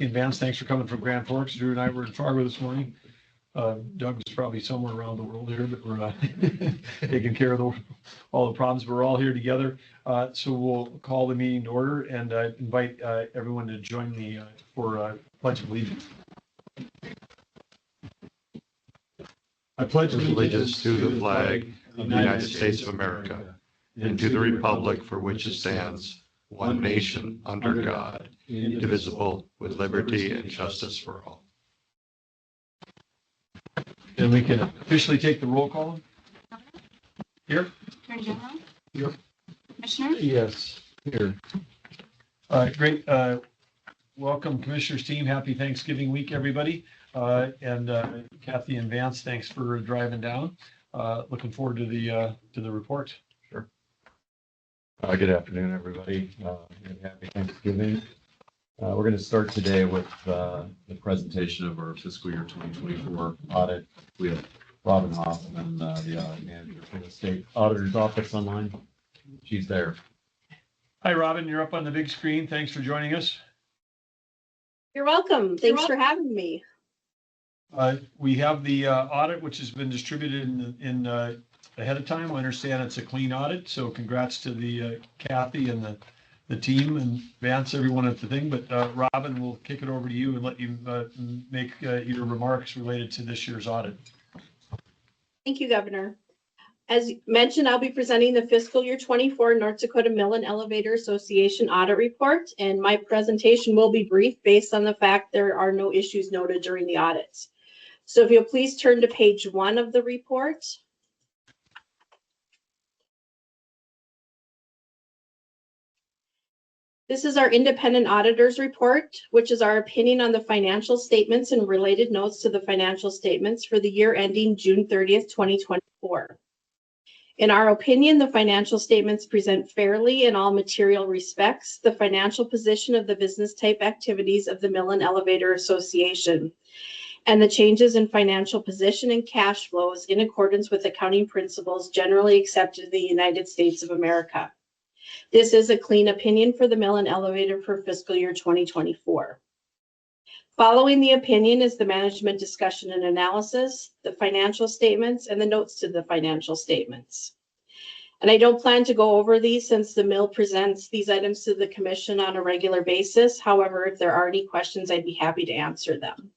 in Vance, thanks for coming from Grand Forks. Drew and I were in Fargo this morning. Doug's probably somewhere around the world here, but we're taking care of all the problems. We're all here together. So we'll call the meeting to order and invite everyone to join me for Pledge of Allegiance. I pledge allegiance to the flag of the United States of America and to the republic for which it stands, one nation, under God, indivisible, with liberty and justice for all. And we can officially take the roll call. Here. Attorney General? Here. Commissioner? Yes, here. Great. Welcome, Commissioners team. Happy Thanksgiving week, everybody. And Kathy and Vance, thanks for driving down. Looking forward to the report. Sure. Good afternoon, everybody. Happy Thanksgiving. We're going to start today with the presentation of our fiscal year 2024 audit. We have Robin Hoffman, the audit manager for the state auditor's office online. She's there. Hi, Robin. You're up on the big screen. Thanks for joining us. You're welcome. Thanks for having me. We have the audit, which has been distributed in ahead of time. I understand it's a clean audit, so congrats to the Kathy and the team and Vance, everyone at the thing. But Robin, we'll kick it over to you and let you make your remarks related to this year's audit. Thank you, Governor. As mentioned, I'll be presenting the fiscal year 24 North Dakota Mill and Elevator Association audit report, and my presentation will be brief based on the fact there are no issues noted during the audits. So if you'll please turn to page 1 of the report. This is our independent auditor's report, which is our opinion on the financial statements and related notes to the financial statements for the year ending June 30th, 2024. In our opinion, the financial statements present fairly in all material respects the financial position of the business type activities of the Mill and Elevator Association and the changes in financial position and cash flows in accordance with accounting principles generally accepted in the United States of America. This is a clean opinion for the Mill and Elevator for fiscal year 2024. Following the opinion is the management discussion and analysis, the financial statements, and the notes to the financial statements. And I don't plan to go over these since the Mill presents these items to the Commission on a regular basis. However, if there are any questions, I'd be happy to answer them.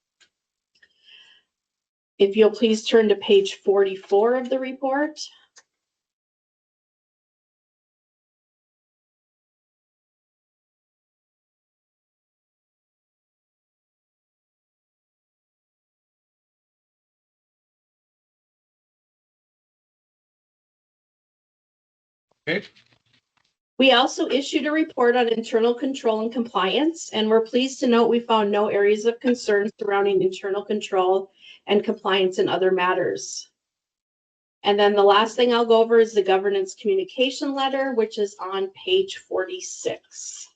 If you'll please turn to page 44 of the report. Okay. We also issued a report on internal control and compliance, and we're pleased to note we found no areas of concern surrounding internal control and compliance in other matters. And then the last thing I'll go over is the governance communication letter, which is on page 46.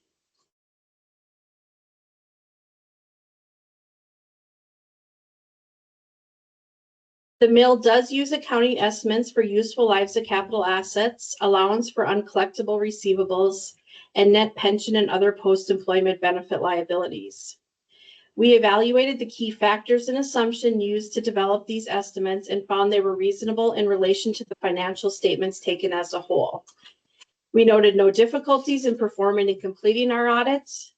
The Mill does use accounting estimates for useful lives of capital assets, allowance for uncollectible receivables, and net pension and other post-employment benefit liabilities. We evaluated the key factors and assumptions used to develop these estimates and found they were reasonable in relation to the financial statements taken as a whole. We noted no difficulties in performing and completing our audits.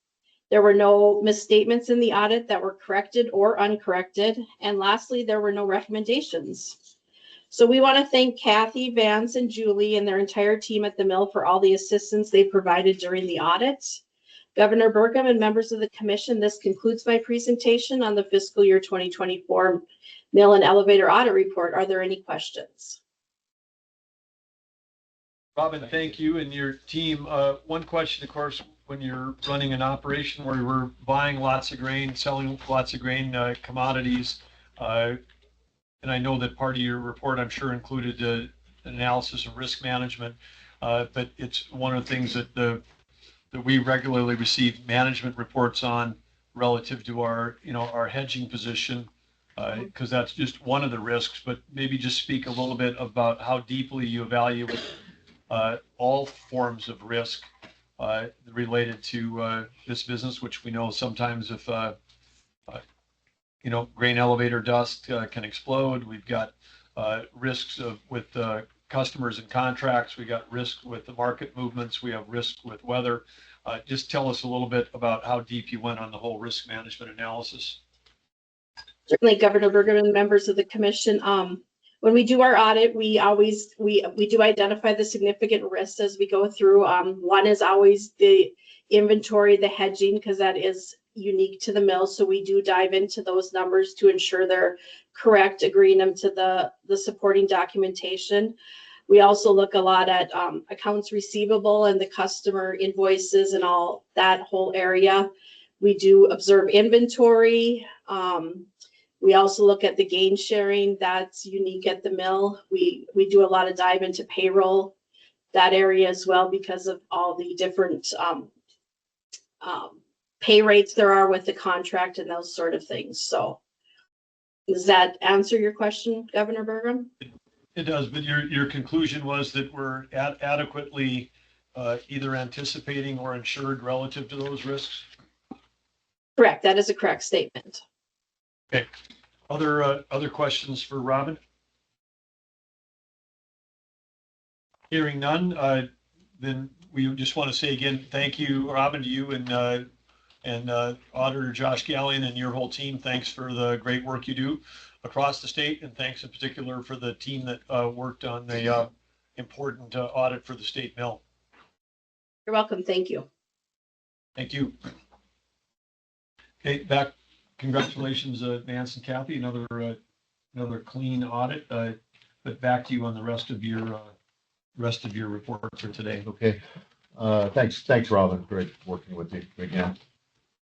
There were no misstatements in the audit that were corrected or uncorrected. And lastly, there were no recommendations. So we want to thank Kathy, Vance, and Julie and their entire team at the Mill for all the assistance they provided during the audit. Governor Burgum and members of the Commission, this concludes my presentation on the fiscal year 2024 Mill and Elevator Audit Report. Are there any questions? Robin, thank you and your team. One question, of course, when you're running an operation where we're buying lots of grain, selling lots of grain commodities, and I know that part of your report, I'm sure, included an analysis of risk management, but it's one of the things that we regularly receive management reports on relative to our, our hedging position, because that's just one of the risks. But maybe just speak a little bit about how deeply you evaluate all forms of risk related to this business, which we know sometimes if grain elevator dust can explode. We've got risks with customers and contracts. We got risk with the market movements. We have risk with weather. Just tell us a little bit about how deep you went on the whole risk management analysis. Certainly, Governor Berger and members of the commission. When we do our audit, we do identify the significant risks as we go through. One is always the inventory, the hedging, because that is unique to the mill. So we do dive into those numbers to ensure they're correct, agreeing them to the supporting documentation. We also look a lot at accounts receivable and the customer invoices and all that whole area. We do observe inventory. We also look at the gain sharing that's unique at the mill. We do a lot of dive into payroll, that area as well, because of all the different pay rates there are with the contract and those sort of things. So does that answer your question, Governor Berger? It does, but your conclusion was that we're adequately either anticipating or insured relative to those risks? Correct. That is a correct statement. Okay. Other questions for Robin? Hearing none, then we just want to say again, thank you, Robin, to you and Auditor Josh Gallion and your whole team. Thanks for the great work you do across the state, and thanks in particular for the team that worked on the important audit for the state mill. You're welcome. Thank you. Thank you. Okay, back. Congratulations, Nance and Kathy. Another clean audit. But back to you on the rest of your report for today. Okay. Thanks, Robin. Great working with you again.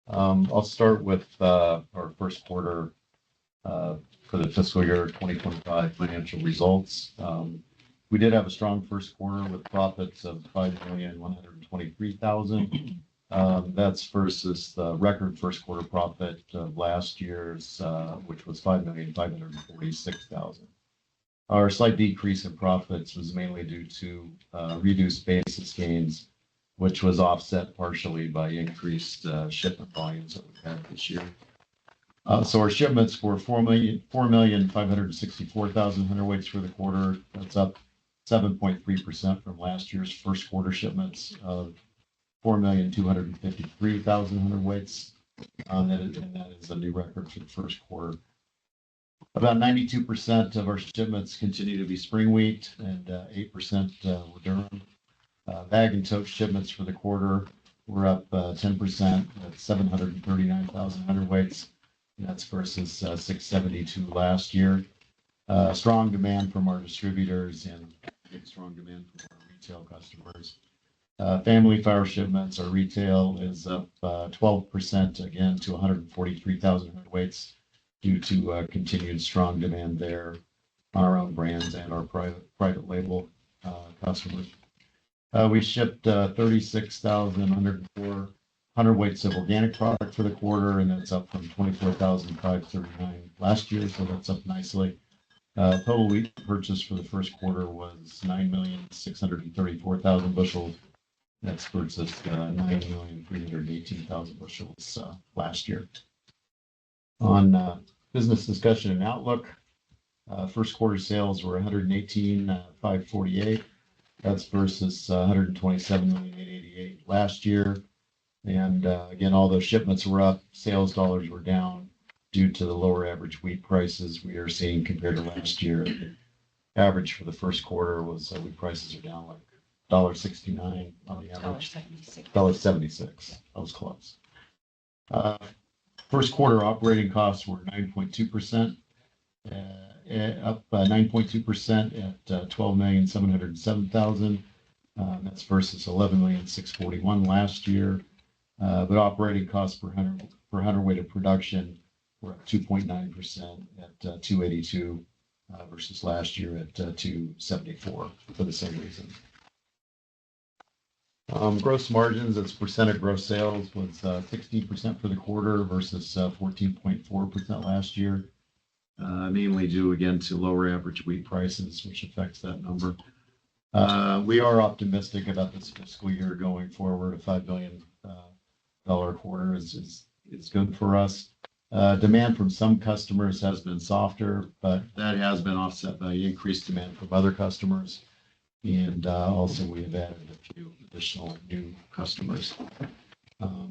I'll start with our first quarter for the fiscal year 2025 financial results. We did have a strong first quarter with profits of $5,123,000. That's versus the record first quarter profit of last year's, which was $5,546,000. Our slight decrease in profits was mainly due to reduced basis gains, which was offset partially by increased shipment volumes that we've had this year. So our shipments were 4,564,000 hundredweights for the quarter. That's up 7.3% from last year's first quarter shipments of 4,253,000 hundredweights. And that is a new record for the first quarter. About 92% of our shipments continue to be spring wheat, and 8% were durum. Bag and tote shipments for the quarter were up 10% at 739,000 hundredweights. That's versus 672 last year. Strong demand from our distributors and strong demand from our retail customers. Family flour shipments, our retail is up 12% again to 143,000 hundredweights due to continued strong demand there on our own brands and our private label customers. We shipped 36,104 hundredweights of organic product for the quarter, and that's up from 24,539 last year, so that's up nicely. Total wheat purchase for the first quarter was 9,634,000 bushels. That's versus 9,318,000 bushels last year. On business discussion and outlook, first quarter sales were 118,548. That's versus 127,888 last year. And again, although shipments were up, sales dollars were down due to the lower average wheat prices we are seeing compared to last year. The average for the first quarter was wheat prices are down like $1.69 on the average. $1.76. That was close. First quarter operating costs were 9.2%, up 9.2% at $12,707,000. That's versus $11,641,000 last year. But operating costs per hundredweight of production were up 2.9% at $282 versus last year at $274 for the same reason. Gross margins as percent of gross sales was 16% for the quarter versus 14.4% last year. Mainly due again to lower average wheat prices, which affects that number. We are optimistic about this fiscal year going forward. A $5 billion quarter is good for us. Demand from some customers has been softer, but that has been offset by increased demand from other customers. And also we have added a few additional new customers.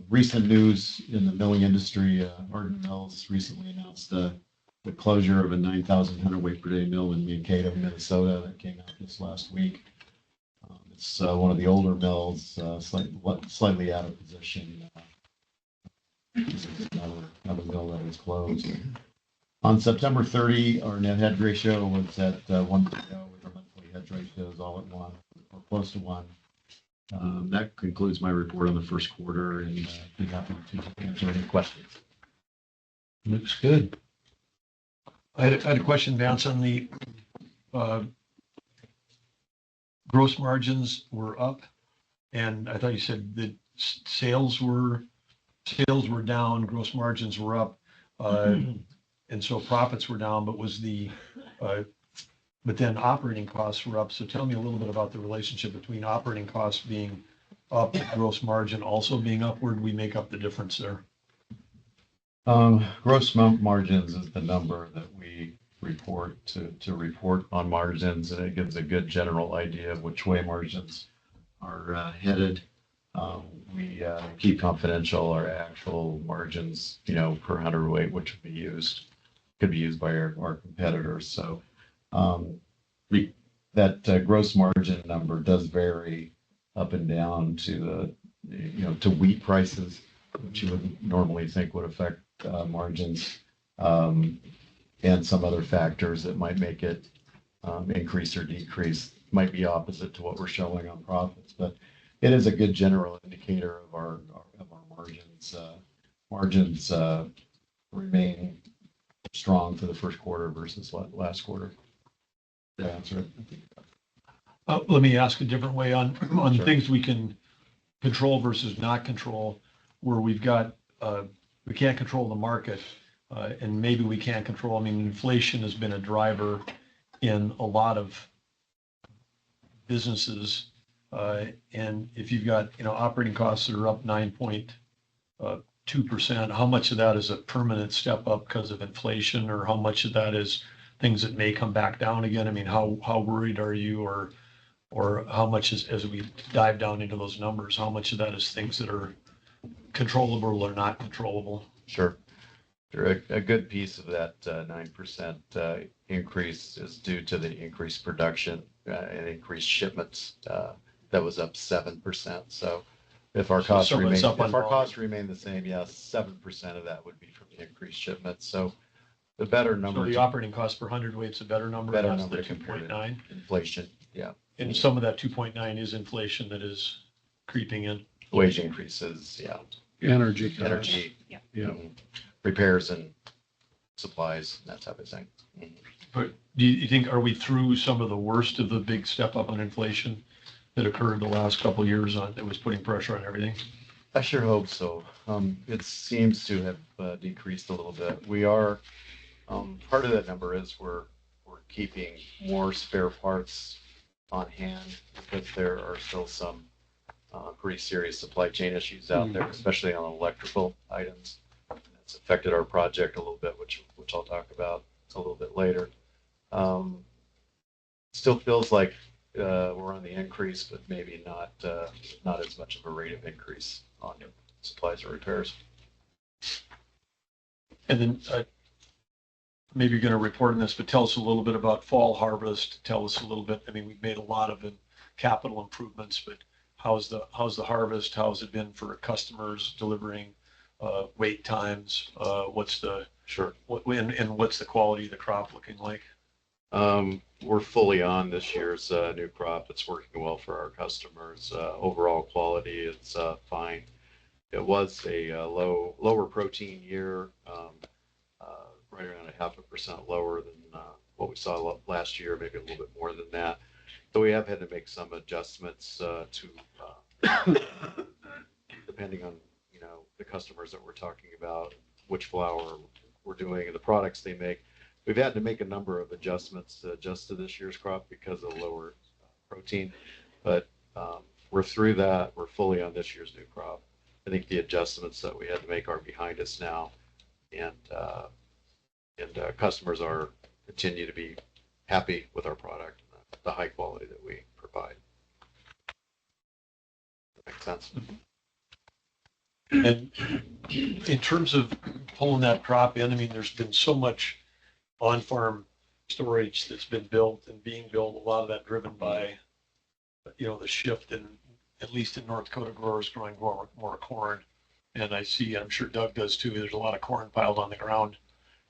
Recent news in the milling industry, Ardent Mills recently announced the closure of a 9,000 hundredweight per day mill in Mankato, Minnesota, that came out this last week. It's one of the older mills, slightly out of position. Another mill that was closed. On September 30, our net hedge ratio was at 1.0, with our monthly hedge ratios all at 1 or close to 1. That concludes my report on the first quarter, and I'd be happy to answer any questions. Looks good. I had a question, Vance, on the gross margins were up, and I thought you said that sales were down, gross margins were up, and so profits were down, but then operating costs were up. So tell me a little bit about the relationship between operating costs being up and gross margin also being upward. We make up the difference there. Gross margins is the number that we report to report on margins, and it gives a good general idea of which way margins are headed. We keep confidential our actual margins, per hundredweight, which could be used by our competitors. So that gross margin number does vary up and down to wheat prices, which you would normally think would affect margins, and some other factors that might make it increase or decrease. Might be opposite to what we're showing on profits, but it is a good general indicator of our margins. Margins remain strong for the first quarter versus last quarter. Did I answer it? Let me ask a different way on Sure. Things we can control versus not control, where we've got, we can't control the market, and maybe we can't control, inflation has been a driver in a lot of businesses. And if you've got, operating costs that are up 9.2%, how much of that is a permanent step up because of inflation, or how much of that is things that may come back down again? How worried are you, or how much is, as we dive down into those numbers, how much of that is things that are controllable or not controllable? Sure. A good piece of that 9% increase is due to the increased production and increased shipments. That was up 7%. So if our costs remain the same, yes, 7% of that would be from the increased shipments. So the better number. So the operating cost per hundredweight's a better number. Better than number the 2.9. Inflation, yeah. And some of that 2.9 is inflation that is creeping in. Wage increases, yeah. Energy. Yeah. Repairs and supplies, that type of thing. But do you think, are we through some of the worst of the big step up on inflation that occurred the last couple of years that was putting pressure on everything? I sure hope so. It seems to have decreased a little bit. We are, part of that number is we're keeping more spare parts on hand because there are still some pretty serious supply chain issues out there, especially on electrical items. It's affected our project a little bit, which I'll talk about a little bit later. Still feels like we're on the increase, but maybe not as much of a rate of increase on supplies or repairs. And then maybe you're going to report on this, but tell us a little bit about fall harvest. Tell us a little bit. We've made a lot of capital improvements, but how's the harvest? How has it been for customers delivering? Wait times? Sure. What's the quality of the crop looking like? We're fully on this year's new crop. It's working well for our customers. Overall quality, it's fine. It was a lower protein year, right around 0.5% lower than what we saw last year, maybe a little bit more than that. So we have had to make some adjustments to depending on the customers that we're talking about, which flour we're doing and the products they make. We've had to make a number of adjustments to adjust to this year's crop because of lower protein. But we're through that. We're fully on this year's new crop. I think the adjustments that we had to make are behind us now, and customers continue to be happy with our product, the high quality that we provide. That makes sense. And in terms of pulling that crop in, I mean, there's been so much on-farm storage that's been built and being built, a lot of that driven by, the shift in, at least in North Dakota, growers growing more corn. And I see, I'm sure Doug does too, there's a lot of corn piled on the ground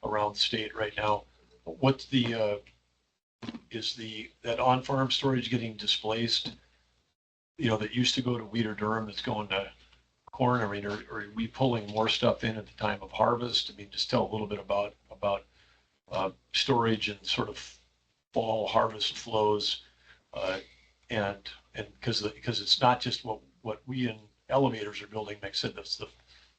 around the state right now. What's that on-farm storage getting displaced? That used to go to wheat or durum that's going to corn. I mean, are we pulling more stuff in at the time of harvest? I mean, just tell a little bit about storage and sort of fall harvest flows, and because it's not just what we in elevators are building. Like I said,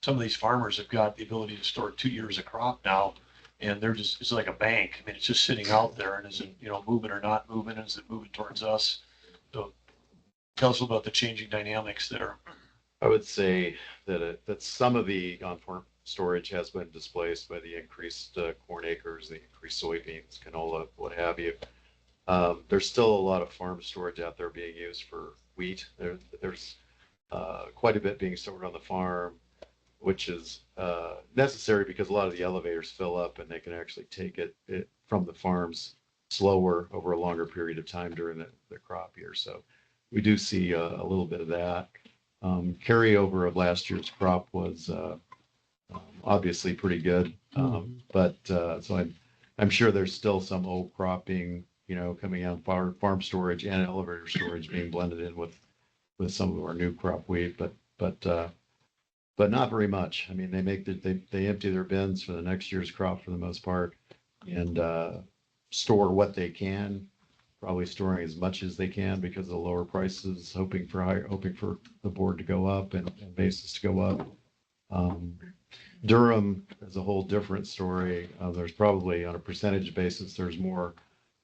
some of these farmers have got the ability to store 2 years of crop now, and it's like a bank. I mean, it's just sitting out there, and is it moving or not moving? Is it moving towards us? So tell us about the changing dynamics there. I would say that some of the on-farm storage has been displaced by the increased corn acres, the increased soybeans, canola, what have you. There's still a lot of farm storage out there being used for wheat. There's quite a bit being stored on the farm, which is necessary because a lot of the elevators fill up and they can actually take it from the farms slower over a longer period of time during the crop year. So we do see a little bit of that. Carryover of last year's crop was obviously pretty good, but so I'm sure there's still some old crop being coming out farm storage and elevator storage being blended in with some of our new crop wheat, but not very much. I mean, they empty their bins for the next year's crop for the most part, and store what they can. Probably storing as much as they can because of the lower prices, hoping for the board to go up and basis to go up. Durum is a whole different story. There's probably, on a percentage basis, there's more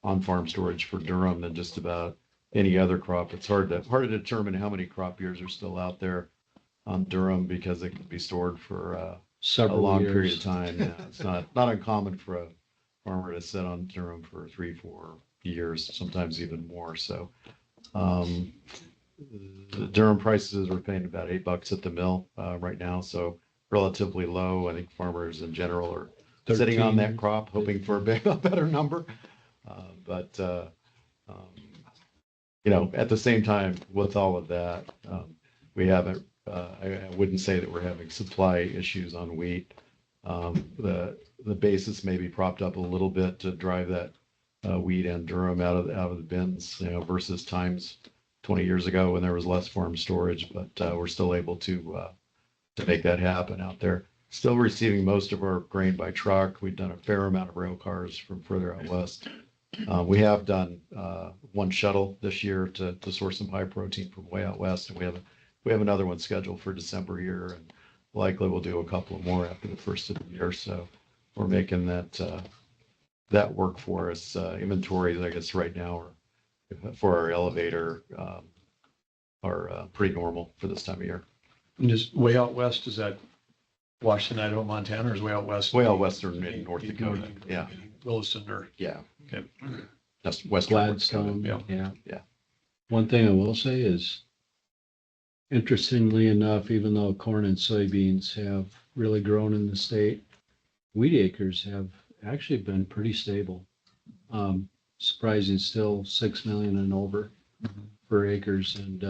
on-farm storage for durum than just about any other crop. It's hard to determine how many crop years are still out there on durum because it can be stored for a long period of time. Yeah, it's not uncommon for a farmer to sit on durum for 3-4 years, sometimes even more. So the durum prices are paying about $8 at the mill right now, so relatively low. I think farmers in general are 13. Sitting on that crop, hoping for a better number. But at the same time, with all of that, we haven't. I wouldn't say that we're having supply issues on wheat. The basis may be propped up a little bit to drive that wheat and durum out of the bins, versus times 20 years ago when there was less farm storage. But we're still able to make that happen out there. Still receiving most of our grain by truck. We've done a fair amount of rail cars from further out west. We have done one shuttle this year to source some high protein from way out west, and we have another one scheduled for December here, and likely we'll do a couple more after the first of the year. So we're making that work for us. Inventories, I guess, right now for our elevator are pretty normal for this time of year. And just way out west, is that Washington, Idaho, Montana, or is way out west? Way out western in North Dakota. Yeah. Williston or? Yeah. Okay. That's western Gladstone. Yeah. Yeah. One thing I will say is, interestingly enough, even though corn and soybeans have really grown in the state, wheat acres have actually been pretty stable. Surprising, still 6 million and over per acres. And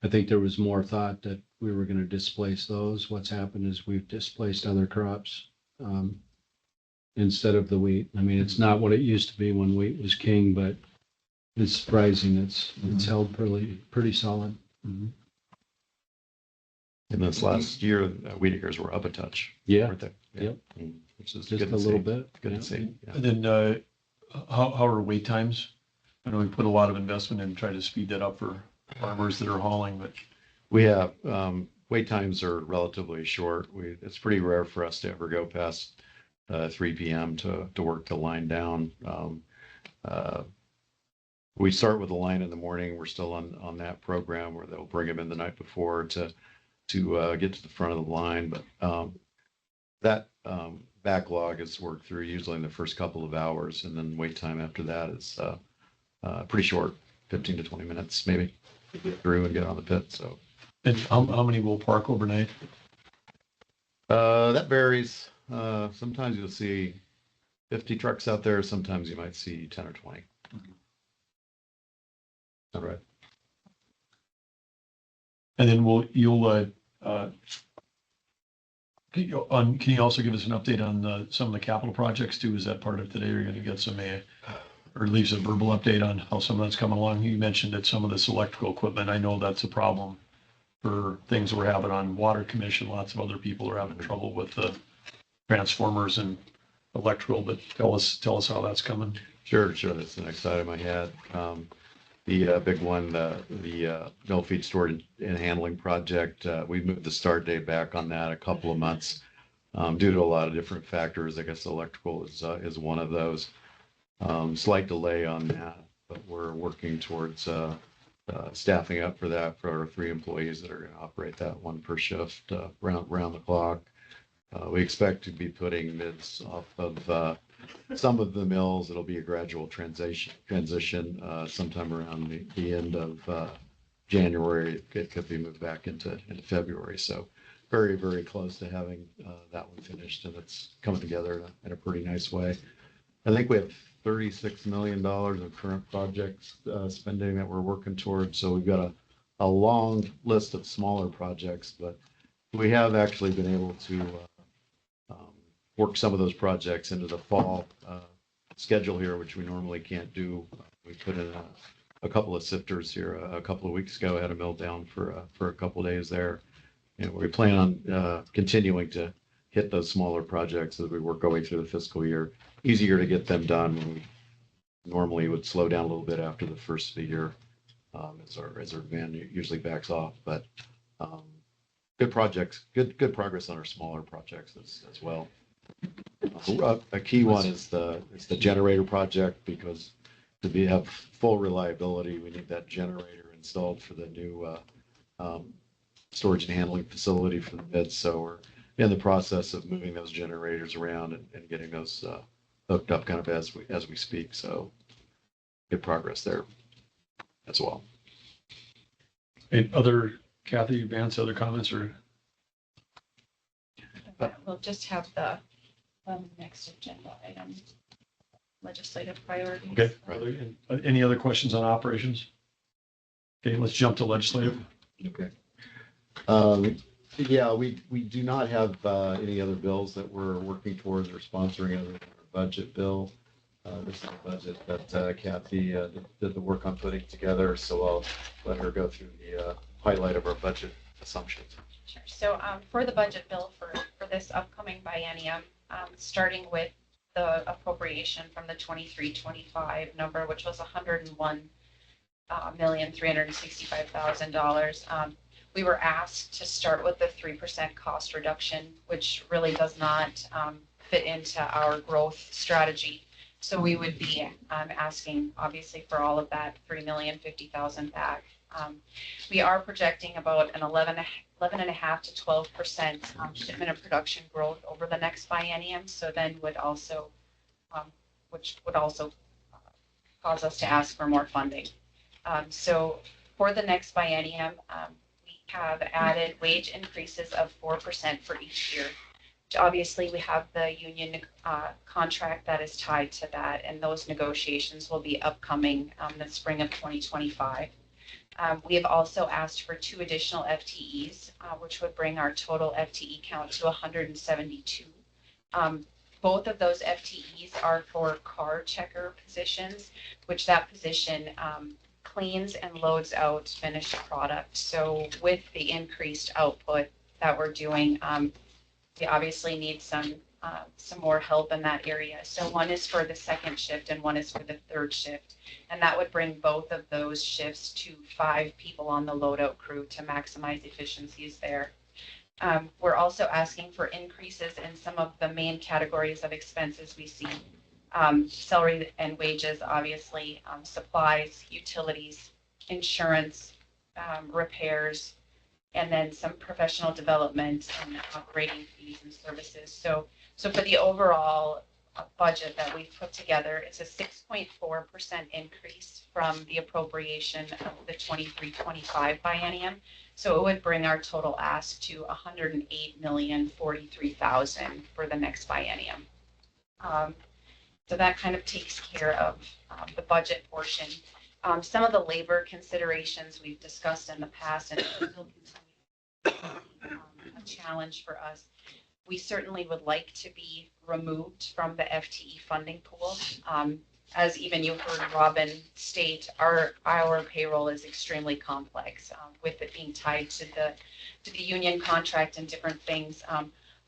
I think there was more thought that we were going to displace those. What's happened is we've displaced other crops instead of the wheat. I mean, it's not what it used to be when wheat was king, but it's surprising. It's held pretty solid. In this last year, wheat acres were up a touch. Yeah. Weren't they? Yeah. Yep. Which is Just good a to little see. bit. Good Yeah. to see. Yeah. And then how are wait times? I know we put a lot of investment in trying to speed that up for farmers that are hauling, but We have wait times are relatively short. It's pretty rare for us to ever go past 3 p.m. to work the line down. We start with a line in the morning. We're still on that program where they'll bring them in the night before to get to the front of the line. But that backlog is worked through usually in the first couple of hours, and then wait time after that is pretty short, 15 to 20 minutes maybe to get through and get on the pit. So And how many will park overnight? that varies. Sometimes you'll see 50 trucks out there. Sometimes you might see 10 or 20. All right. And then can you also give us an update on some of the capital projects too? Is that part of today? You're going to get some, or at least a verbal update on how some of that's coming along? You mentioned that some of this electrical equipment, I know that's a problem for things we're having on Water Commission. Lots of other people are having trouble with the transformers and electrical, but tell us how that's coming. Sure. That's the next item I had. The big one, the mill feed storage and handling project, we moved the start date back on that a couple of months due to a lot of different factors. I guess electrical is one of those. Slight delay on that, but we're working towards staffing up for that for our 3 employees that are going to operate that one per shift round the clock. We expect to be putting mids off of some of the mills. It'll be a gradual transition sometime around the end of January. It could be moved back into February. So very, very close to having that one finished, and it's coming together in a pretty nice way. I think we have $36 million of current projects spending that we're working towards. So we've got a long list of smaller projects, but we have actually been able to work some of those projects into the fall schedule here, which we normally can't do. We put in a couple of sifters here a couple of weeks ago. Had a mill down for a couple of days there, and we plan on continuing to hit those smaller projects as we work our way through the fiscal year. Easier to get them done when we normally would slow down a little bit after the first of the year as our demand usually backs off. But good projects, good progress on our smaller projects as well. A key one is the generator project, because to have full reliability, we need that generator installed for the new storage and handling facility for the mids. So we're in the process of moving those generators around and getting those hooked up kind of as we speak. So good progress there as well. And Kathy, Vance, other comments or? We'll just have the next agenda item, legislative priorities. Okay. Any other questions on operations? Okay, let's jump to legislative. Okay. Yeah, we do not have any other bills that we're working towards or sponsoring other than our budget bill. This is the budget that Kathy did the work on putting together. So I'll let her go through the highlight of our budget assumptions. Sure. So for the budget bill for this upcoming biennium, starting with the appropriation from the 23-25 number, which was $101,365,000. We were asked to start with the 3% cost reduction, which really does not fit into our growth strategy. So we would be asking, obviously, for all of that $3,050,000 back. We are projecting about an 11.5 to 12% shipment and production growth over the next biennium. So then which would also cause us to ask for more funding. So for the next biennium, we have added wage increases of 4% for each year. Obviously, we have the union contract that is tied to that, and those negotiations will be upcoming in the spring of 2025. We have also asked for 2 additional FTEs, which would bring our total FTE count to 172. Both of those FTEs are for car checker positions, which that position cleans and loads out finished product. So with the increased output that we're doing, we obviously need some more help in that area. So one is for the second shift and one is for the third shift. And that would bring both of those shifts to 5 people on the loadout crew to maximize efficiencies there. We're also asking for increases in some of the main categories of expenses we see. Salary and wages, obviously, supplies, utilities, insurance, repairs, and then some professional development and operating fees and services. So for the overall budget that we've put together, it's a 6.4% increase from the appropriation of the 23-25 biennium. So it would bring our total ask to $108,043,000 for the next biennium. So that kind of takes care of the budget portion. Some of the labor considerations we've discussed in the past, and it still continues to be a challenge for us. We certainly would like to be removed from the FTE funding pool. As even you heard Robin state, our payroll is extremely complex with it being tied to the union contract and different things.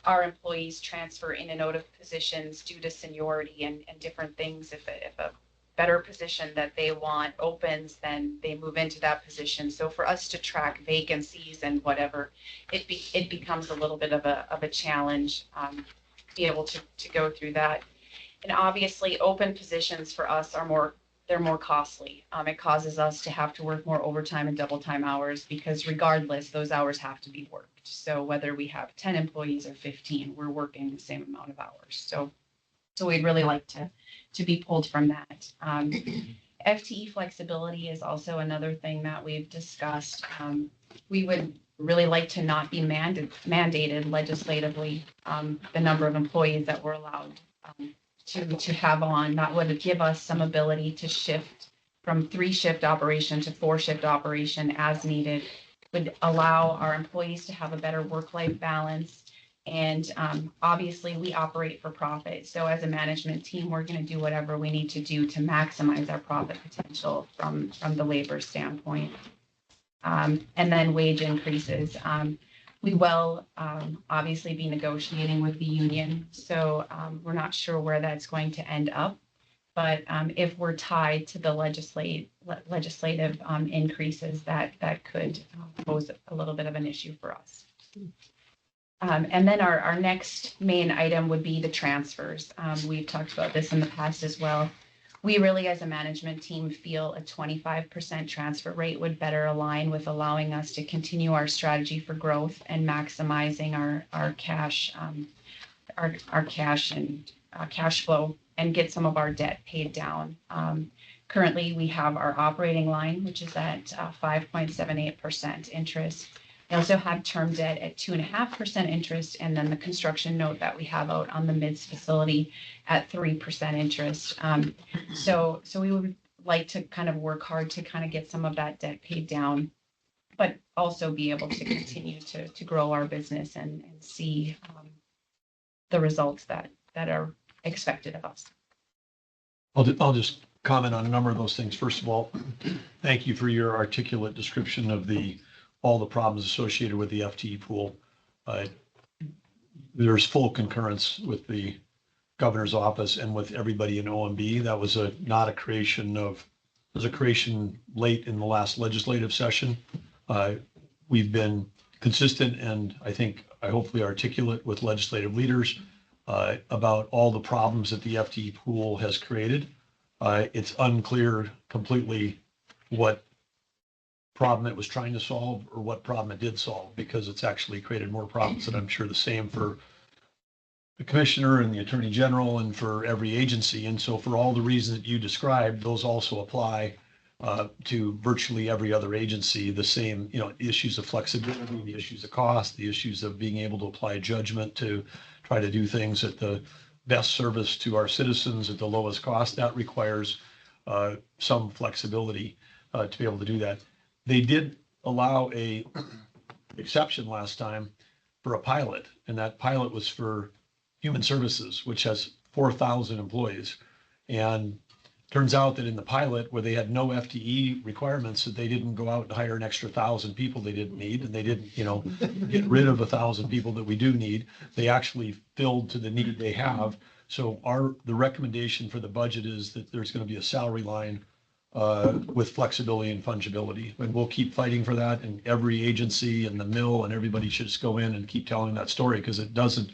Our employees transfer in and out of positions due to seniority and different things. If a better position that they want opens, then they move into that position. So for us to track vacancies and whatever, it becomes a little bit of a challenge to be able to go through that. And obviously, open positions for us they're more costly. It causes us to have to work more overtime and double time hours because regardless, those hours have to be worked. So whether we have 10 employees or 15, we're working the same amount of hours. So we'd really like to be pulled from that. FTE flexibility is also another thing that we've discussed. We would really like to not be mandated legislatively the number of employees that we're allowed to have on. That would give us some ability to shift from 3-shift operation to 4-shift operation as needed, would allow our employees to have a better work-life balance. And obviously we operate for profit. So as a management team, we're going to do whatever we need to do to maximize our profit potential from the labor standpoint. And then wage increases. We will obviously be negotiating with the union. So we're not sure where that's going to end up. But if we're tied to the legislative increases, that could pose a little bit of an issue for us. And then our next main item would be the transfers. We've talked about this in the past as well. We really, as a management team, feel a 25% transfer rate would better align with allowing us to continue our strategy for growth and maximizing our cash, our cash and cash flow, and get some of our debt paid down. Currently, we have our operating line, which is at 5.78% interest. We also have term debt at 2.5% interest, and then the construction note that we have out on the MIDS facility at 3% interest. So we would like to kind of work hard to kind of get some of that debt paid down, but also be able to continue to grow our business and see the results that are expected of us. I'll just comment on a number of those things. First of all, thank you for your articulate description of all the problems associated with the FTE pool. There's full concurrence with the governor's office and with everybody in OMB. That was not a creation late in the last legislative session. We've been consistent and I hopefully articulate with legislative leaders about all the problems that the FTE pool has created. It's unclear completely what problem it was trying to solve or what problem it did solve, because it's actually created more problems. And I'm sure the same for the commissioner and the attorney general and for every agency. And so for all the reasons that you described, those also apply to virtually every other agency. The same, issues of flexibility, the issues of cost, the issues of being able to apply judgment to try to do things at the best service to our citizens at the lowest cost. That requires some flexibility to be able to do that. They did allow a exception last time for a pilot, and that pilot was for Human Services, which has 4,000 employees. And turns out that in the pilot, where they had no FTE requirements, that they didn't go out and hire an extra 1,000 people they didn't need, and they didn't, get rid of 1,000 people that we do need. They actually filled to the need they have. So the recommendation for the budget is that there's going to be a salary line with flexibility and fungibility. And we'll keep fighting for that. And every agency and the mill and everybody should just go in and keep telling that story, because it doesn't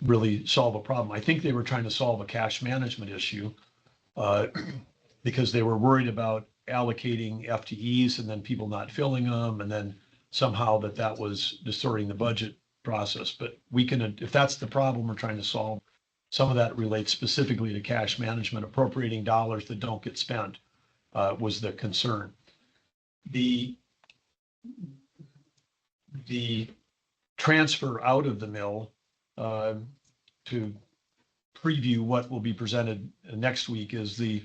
really solve a problem. I think they were trying to solve a cash management issue uh, because they were worried about allocating FTEs and then people not filling them, and then somehow that was distorting the budget process. But we can, if that's the problem we're trying to solve, some of that relates specifically to cash management, appropriating dollars that don't get spent was the concern. The transfer out of the mill to preview what will be presented next week is the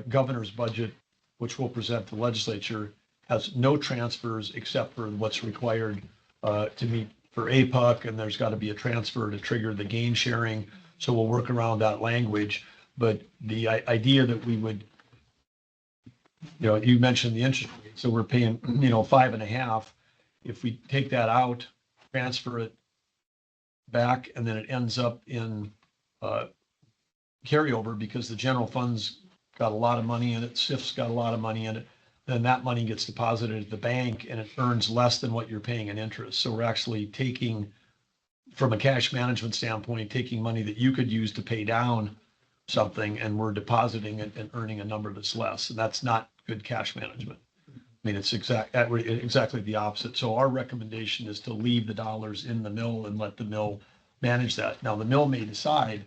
governor's budget, which we'll present to the legislature, has no transfers except for what's required to meet for APUC, and there's got to be a transfer to trigger the gain sharing. So we'll work around that language. But the idea that we would, you mentioned the interest rate, so we're paying, 5.5. If we take that out, transfer it back, and then it ends up in carryover because the general fund's got a lot of money in it, SIF's got a lot of money in it, then that money gets deposited at the bank and it earns less than what you're paying in interest. So we're actually taking, from a cash management standpoint, taking money that you could use to pay down something and we're depositing it and earning a number that's less. And that's not good cash management. I mean, it's exactly the opposite. So our recommendation is to leave the dollars in the mill and let the mill manage that. Now, the mill may decide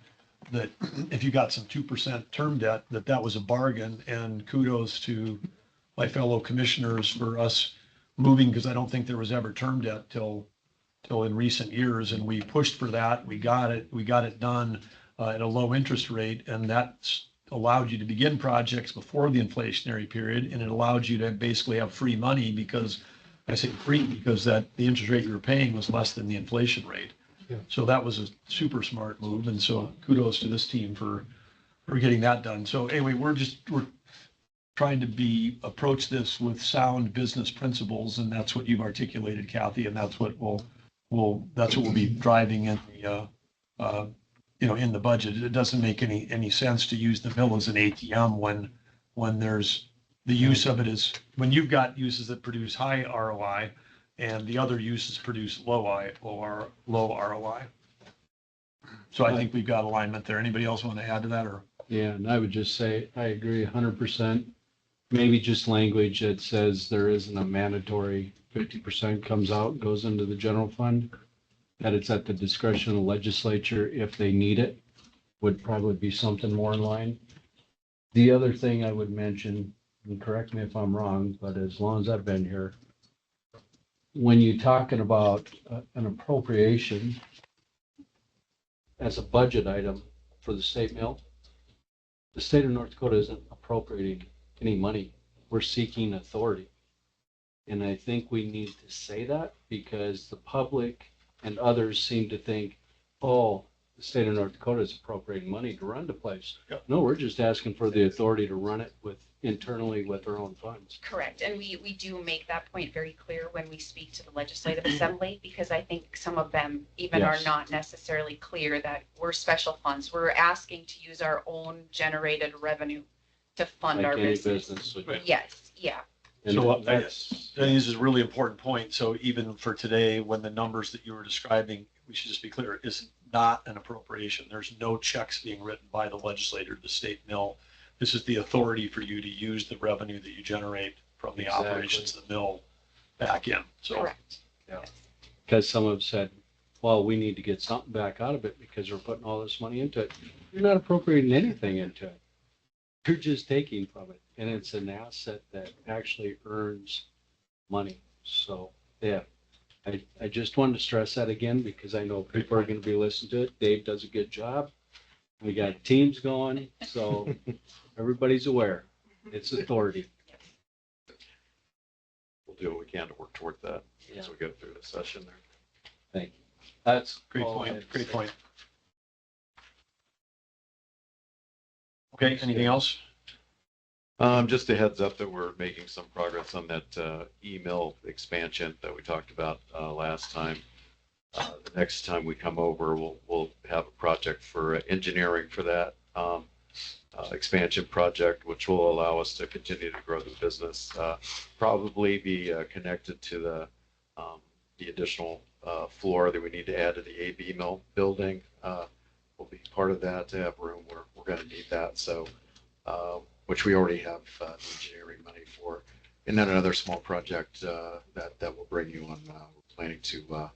that if you got some 2% term debt, that was a bargain, and kudos to my fellow commissioners for us moving, because I don't think there was ever term debt till in recent years, and we pushed for that. We got it done at a low interest rate, and that's allowed you to begin projects before the inflationary period, and it allowed you to basically have free money, because I say free because that the interest rate you were paying was less than the inflation rate. Yeah. So that was a super smart move, and so kudos to this team for getting that done. So anyway, we're trying to approach this with sound business principles, and that's what you've articulated, Kathy, and that's what we'll be driving in the in the budget. It doesn't make any sense to use the mill as an ATM when there's the use of it is when you've got uses that produce high ROI and the other uses produce low ROI. So I think we've got alignment there. Anybody else want to add to that, or? Yeah, and I would just say, I agree 100%. Maybe just language that says there isn't a mandatory 50% comes out, goes into the general fund, that it's at the discretion of the legislature if they need it, would probably be something more in line. The other thing I would mention, and correct me if I'm wrong, but as long as I've been here, when you're talking about an appropriation as a budget item for the state mill, the state of North Dakota isn't appropriating any money. We're seeking authority. And I think we need to say that because the public and others seem to think, oh, the state of North Dakota is appropriating money to run the place. Yep. No, we're just asking for the authority to run it internally with our own funds. Correct, and we do make that point very clear when we speak to the Legislative Assembly, because I think some of them even are Yes. not necessarily clear that we're special funds. We're asking to use our own generated revenue to fund Like our any business. business would. Right. Yes, yeah, And So that's, I think this is a really important point. So even for today, when the numbers that you were describing, we should just be clear, is not an appropriation. There's no checks being written by the legislator to the state mill. This is the authority for you to use the revenue that you generate from the Exactly. operations of the mill back in. So correct. Yeah. Yes. because some have said, well, we need to get something back out of it because we're putting all this money into it. You're not appropriating anything into it. You're just taking from it. And it's an asset that actually earns money. So, yeah, I just wanted to stress that again because I know people are going to be listening to it. Dave does a good job. We got teams going, so everybody's aware. It's authority. We'll do what we can to work toward that Yeah. as we go through the session there. Thank you. That's great all I point, had to great say. point. Okay, anything else? Just a heads up that we're making some progress on that email expansion that we talked about last time. The next time we come over, we'll have a project for engineering for that expansion project, which will allow us to continue to grow the business. Probably be connected to the additional floor that we need to add to the AB mill building. Will be part of that to have room where we're going to need that. So, which we already have engineering money for. And then another small project that will bring you on. We're planning to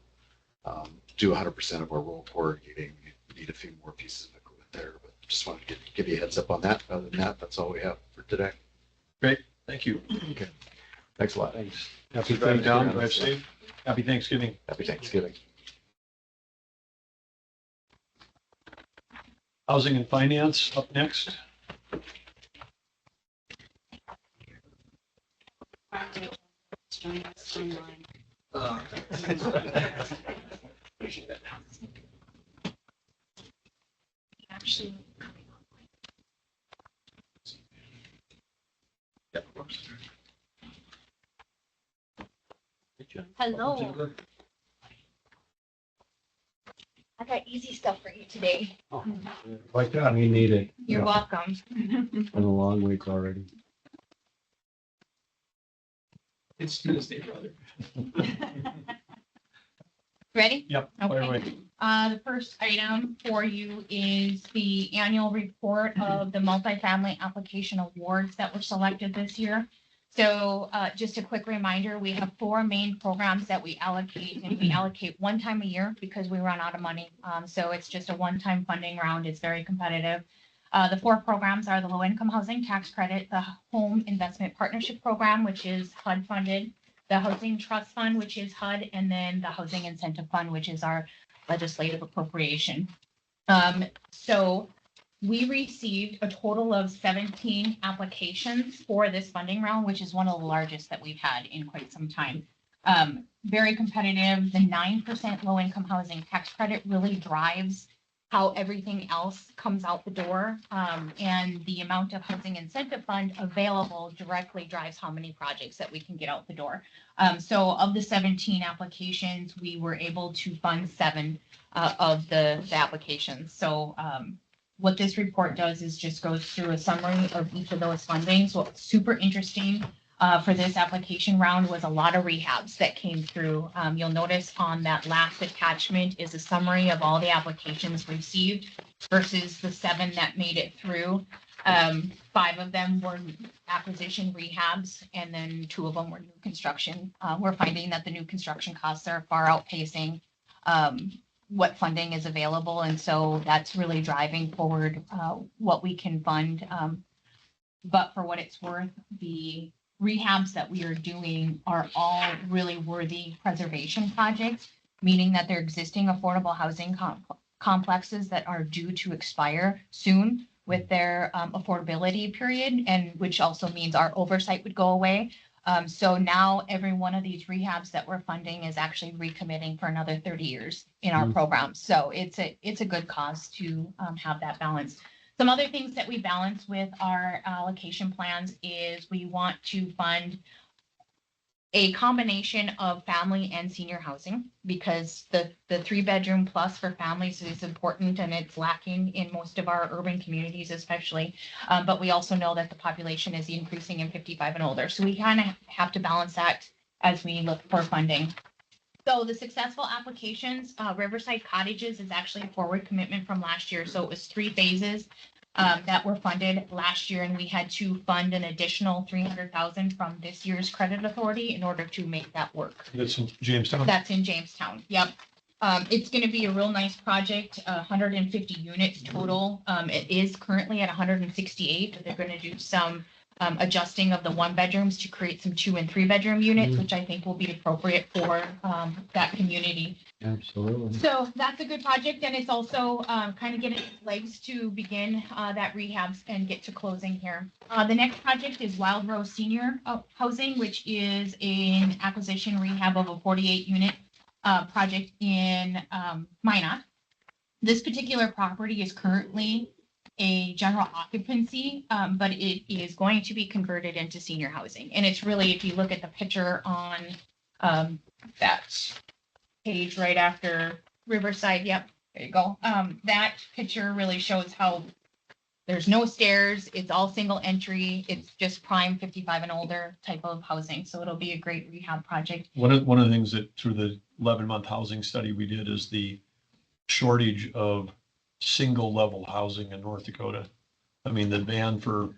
do 100% of our roll corrugating. We need a few more pieces of equipment there, but just wanted to give you a heads up on that. Other than that, that's all we have for today. Great, thank you. Okay. Thanks a lot. Thanks. Happy Thanksgiving. Drive safe. Happy Thanksgiving. Happy Thanksgiving. Housing and Finance up next. Join us online. Actually, hello. I got easy stuff for you today. Like that, we need it. You're welcome. Been a long week already. It's Tuesday, brother. Ready? Yep. Fire Okay. away. The first item for you is the annual report of the multifamily application awards that were selected this year. So just a quick reminder, we have 4 main programs that we allocate, and we allocate one time a year because we run out of money. So it's just a one-time funding round. It's very competitive. The 4 programs are the Low Income Housing Tax Credit, the Home Investment Partnership Program, which is HUD funded, the Housing Trust Fund, which is HUD, and then the Housing Incentive Fund, which is our legislative appropriation. So we received a total of 17 applications for this funding round, which is one of the largest that we've had in quite some time. Very competitive. The 9% low income housing tax credit really drives how everything else comes out the door. And the amount of housing incentive fund available directly drives how many projects that we can get out the door. So of the 17 applications, we were able to fund 7 of the applications. So what this report does is just goes through a summary of each of those fundings. What's super interesting for this application round was a lot of rehabs that came through. You'll notice on that last attachment is a summary of all the applications received versus the 7 that made it through. 5 of them were acquisition rehabs, and then 2 of them were new construction. We're finding that the new construction costs are far outpacing what funding is available, and so that's really driving forward what we can fund. But for what it's worth, the rehabs that we are doing are all really worthy preservation projects, meaning that they're existing affordable housing complexes that are due to expire soon with their affordability period, and which also means our oversight would go away. So now every one of these rehabs that we're funding is actually recommitting for another 30 years in our program. So it's a good cause to have that balance. Some other things that we balance with our allocation plans is we want to fund a combination of family and senior housing, because the 3-bedroom plus for families is important and it's lacking in most of our urban communities especially. But we also know that the population is increasing in 55 and older. So we kind of have to balance that as we look for funding. So the successful applications, Riverside Cottages is actually a forward commitment from last year. So it was 3 phases that were funded last year, and we had to fund an additional $300,000 from this year's credit authority in order to make that work. That's in Jamestown. That's in Jamestown. Yep. It's going to be a real nice project, 150 units total. It is currently at 168, but they're going to do some adjusting of the 1-bedrooms to create some 2- and 3-bedroom units, which I think will be appropriate for that community. Absolutely. So that's a good project, and it's also kind of getting legs to begin that rehabs and get to closing here. The next project is Wild Rose Senior Housing, which is an acquisition rehab of a 48-unit project in Minot. This particular property is currently a general occupancy, but it is going to be converted into senior housing. And it's really, if you look at the picture on that page right after Riverside, yep, there you go. That picture really shows how There's no stairs. It's all single entry. It's just prime 55 and older type of housing. So it'll be a great rehab project. One of the things that through the 11-month housing study we did is the shortage of single level housing in North Dakota. I mean, the ban for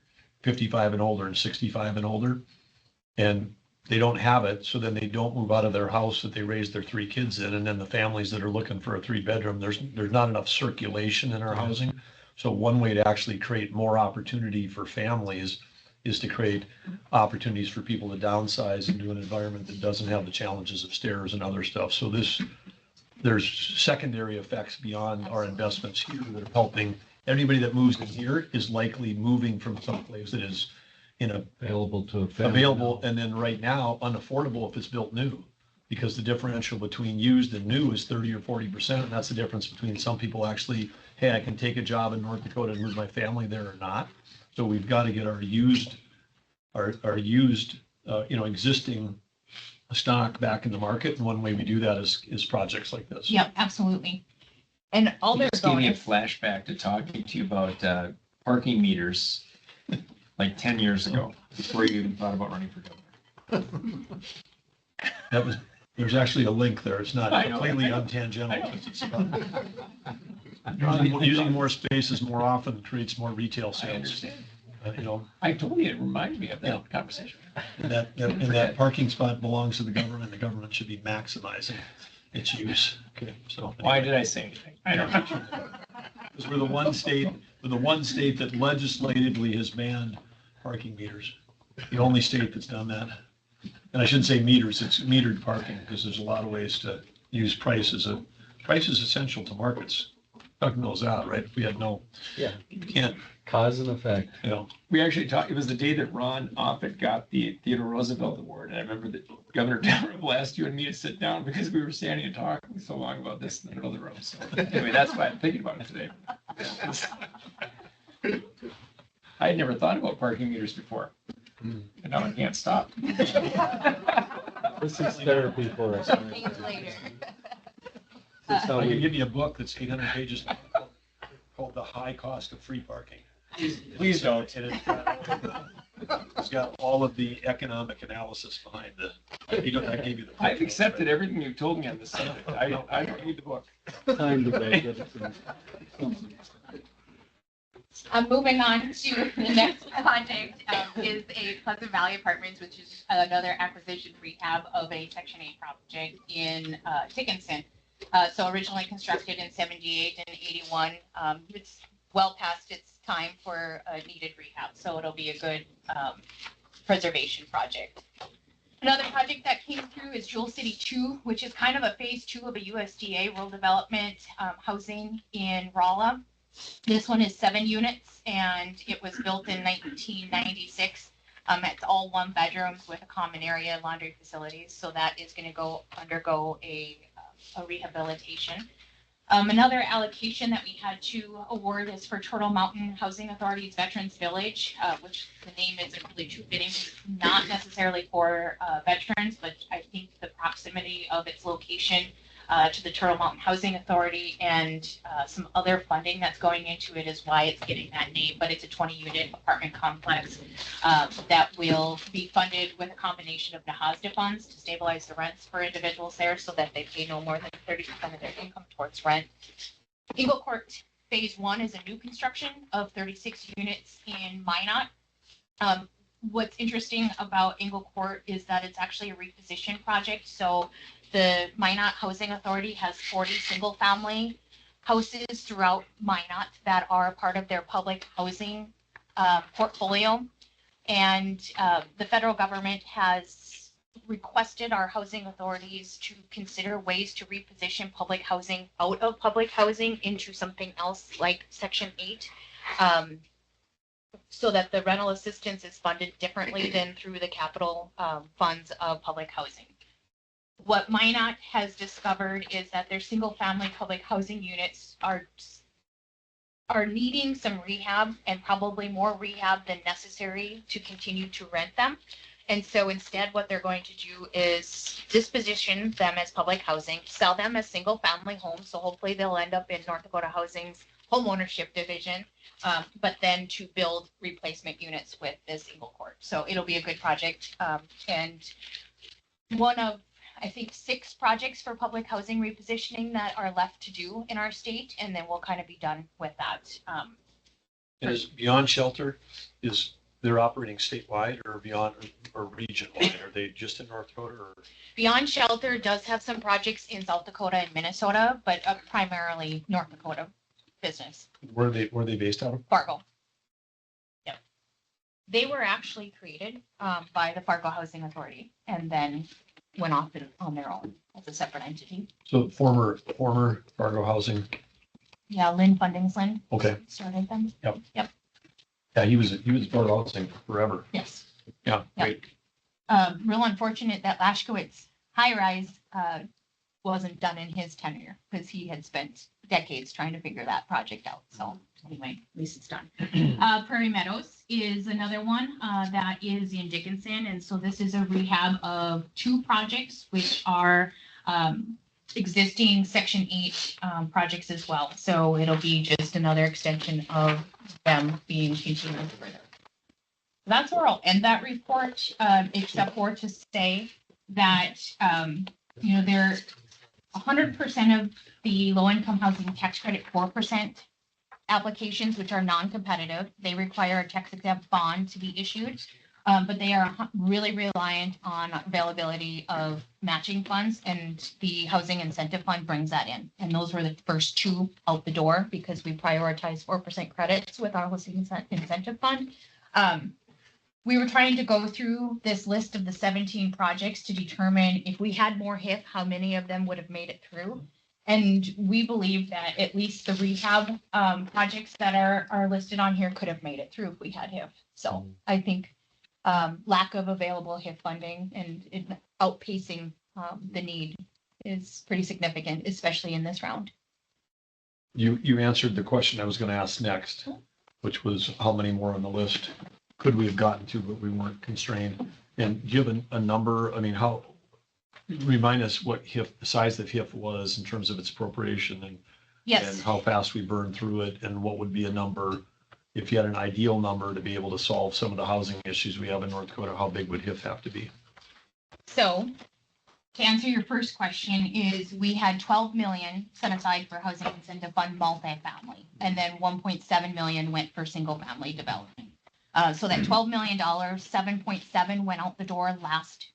55 and older and 65 and older, and they don't have it. So then they don't move out of their house that they raised their 3 kids in. And then the families that are looking for a 3-bedroom, there's not enough circulation in our housing. So one way to actually create more opportunity for families is to create opportunities for people to downsize into an environment that doesn't have the challenges of stairs and other stuff. So there's secondary effects beyond our investments here that are helping. Anybody that moves in here is likely moving from someplace that is Available to a family. available, and then right now unaffordable if it's built new. Because the differential between used and new is 30 or 40%. And that's the difference between some people actually, hey, I can take a job in North Dakota and move my family there or not. So we've got to get our used, existing stock back in the market. And one way we do that is projects like this. Yep, absolutely. And all You their just gave me a bonus. flashback to talking to you about parking meters like 10 years ago, before you even thought about running for governor. There's actually a link there. It's not I know. completely I know. untangential. It's about using more spaces more often creates more retail I sales. understand. You know, I told you, it reminded me of Yeah. that conversation. and that parking spot belongs to the government. The government should be maximizing its use. Okay, so. Why did I say anything? I don't know. Because we're the one state that legislatively has banned parking meters. The only state that's done that. And I shouldn't say meters, it's metered parking, because there's a lot of ways to use price is essential to markets. Doug knows that, right? If we had Yeah. you can't, Cause and effect. We actually talked, it was the day that Ron Offit got the Theodore Roosevelt Award. And I remember that Governor Dalrymple asked you and me to sit down because we were standing and talking so long about this in the middle of the room. So anyway, that's why I'm thinking about it today. I had never thought about parking meters before. And now I can't stop. This is therapy for us. Years later. That's how I can we, give you a book that's 800 pages long called The High Cost of Free Parking. Please don't. And it's got all of the economic analysis behind I gave you the. I've accepted everything you've told me on this subject. I don't need the book. time to go get it. Moving on to the next project is a Pleasant Valley Apartments, which is another acquisition rehab of a Section 8 project in Dickinson. So originally constructed in 78 and 81, it's well past its time for a needed rehab, so it'll be a good preservation project. Another project that came through is Jewel City 2, which is kind of a phase 2 of a USDA rural development housing in Rolla. This one is 7 units and it was built in 1996. It's all 1 bedrooms with a common area, laundry facilities. So that is going to undergo a rehabilitation. Another allocation that we had to award is for Turtle Mountain Housing Authority's Veterans Village, which the name isn't really too fitting. It's not necessarily for veterans, but I think the proximity of its location to the Turtle Mountain Housing Authority and some other funding that's going into it is why it's getting that name. But it's a 20-unit apartment complex that will be funded with a combination of NAHASDA funds to stabilize the rents for individuals there so that they pay no more than 30% of their income towards rent. Eagle Court Phase 1 is a new construction of 36 units in Minot. What's interesting about Eagle Court is that it's actually a reposition project. So the Minot Housing Authority has 40 single-family houses throughout Minot that are a part of their public housing portfolio. And the federal government has requested our housing authorities to consider ways to reposition public housing out of public housing into something else like Section 8. So that the rental assistance is funded differently than through the capital funds of public housing. What Minot has discovered is that their single-family public housing units are needing some rehab and probably more rehab than necessary to continue to rent them. And so instead, what they're going to do is disposition them as public housing, sell them as single-family homes. So hopefully they'll end up in North Dakota Housing's homeownership division, but then to build replacement units with this single court. So it'll be a good project. And one of, I think, 6 projects for public housing repositioning that are left to do in our state, and then we'll kind of be done with that. And is Beyond Shelter, is they're operating statewide or beyond or region-wide? Are they just in North Dakota or? Beyond Shelter does have some projects in South Dakota and Minnesota, but primarily North Dakota business, Where are they based out of? Fargo. Yep. They were actually created by the Fargo Housing Authority and then went off on their own as a separate entity. So former Fargo Housing. Yeah, Lynn Fundingsland Okay. started them. Yeah, he was Fargo Housing forever. Yes. Yeah, Yeah. great. Real unfortunate that Lashkowitz high rise wasn't done in his tenure because he had spent decades trying to figure that project out. So anyway, at least it's done. Prairie Meadows is another one that is in Dickinson. And so this is a rehab of 2 projects, which are existing Section 8 projects as well. So it'll be just another extension of them being continued further. That's where I'll end that report, except for to say that, they're 100% of the low-income housing tax credit 4% applications, which are non-competitive. They require a tax-exempt bond to be issued, but they are really reliant on availability of matching funds, and the Housing Incentive Fund brings that in. And those were the first 2 out the door because we prioritize 4% credits with our Housing Incentive Fund. We were trying to go through this list of the 17 projects to determine if we had more HIF, how many of them would have made it through. And we believe that at least the rehab projects that are listed on here could have made it through if we had HIF. So I think lack of available HIF funding and it outpacing the need is pretty significant, especially in this round. You answered the question I was going to ask next, which was how many more on the list could we have gotten to, but we weren't constrained. And do you have a number? I mean, how, remind us what HIF, the size of HIF was in terms of its appropriation and Yes. how fast we burned through it, and what would be a number, if you had an ideal number to be able to solve some of the housing issues we have in North Dakota, how big would HIF have to be? So to answer your first question is we had 12 million set aside for Housing Incentive Fund multifamily, and then 1.7 million went for single family development. So that $12 million, 7.7 went out the door last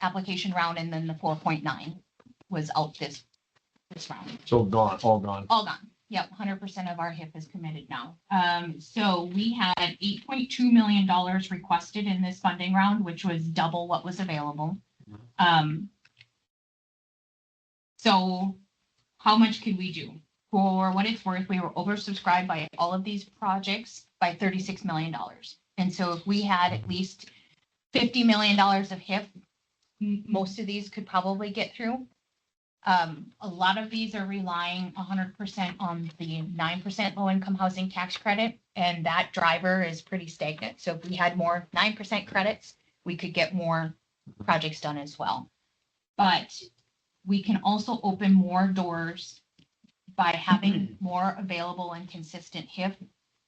application round, and then the 4.9 was out this round. So gone, all gone. All gone. Yep, 100% of our HIF is committed now. So we had $8.2 million requested in this funding round, which was double what was available. So how much could we do? For what it's worth, we were oversubscribed by all of these projects by $36 million. And so if we had at least $50 million of HIF, most of these could probably get through. A lot of these are relying 100% on the 9% low-income housing tax credit, and that driver is pretty stagnant. So if we had more 9% credits, we could get more projects done as well. But we can also open more doors by having more available and consistent HIF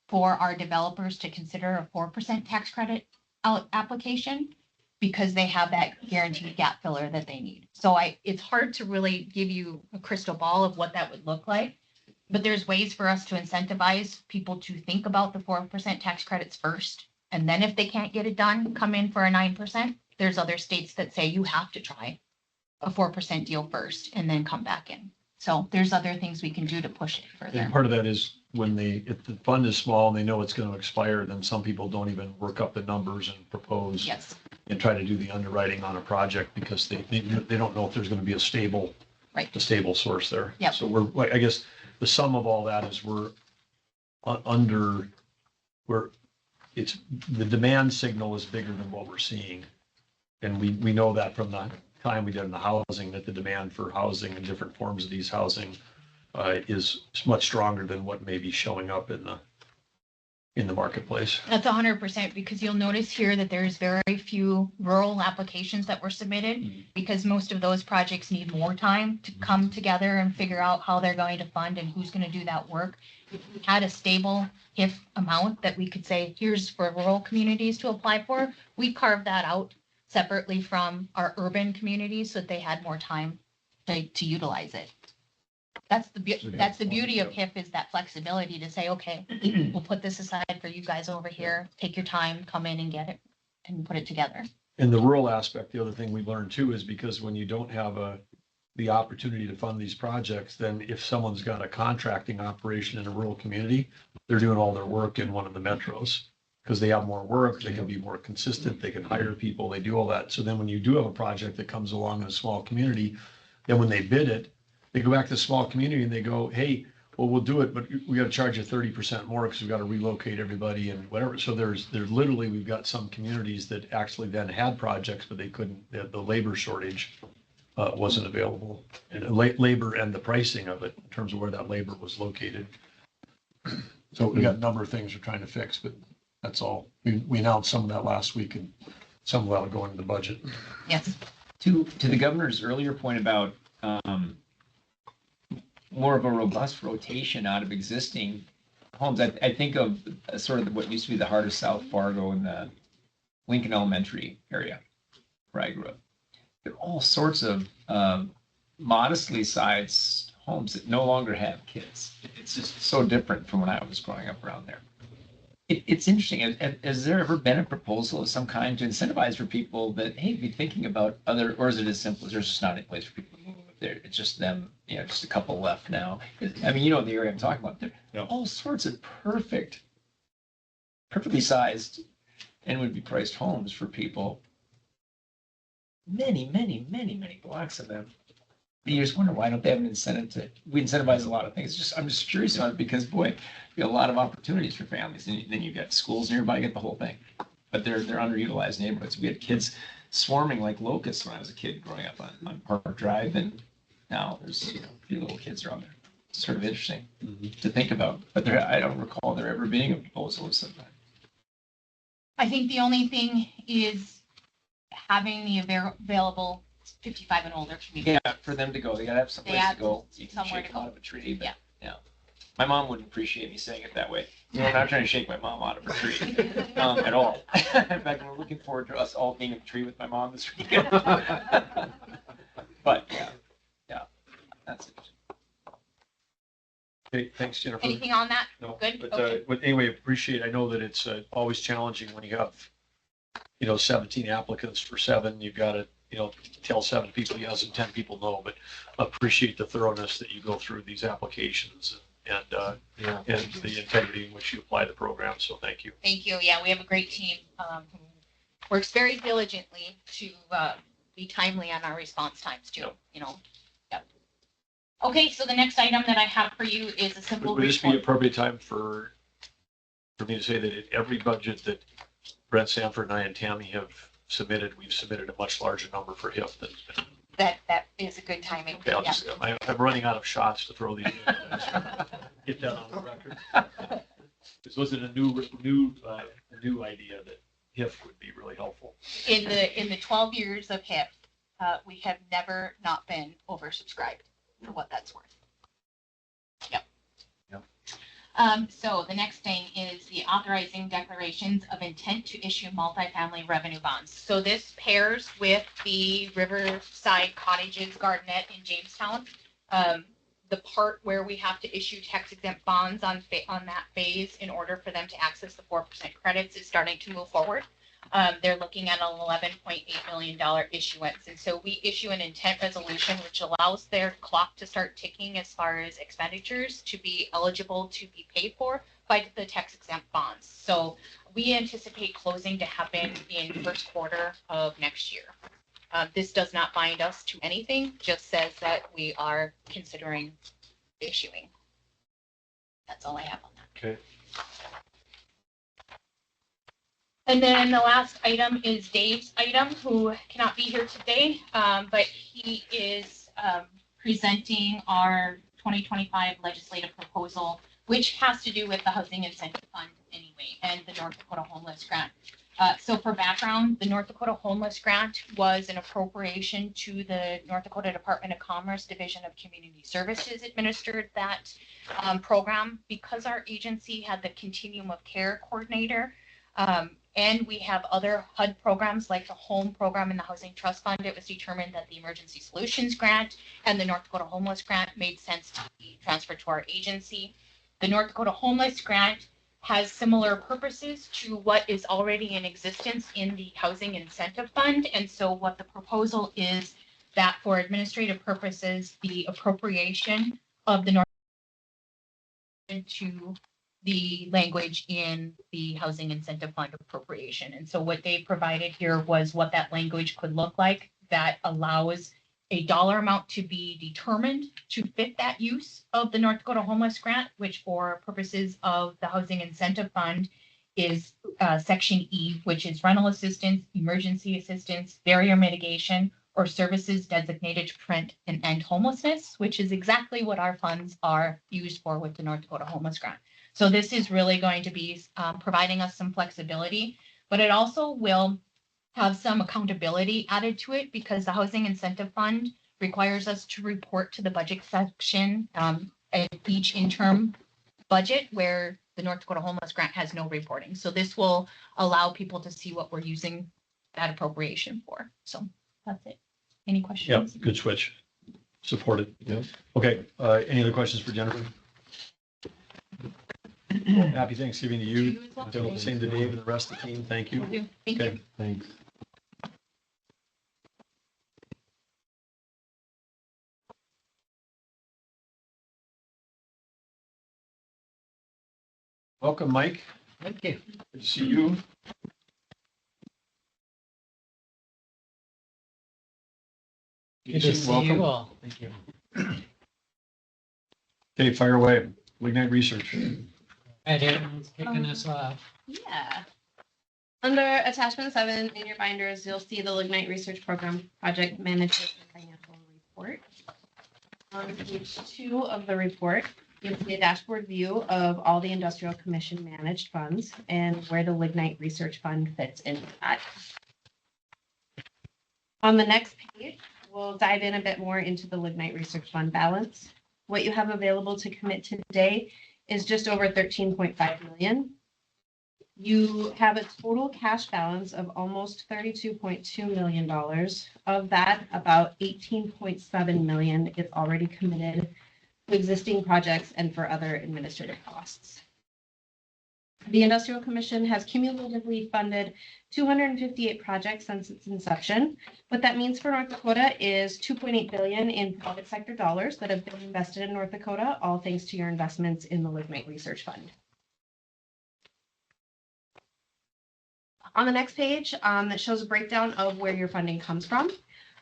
for our developers to consider a 4% tax credit application, because they have that guaranteed gap filler that they need. So it's hard to really give you a crystal ball of what that would look like, but there's ways for us to incentivize people to think about the 4% tax credits first. And then if they can't get it done, come in for a 9%. There's other states that say you have to try a 4% deal first and then come back in. So there's other things we can do to push it further. And part of that is if the fund is small and they know it's going to expire, then some people don't even work up the numbers and propose. Yes. And try to do the underwriting on a project because they don't know if there's going to be a stable source there. Yep. So I guess the sum of all that is it's the demand signal is bigger than what we're seeing. And we know that from the time we did in the housing, that the demand for housing and different forms of these housing is much stronger than what may be showing up in in the marketplace. That's 100% because you'll notice here that there's very few rural applications that were submitted because most of those projects need more time to come together and figure out how they're going to fund and who's going to do that work. If we had a stable HIF amount that we could say, here's for rural communities to apply for, we carved that out separately from our urban communities so that they had more time to utilize it. That's the beauty of HIF is that flexibility to say, okay, we'll put this aside for you guys over here. Take your time, come in and get it and put it together. And the rural aspect, the other thing we learned too, is because when you don't have the opportunity to fund these projects, then if someone's got a contracting operation in a rural community, they're doing all their work in one of the metros because they have more work, they can be more consistent, they can hire people, they do all that. So then when you do have a project that comes along in a small community, then when they bid it, they go back to the small community and they go, hey, well, we'll do it, but we got to charge you 30% more because we've got to relocate everybody and whatever. So there's literally, we've got some communities that actually then had projects, but they couldn't, the labor shortage wasn't available. And labor and the pricing of it in terms of where that labor was located. So we got a number of things we're trying to fix, but that's all. We announced some of that last week and some of that will go into the budget. Yes. To the governor's earlier point about more of a robust rotation out of existing homes, I think of sort of what used to be the heart of South Fargo and the Lincoln Elementary area where I grew up. There are all sorts of modestly sized homes that no longer have kids. It's just so different from when I was growing up around there. It's interesting. Has there ever been a proposal of some kind to incentivize for people that, hey, be thinking about other, or is it as simple as there's just not a place for people to move there? It's just them, just a couple left now. I mean, the area I'm talking about, there are all sorts of perfectly sized and would be priced homes for people. Many, many, many, many blocks of them. But you just wonder why don't they have an incentive we incentivize a lot of things. I'm just curious about it because boy, you have a lot of opportunities for families and then you got schools nearby, you get the whole thing. But they're underutilized neighborhoods. We had kids swarming like locusts when I was a kid growing up on Park Drive, and now there's a few little kids around there. It's sort of interesting to think about. But I don't recall there ever being a proposal of some kind. I think the only thing is having the available 55 and older community. Yeah, for them to go, they gotta have someplace to go. You can somewhere shake to them go. out of a tree, but, Yeah. My mom wouldn't appreciate me saying it that way. I'm not trying to shake my mom out of a tree at all. In fact, we're looking forward to us all being in a tree with my mom this weekend. But yeah, that's it. Okay, thanks, Jennifer. Anything on that? No, Good? but, Okay. but anyway, appreciate, I know that it's always challenging when you have, 17 applicants for 7, you've got to, tell 7 people yes and 10 people no, but appreciate the thoroughness that you go through these applications and the integrity in which you apply the program. So thank you. Thank you. Yeah, we have a great team who works very diligently to be timely on our response times too, Yep. Okay, so the next item that I have for you is a simple Would this be report. appropriate time for me to say that in every budget that Brent Sanford and I and Tammy have submitted, we've submitted a much larger number for HIF than. That is a good timing. Okay, I'll Yeah. just, I'm running out of shots to throw these in. Get that on the record. This wasn't a new idea that HIF would be really helpful. In the 12 years of HIP, we have never not been oversubscribed for what that's worth. Yep. So the next thing is the authorizing declarations of intent to issue multifamily revenue bonds. So this pairs with the Riverside Cottages Gardenet in Jamestown. The part where we have to issue tax exempt bonds on that phase in order for them to access the 4% credits is starting to move forward. They're looking at an $11.8 million issuance. And so we issue an intent resolution, which allows their clock to start ticking as far as expenditures to be eligible to be paid for by the tax exempt bonds. So we anticipate closing to happen in first quarter of next year. This does not bind us to anything, just says that we are considering issuing. That's all I have on that. Okay. And then the last item is Dave's item, who cannot be here today, but he is presenting our 2025 legislative proposal, which has to do with the Housing Incentive Fund in Family and the North Dakota Homeless Grant. So for background, the North Dakota Homeless Grant was an appropriation to the North Dakota Department of Commerce Division of Community Services administered that program because our agency had the Continuum of Care Coordinator. And we have other HUD programs like the Home Program and the Housing Trust Fund. It was determined that the Emergency Solutions Grant and the North Dakota Homeless Grant made sense to be transferred to our agency. The North Dakota Homeless Grant has similar purposes to what is already in existence in the Housing Incentive Fund. And so what the proposal is that for administrative purposes, the appropriation of the North to the language in the Housing Incentive Fund appropriation. And so what they provided here was what that language could look like that allows a dollar amount to be determined to fit that use of the North Dakota Homeless Grant, which for purposes of the Housing Incentive Fund is Section E, which is rental assistance, emergency assistance, barrier mitigation, or services designated to prevent and end homelessness, which is exactly what our funds are used for with the North Dakota Homeless Grant. So this is really going to be providing us some flexibility, but it also will have some accountability added to it because the Housing Incentive Fund requires us to report to the budget section at each interim budget where the North Dakota Homeless Grant has no reporting. So this will allow people to see what we're using that appropriation for. So that's it. Any questions? Yep, good switch. Supported. Yep. Okay, any other questions for Jennifer? Happy Thanksgiving to you. You as well. Same to Dave and the rest of the team. Thank you. Thank you. Okay. Thanks. Welcome, Mike. Thank you. Good to see you. Good to see you all. Thank you. Okay, fire away. Lignite Research. Right, everyone's kicking us off. Yeah. Under attachment 7 in your binders, you'll see the Lignite Research Program Project Manager Financial Report. On page 2 of the report, you'll see a dashboard view of all the Industrial Commission managed funds and where the Lignite Research Fund fits into that. On the next page, we'll dive in a bit more into the Lignite Research Fund balance. What you have available to commit today is just over 13.5 million. You have a total cash balance of almost $32.2 million. Of that, about 18.7 million is already committed to existing projects and for other administrative costs. The Industrial Commission has cumulatively funded 258 projects since its inception. What that means for North Dakota is 2.8 billion in private sector dollars that have been invested in North Dakota, all thanks to your investments in the Lignite Research Fund. On the next page, that shows a breakdown of where your funding comes from.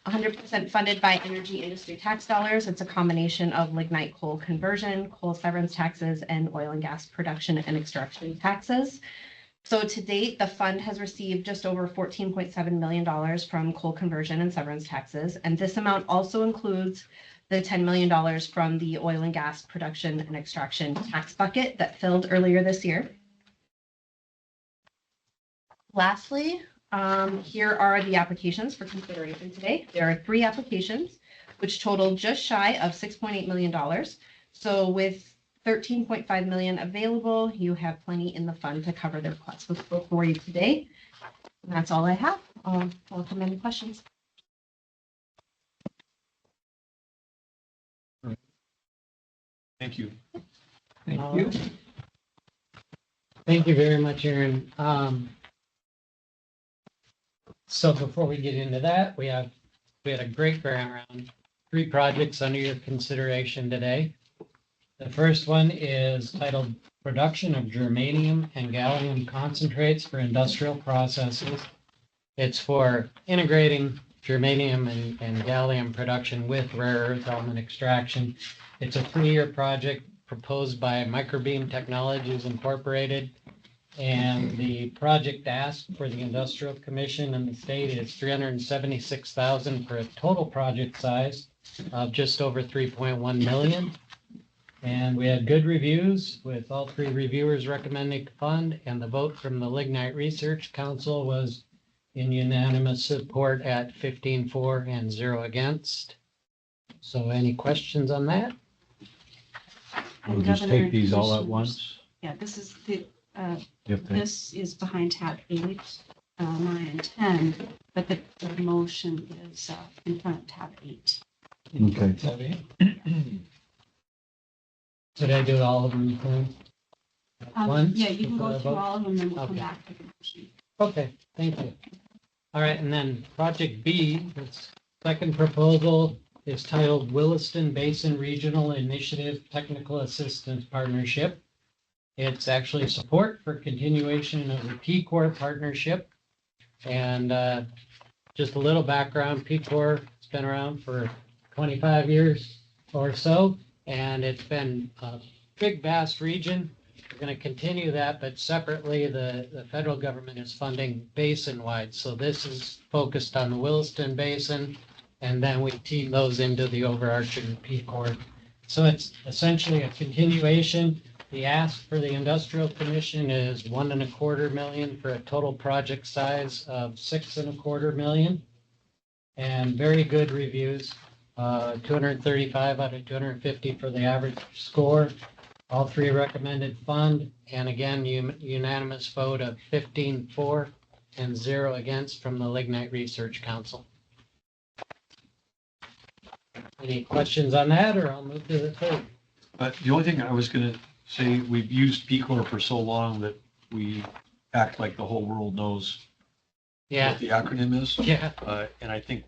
100% funded by energy industry tax dollars. It's a combination of lignite coal conversion, coal severance taxes, and oil and gas production and extraction taxes. So to date, the fund has received just over $14.7 million from coal conversion and severance taxes. And this amount also includes the $10 million from the oil and gas production and extraction tax bucket that filled earlier this year. Lastly, here are the applications for consideration today. There are 3 applications, which total just shy of $6.8 million. So with 13.5 million available, you have plenty in the fund to cover the requests before you today. And that's all I have. Welcome any questions. Thank you. Thank you. Thank you very much, Aaron. So before we get into that, we had a great grant round. 3 projects under your consideration today. The first one is titled Production of Germanium and Gallium Concentrates for Industrial Processes. It's for integrating germanium and gallium production with rare earth element extraction. It's a 3-year project proposed by Microbeam Technologies Incorporated. And the project ask for the Industrial Commission and the state is $376,000 for a total project size of just over 3.1 million. And we had good reviews with all three reviewers recommending fund, and the vote from the Lignite Research Council was in unanimous support at 15-4 and 0 against. So any questions on that? We'll just Governor take these all at Commissioners. once. Yeah, this is the, If they, this is behind tab 8, 9, and 10, but the motion is in front of tab 8. okay. Should I do all of them? Colleen? At once Yeah, you can before go I through vote? all of them, then we'll come Okay. back to the motion. Okay, thank you. All right, and then project B, its second proposal is titled Williston Basin Regional Initiative Technical Assistance Partnership. It's actually support for continuation of the P Corps partnership. And just a little background, P Corps has been around for 25 years or so, and it's been a big, vast region. We're going to continue that, but separately, the federal government is funding basin-wide. So this is focused on the Williston Basin, and then we team those into the overarching P Corps. So it's essentially a continuation. The ask for the Industrial Commission is $1.25 million for a total project size of $6.25 million. And very good reviews, 235 out of 250 for the average score. All three recommended fund, and again, unanimous vote of 15-4 and 0 against from the Lignite Research Council. Any questions on that, or I'll move to the third? The only thing I was gonna say, we've used P Corps for so long that we act like the whole world knows Yeah, what the acronym is. yeah, And I think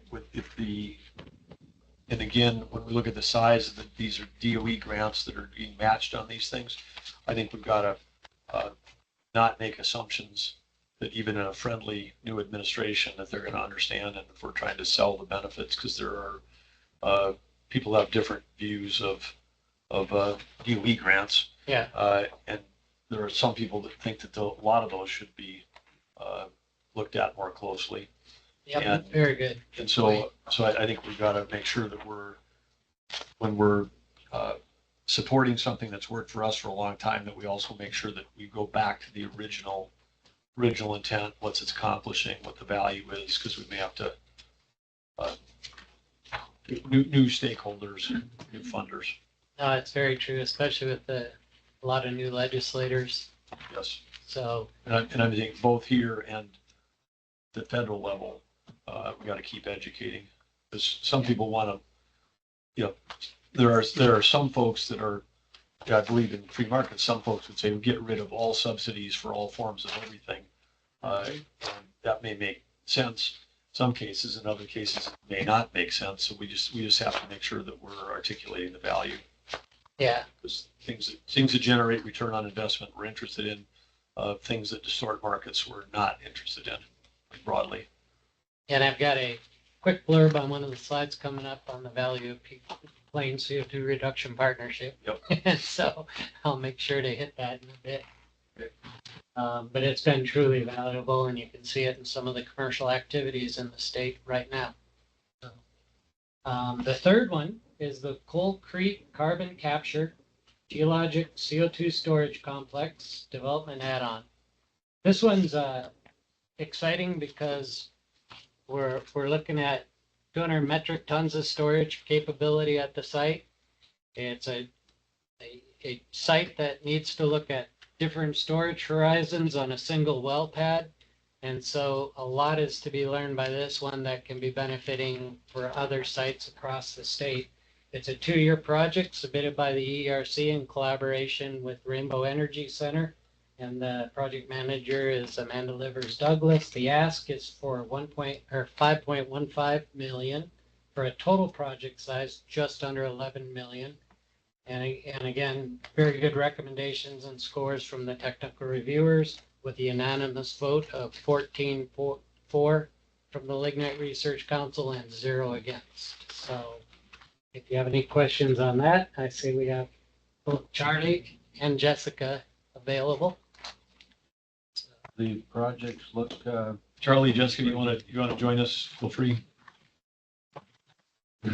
and again, when we look at the size that these are DOE grants that are being matched on these things, I think we've got to not make assumptions that even in a friendly new administration that they're going to understand, and if we're trying to sell the benefits, because there are people have different views of DOE grants. yeah. And there are some people that think that a lot of those should be looked at more closely. Yep, And- very good. And so I think we've got to make sure that when we're supporting something that's worked for us for a long time, that we also make sure that we go back to the original intent, what's it's accomplishing, what the value is, because we may have to new stakeholders, new funders. No, it's very true, especially with a lot of new legislators. Yes. So, And I think both here and the federal level, we got to keep educating, because some people want to, there are some folks that are, I believe in free markets, some folks would say, we get rid of all subsidies for all forms of everything. And that may make sense some cases, in other cases it may not make sense. So we just have to make sure that we're articulating the value, yeah, because things that generate return on investment we're interested in, things that distort markets we're not interested in broadly. and I've got a quick blurb on one of the slides coming up on the value of Plain CO2 Reduction Partnership. Yep. So I'll make sure to hit that in a bit. But it's been truly valuable, and you can see it in some of the commercial activities in the state right now. So, the third one is the Coal Creek Carbon Capture Geologic CO2 Storage Complex Development Add-on. This one's exciting because we're looking at 200 metric tons of storage capability at the site. It's a site that needs to look at different storage horizons on a single well pad. And so a lot is to be learned by this one that can be benefiting for other sites across the state. It's a 2-year project submitted by the ERC in collaboration with Rainbow Energy Center. And the project manager is Amanda Livers Douglas. The ask is for 5.15 million for a total project size just under 11 million. And again, very good recommendations and scores from the technical reviewers with a unanimous vote of 14-4 from the Lignite Research Council and 0 against. So if you have any questions on that, I see we have both Charlie and Jessica available. The projects look, Charlie, Jessica, you want to join us? Feel free.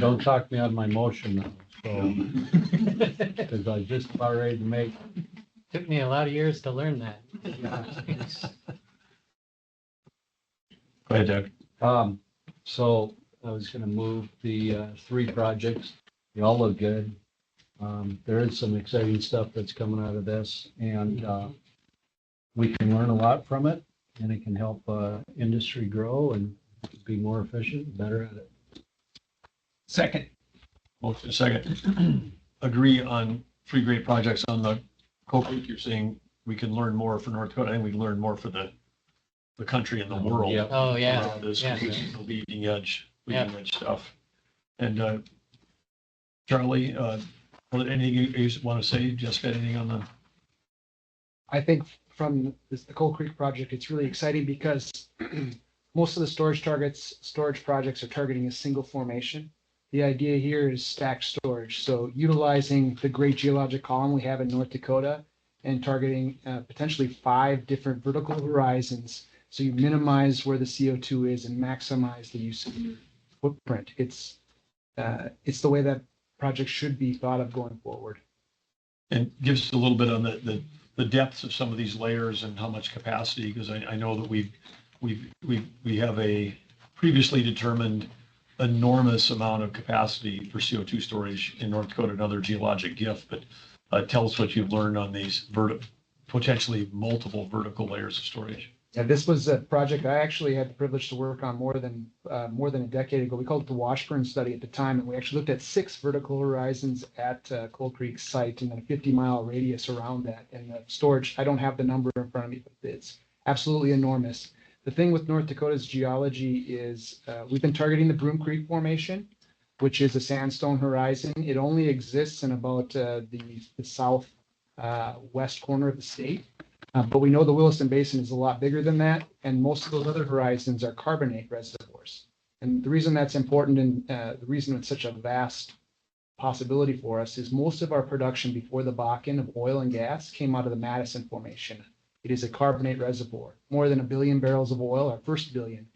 don't talk me out of my motion now, so. Because I was just about ready to make. Took me a lot of years to learn that. Go ahead, Doug. So I was gonna move the 3 projects. They all look good. There is some exciting stuff that's coming out of this, and we can learn a lot from it, and it can help industry grow and be more efficient, better at it. Second. Motion second. Agree on 3 great projects on the Coal Creek. You're saying we can learn more for North Dakota. I think we can learn more for the country and the world. Yep. Oh, yeah. Around this, Yeah. this is the leading edge stuff. And Charlie, anything you want to say? Jessica, anything on the? I think from the Coal Creek project, it's really exciting because most of the storage projects are targeting a single formation. The idea here is stacked storage. So utilizing the great geologic column we have in North Dakota and targeting potentially 5 different vertical horizons. So you minimize where the CO2 is and maximize the use of your footprint. It's the way that project should be thought of going forward. And give us a little bit on the depths of some of these layers and how much capacity, because I know that we have a previously determined enormous amount of capacity for CO2 storage in North Dakota, another geologic gift, but tell us what you've learned on these potentially multiple vertical layers of storage. Yeah, this was a project I actually had the privilege to work on more than a decade ago. We called it the Washburn study at the time, and we actually looked at 6 vertical horizons at Coal Creek site and then a 50-mile radius around that. And the storage, I don't have the number in front of me, but it's absolutely enormous. The thing with North Dakota's geology is we've been targeting the Broom Creek Formation, which is a sandstone horizon. It only exists in about the south west corner of the state. But we know the Williston Basin is a lot bigger than that, and most of those other horizons are carbonate reservoirs. And the reason that's important and the reason it's such a vast possibility for us is most of our production before the Bakken of oil and gas came out of the Madison Formation. It is a carbonate reservoir. More than 1 billion barrels of oil, our first billion,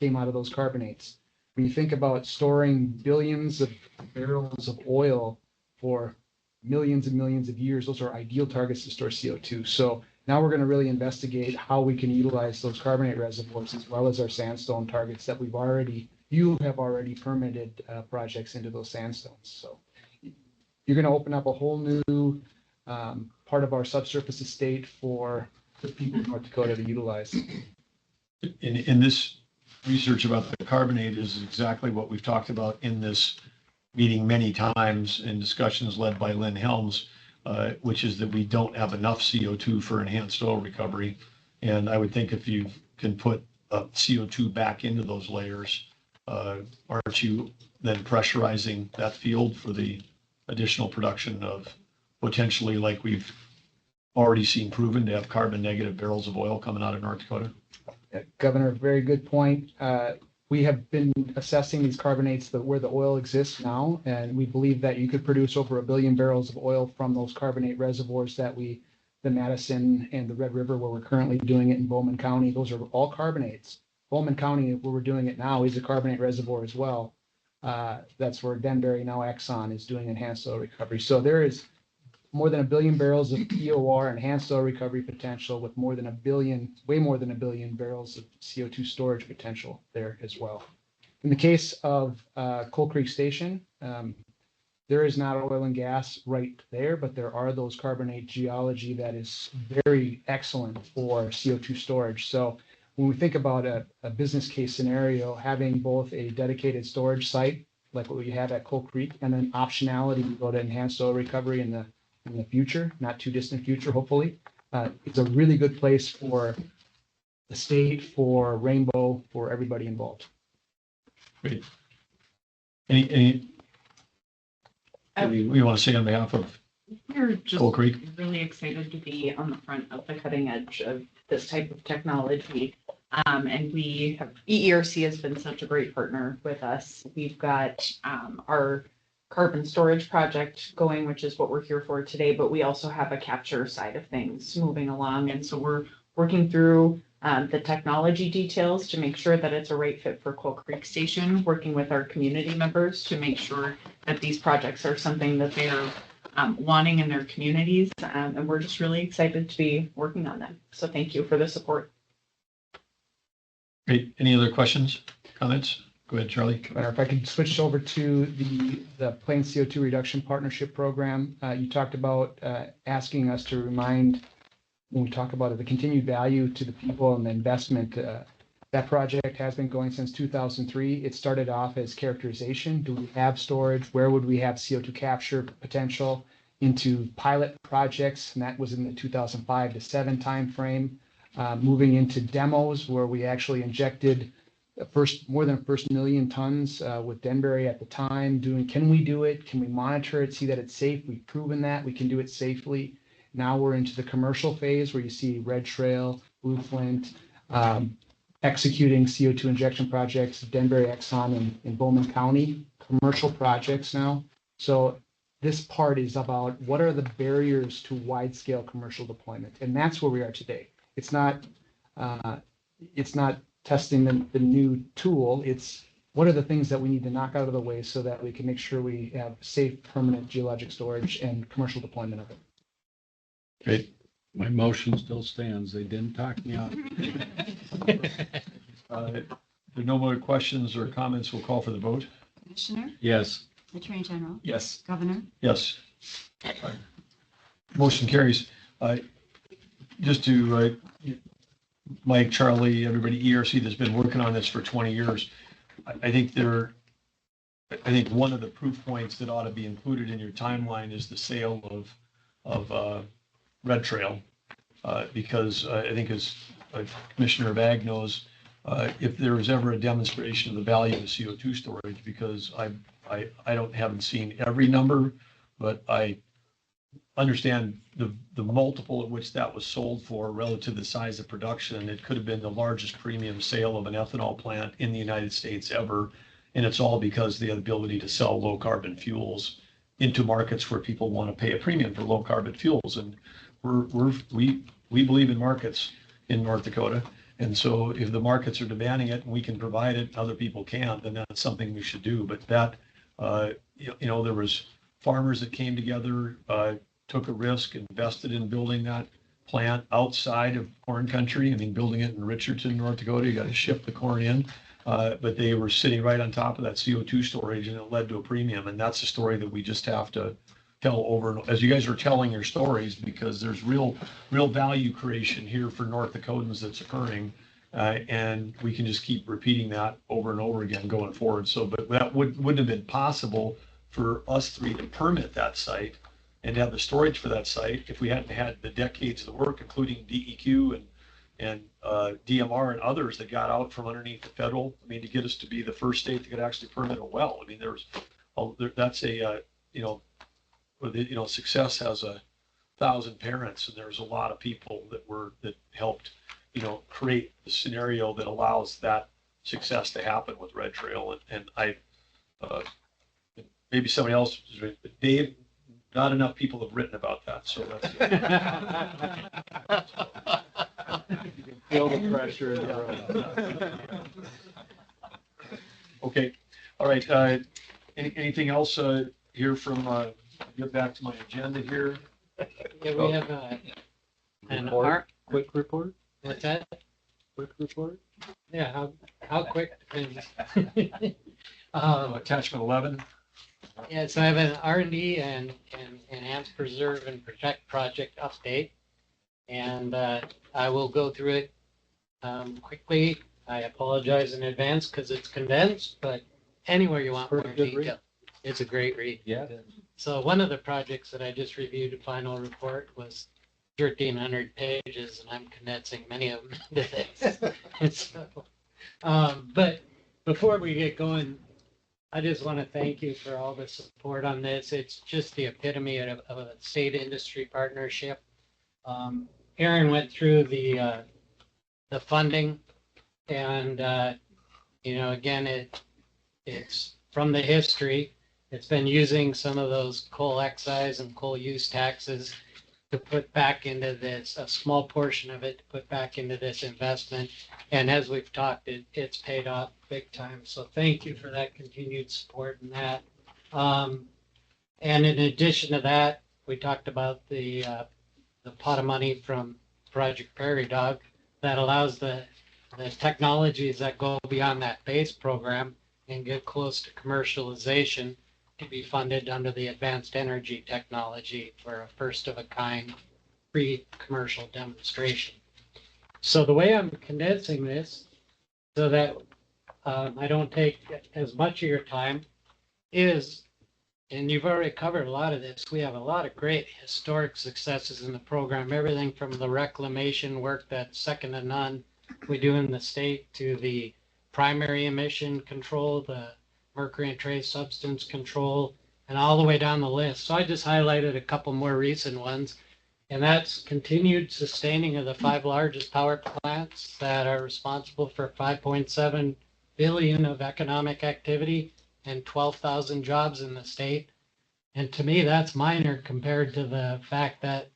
came out of those carbonates. When you think about storing billions of barrels of oil for millions and millions of years, those are ideal targets to store CO2. So now we're going to really investigate how we can utilize those carbonate reservoirs as well as our sandstone targets that you have already permitted projects into those sandstones. So you're going to open up a whole new part of our subsurface estate for the people of North Dakota to utilize. In this research about the carbonate is exactly what we've talked about in this meeting many times in discussions led by Lynn Helms, which is that we don't have enough CO2 for enhanced oil recovery. And I would think if you can put CO2 back into those layers, aren't you then pressurizing that field for the additional production of potentially, like we've already seen proven, to have carbon negative barrels of oil coming out of North Dakota? Governor, very good point. We have been assessing these carbonates where the oil exists now, and we believe that you could produce over 1 billion barrels of oil from those carbonate reservoirs the Madison and the Red River, where we're currently doing it in Bowman County. Those are all carbonates. Bowman County, where we're doing it now, is a carbonate reservoir as well. That's where Denbury, now Exxon, is doing enhanced oil recovery. So there is more than 1 billion barrels of EOR, enhanced oil recovery potential, with way more than 1 billion barrels of CO2 storage potential there as well. In the case of Coal Creek Station, there is not oil and gas right there, but there are those carbonate geology that is very excellent for CO2 storage. So when we think about a business case scenario, having both a dedicated storage site like what we have at Coal Creek, and then optionality to go to enhanced oil recovery in the future, not too distant future, hopefully. It's a really good place for the state, for Rainbow, for everybody involved. Great. Any we want to say on behalf of We're just Coal Creek? really excited to be on the front of the cutting edge of this type of technology. And EERC has been such a great partner with us. We've got our carbon storage project going, which is what we're here for today, but we also have a capture side of things moving along. And so we're working through the technology details to make sure that it's a right fit for Coal Creek Station, working with our community members to make sure that these projects are something that they're wanting in their communities. And we're just really excited to be working on them. So thank you for the support. Great. Any other questions, comments? Go ahead, Charlie. Mayor, if I could switch over to the Plains CO2 Reduction Partnership Program. You talked about asking us to remind, when we talk about it, the continued value to the people and the investment. That project has been going since 2003. It started off as characterization. Do we have storage? Where would we have CO2 capture potential? Into pilot projects, and that was in the 2005 to 7 timeframe. Moving into demos where we actually injected more than first million tons with Denbury at the time. Can we do it? Can we monitor it? See that it's safe? We've proven that we can do it safely. Now we're into the commercial phase where you see Red Trail, Blue Flint, executing CO2 injection projects, Denbury Exxon in Bowman County, commercial projects now. So this part is about what are the barriers to wide scale commercial deployment, and that's where we are today. It's not testing the new tool. It's what are the things that we need to knock out of the way so that we can make sure we have safe, permanent geologic storage and commercial deployment of it. Great. My motion still stands. They didn't talk me out. If there are no more questions or comments, we'll call for the vote. Commissioner, Yes. Attorney General, Yes. Governor, Yes. Motion carries. Just to, Mike, Charlie, everybody, ERC that's been working on this for 20 years, I think one of the proof points that ought to be included in your timeline is the sale of Red Trail. Because I think as Commissioner of Ag knows, if there was ever a demonstration of the value of CO2 storage, because haven't seen every number, but I understand the multiple at which that was sold for relative to the size of production. It could have been the largest premium sale of an ethanol plant in the United States ever. And it's all because they have the ability to sell low carbon fuels into markets where people want to pay a premium for low carbon fuels. And we believe in markets in North Dakota. And so if the markets are demanding it and we can provide it, and other people can't, then that's something we should do. But that, there was farmers that came together, took a risk, invested in building that plant outside of corn country. I mean, building it in Richardson, North Dakota, you got to ship the corn in. But they were sitting right on top of that CO2 storage, and it led to a premium. And that's a story that we just have to tell over and as you guys are telling your stories, because there's real value creation here for North Dakotans that's occurring. And we can just keep repeating that over and over again going forward. So, but that wouldn't have been possible for us three to permit that site and to have the storage for that site if we hadn't had the decades of work, including DEQ and DMR and others that got out from underneath the federal. I mean, to get us to be the first state that could actually permit a well. I mean, success has 1,000 parents, and there's a lot of people that helped, create the scenario that allows that success to happen with Red Trail. And maybe somebody else, but Dave, not enough people have written about that. So that's You can feel the pressure in the room. okay. All right. Anything else here from? Get back to my agenda here. Yeah, we have an art. Quick report? What's that? Quick report? Yeah, how quick? Attachment 11. Yeah, so I have an R&D and Enhance, Preserve, and Protect project update. And I will go through it quickly. I apologize in advance because it's condensed, but anywhere you want more detail. It's a great read. Yeah. So one of the projects that I just reviewed, the final report, was 1,300 pages, and I'm condensing many of them into this. And so, but before we get going, I just want to thank you for all the support on this. It's just the epitome of a state industry partnership. Aaron went through the funding, and again, it's from the history. It's been using some of those coal excise and coal use taxes to put back into this, a small portion of it to put back into this investment. And as we've talked, it's paid off big time. So thank you for that continued support and that. And in addition to that, we talked about the pot of money from Project Prairie Dog that allows the technologies that go beyond that base program and get close to commercialization to be funded under the advanced energy technology for a first of a kind pre-commercial demonstration. So the way I'm condensing this so that I don't take as much of your time is, and you've already covered a lot of this, we have a lot of great historic successes in the program, everything from the reclamation work that's second to none we do in the state to the primary emission control, the mercury and trace substance control, and all the way down the list. So I just highlighted a couple more recent ones, and that's continued sustaining of the 5 largest power plants that are responsible for 5.7 billion of economic activity and 12,000 jobs in the state. And to me, that's minor compared to the fact that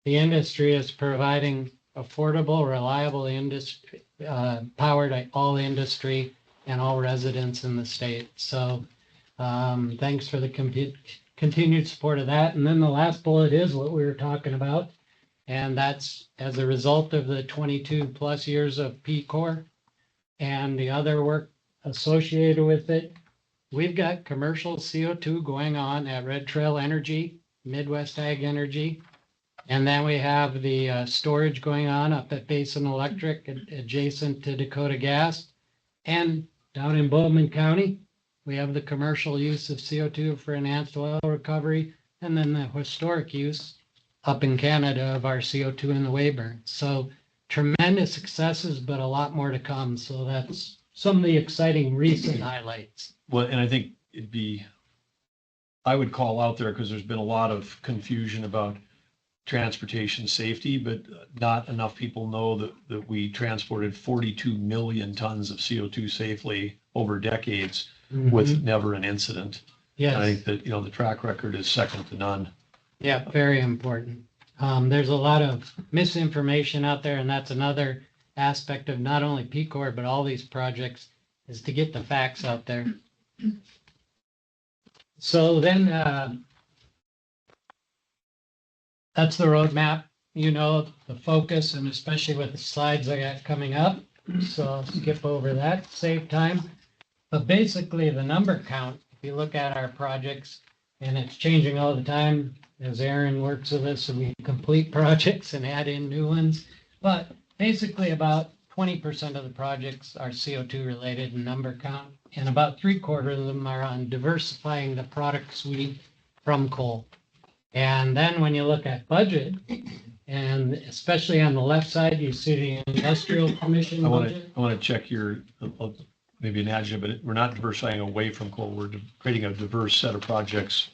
the industry is providing affordable, reliable industry, power to all industry and all residents in the state. So thanks for the continued support of that. And then the last bullet is what we were talking about. And that's as a result of the 22 plus years of P-Corps and the other work associated with it. We've got commercial CO2 going on at Red Trail Energy, Midwest Ag Energy, and then we have the storage going on up at Basin Electric adjacent to Dakota Gas. And down in Bowman County, we have the commercial use of CO2 for enhanced oil recovery, and then the historic use up in Canada of our CO2 in the Weyburn. So tremendous successes, but a lot more to come. So that's some of the exciting recent highlights. Well, and I think I would call out there because there's been a lot of confusion about transportation safety, but not enough people know that we transported 42 million tons of CO2 safely over decades with never an incident. Yes. And I think that, the track record is second to none. Yeah, very important. There's a lot of misinformation out there, and that's another aspect of not only P-Corps, but all these projects, is to get the facts out there. So then that's the roadmap, the focus, and especially with the slides I got coming up. So I'll skip over that, save time. But basically the number count, if you look at our projects, and it's changing all the time as Aaron works with us and we complete projects and add in new ones. But basically about 20% of the projects are CO2 related in number count, and about 3/4 of them are on diversifying the product suite from coal. And then when you look at budget, and especially on the left side, you see the Industrial Commission budget. I want to check your, maybe an adjective, but we're not diversifying away from coal. We're creating a diverse set of projects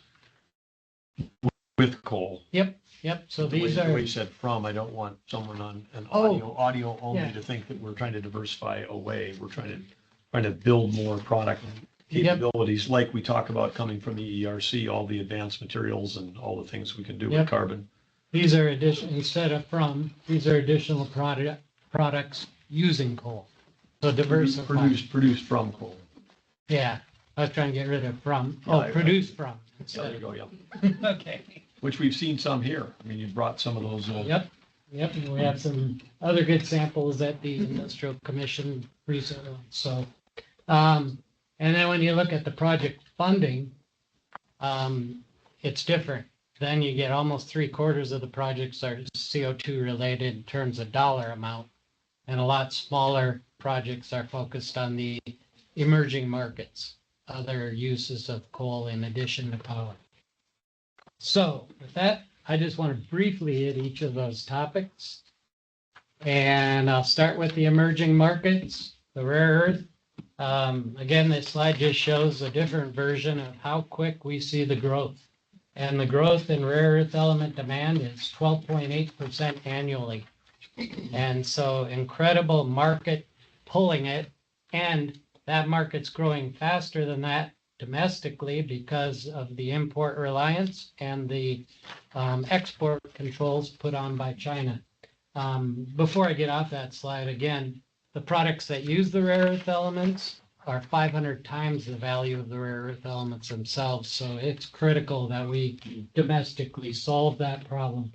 with coal. Yep. So these The are, way you said from, I don't want someone on an Oh, audio only yeah. to think that we're trying to diversify away. We're trying to build more product Yep. capabilities, like we talk about coming from the ERC, all the advanced materials and all the things we can do with Yep. carbon. these are instead of from, these are additional products using coal. So diversify. Produced from coal. Yeah, I was trying to get rid of from. Yeah, Oh, I- produced from. Yeah, there you go, yeah. Okay. Which we've seen some here. I mean, you brought some of those. Yep. And we have some other good samples at the Industrial Commission recently. So, and then when you look at the project funding, it's different. Then you get almost 3/4 of the projects are CO2 related in terms of dollar amount, and a lot smaller projects are focused on the emerging markets, other uses of coal in addition to power. So with that, I just want to briefly hit each of those topics. And I'll start with the emerging markets, the rare earth. Again, this slide just shows a different version of how quick we see the growth. And the growth in rare earth element demand is 12.8% annually. And so incredible market pulling it. And that market's growing faster than that domestically because of the import reliance and the export controls put on by China. Before I get off that slide again, the products that use the rare earth elements are 500 times the value of the rare earth elements themselves. So it's critical that we domestically solve that problem.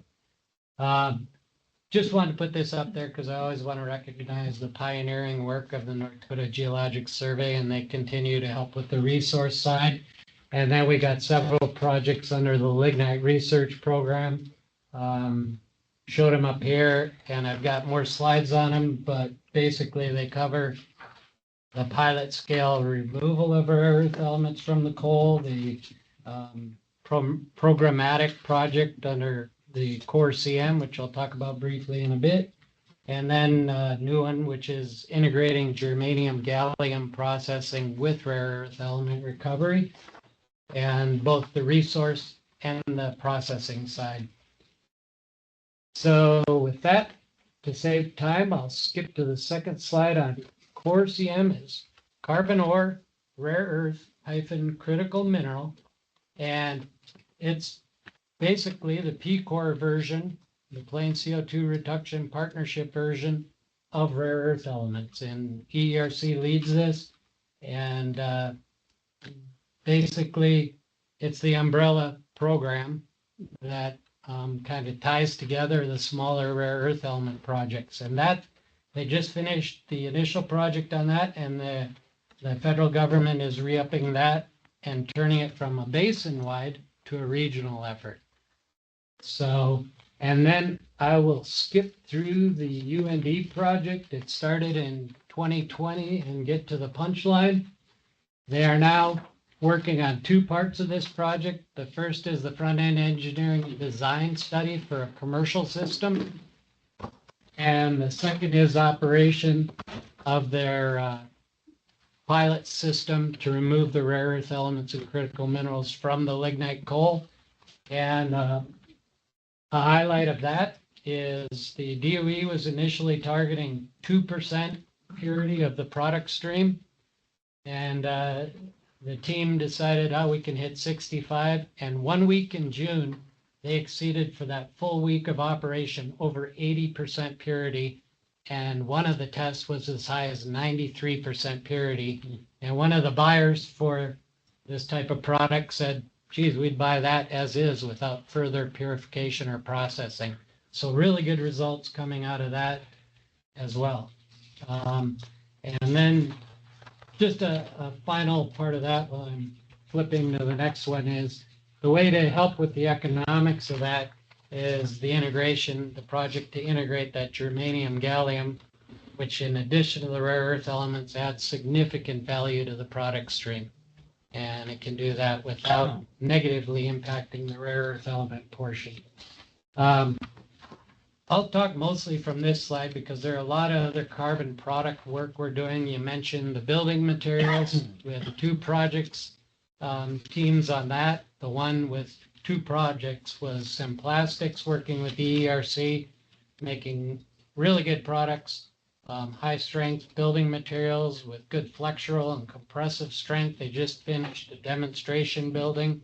Just wanted to put this up there because I always want to recognize the pioneering work of the North Dakota Geologic Survey, and they continue to help with the resource side. And then we got several projects under the Lignite Research Program. Showed them up here, and I've got more slides on them, but basically they cover the pilot scale removal of rare earth elements from the coal, the programmatic project under the Core CM, which I'll talk about briefly in a bit. And then a new one, which is integrating germanium gallium processing with rare earth element recovery, and both the resource and the processing side. So with that, to save time, I'll skip to the second slide on Core CM is carbon ore, rare earth - critical mineral. And it's basically the P-Core version, the Plain CO2 Reduction Partnership version of rare earth elements. And EERC leads this. And basically, it's the umbrella program that kind of ties together the smaller rare earth element projects. And that they just finished the initial project on that, and the federal government is re-upping that and turning it from a basin-wide to a regional effort. So, and then I will skip through the UND project. It started in 2020 and get to the punchline. They are now working on two parts of this project. The first is the front-end engineering design study for a commercial system. And the second is operation of their pilot system to remove the rare earth elements and critical minerals from the lignite coal. And a highlight of that is the DOE was initially targeting 2% purity of the product stream. And the team decided, oh, we can hit 65. And 1 week in June, they exceeded for that full week of operation over 80% purity. And one of the tests was as high as 93% purity. And one of the buyers for this type of product said, geez, we'd buy that as is without further purification or processing. So really good results coming out of that as well. And then just a final part of that while I'm flipping to the next one is the way to help with the economics of that is the integration, the project to integrate that germanium gallium, which in addition to the rare earth elements adds significant value to the product stream. And it can do that without negatively impacting the rare earth element portion. I'll talk mostly from this slide because there are a lot of other carbon product work we're doing. You mentioned the building materials. We have 2 projects, teams on that. The one with 2 projects was Semplastics working with EERC, making really good products, high strength building materials with good flexural and compressive strength. They just finished a demonstration building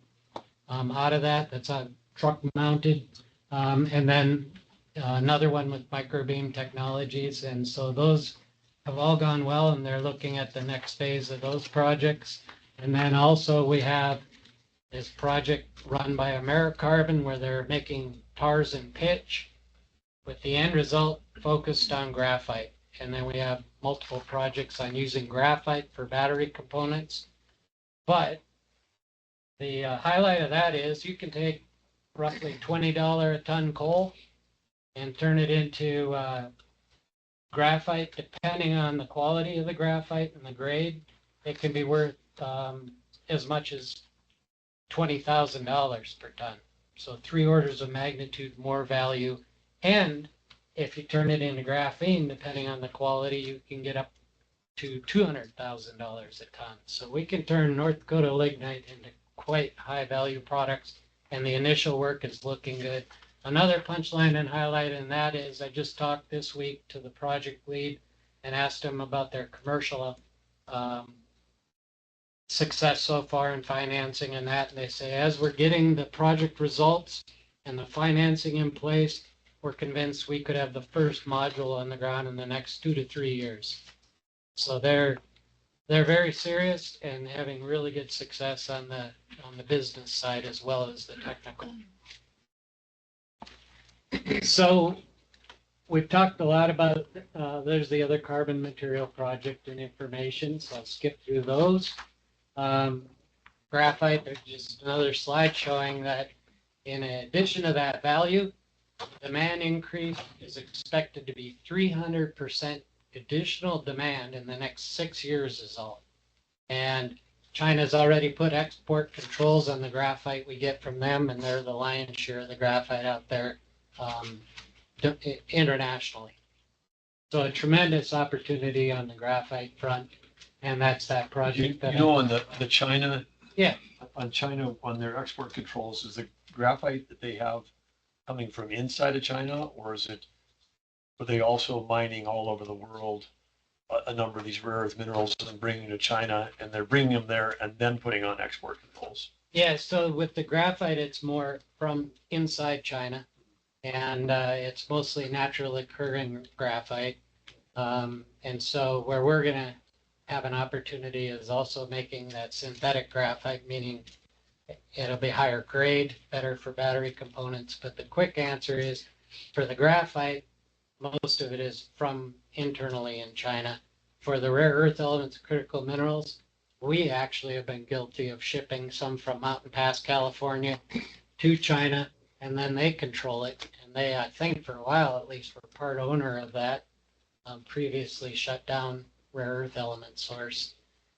out of that. That's truck mounted. And then another one with Microbeam Technologies. And so those have all gone well, and they're looking at the next phase of those projects. And then also we have this project run by AmeriCarbon where they're making tars and pitch with the end result focused on graphite. And then we have multiple projects on using graphite for battery components. But the highlight of that is you can take roughly $20 a ton coal and turn it into graphite, depending on the quality of the graphite and the grade. It can be worth as much as $20,000 per ton. So 3 orders of magnitude more value. And if you turn it into graphene, depending on the quality, you can get up to $200,000 a ton. So we can turn North Dakota lignite into quite high value products, and the initial work is looking good. Another punchline and highlight in that is I just talked this week to the project lead and asked him about their commercial success so far in financing and that. And they say, as we're getting the project results and the financing in place, we're convinced we could have the first module on the ground in the next 2 to 3 years. So they're they're very serious and having really good success on the business side as well as the technical. So we've talked a lot about, there's the other carbon material project and information, so I'll skip through those. Graphite, there's just another slide showing that in addition to that value, demand increase is expected to be 300% additional demand in the next 6 years is all. And China's already put export controls on the graphite we get from them, and they're the lion's share of the graphite out there internationally. So a tremendous opportunity on the graphite front, and that's that project. You know, on the China. Yeah. On China, on their export controls, is the graphite that they have coming from inside of China, or are they also mining all over the world a number of these rare earth minerals and bringing to China, and they're bringing them there and then putting on export controls? Yeah, so with the graphite, it's more from inside China, and it's mostly naturally occurring graphite. And so where we're going to have an opportunity is also making that synthetic graphite, meaning it'll be higher grade, better for battery components. But the quick answer is for the graphite, most of it is from internally in China. For the rare earth elements, critical minerals, we actually have been guilty of shipping some from Mountain Pass, California to China, and then they control it. And they, I think for a while at least, were part owner of that previously shut down rare earth element source.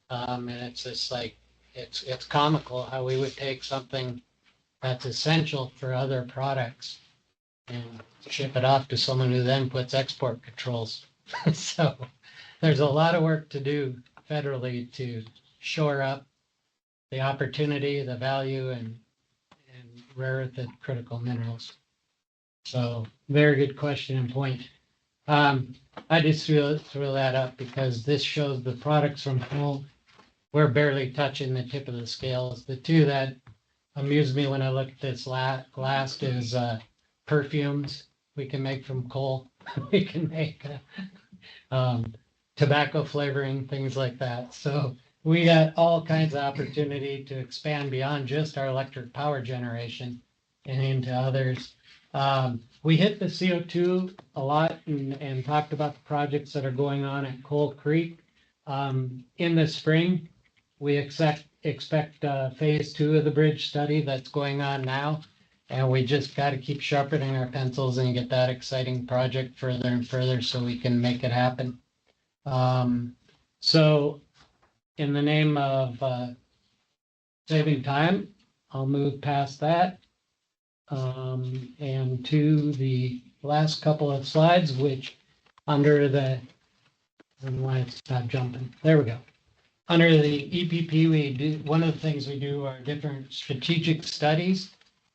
And it's just like, it's comical how we would take something that's essential for other products and ship it off to someone who then puts export controls. So there's a lot of work to do federally to shore up the opportunity, the value, and rare earth and critical minerals. So very good question and point. I just threw that up because this shows the products from coal. We're barely touching the tip of the scales. The two that amused me when I looked at this last is perfumes we can make from coal. We can make tobacco flavoring, things like that. So we got all kinds of opportunity to expand beyond just our electric power generation and into others. We hit the CO2 a lot and talked about the projects that are going on at Coal Creek. In the spring, we expect phase 2 of the bridge study that's going on now. And we just got to keep sharpening our pencils and get that exciting project further and further so we can make it happen. So in the name of saving time, I'll move past that. And to the last couple of slides, which under the, I don't know why it stopped jumping. There we go. Under the EPP, we do, one of the things we do are different strategic studies.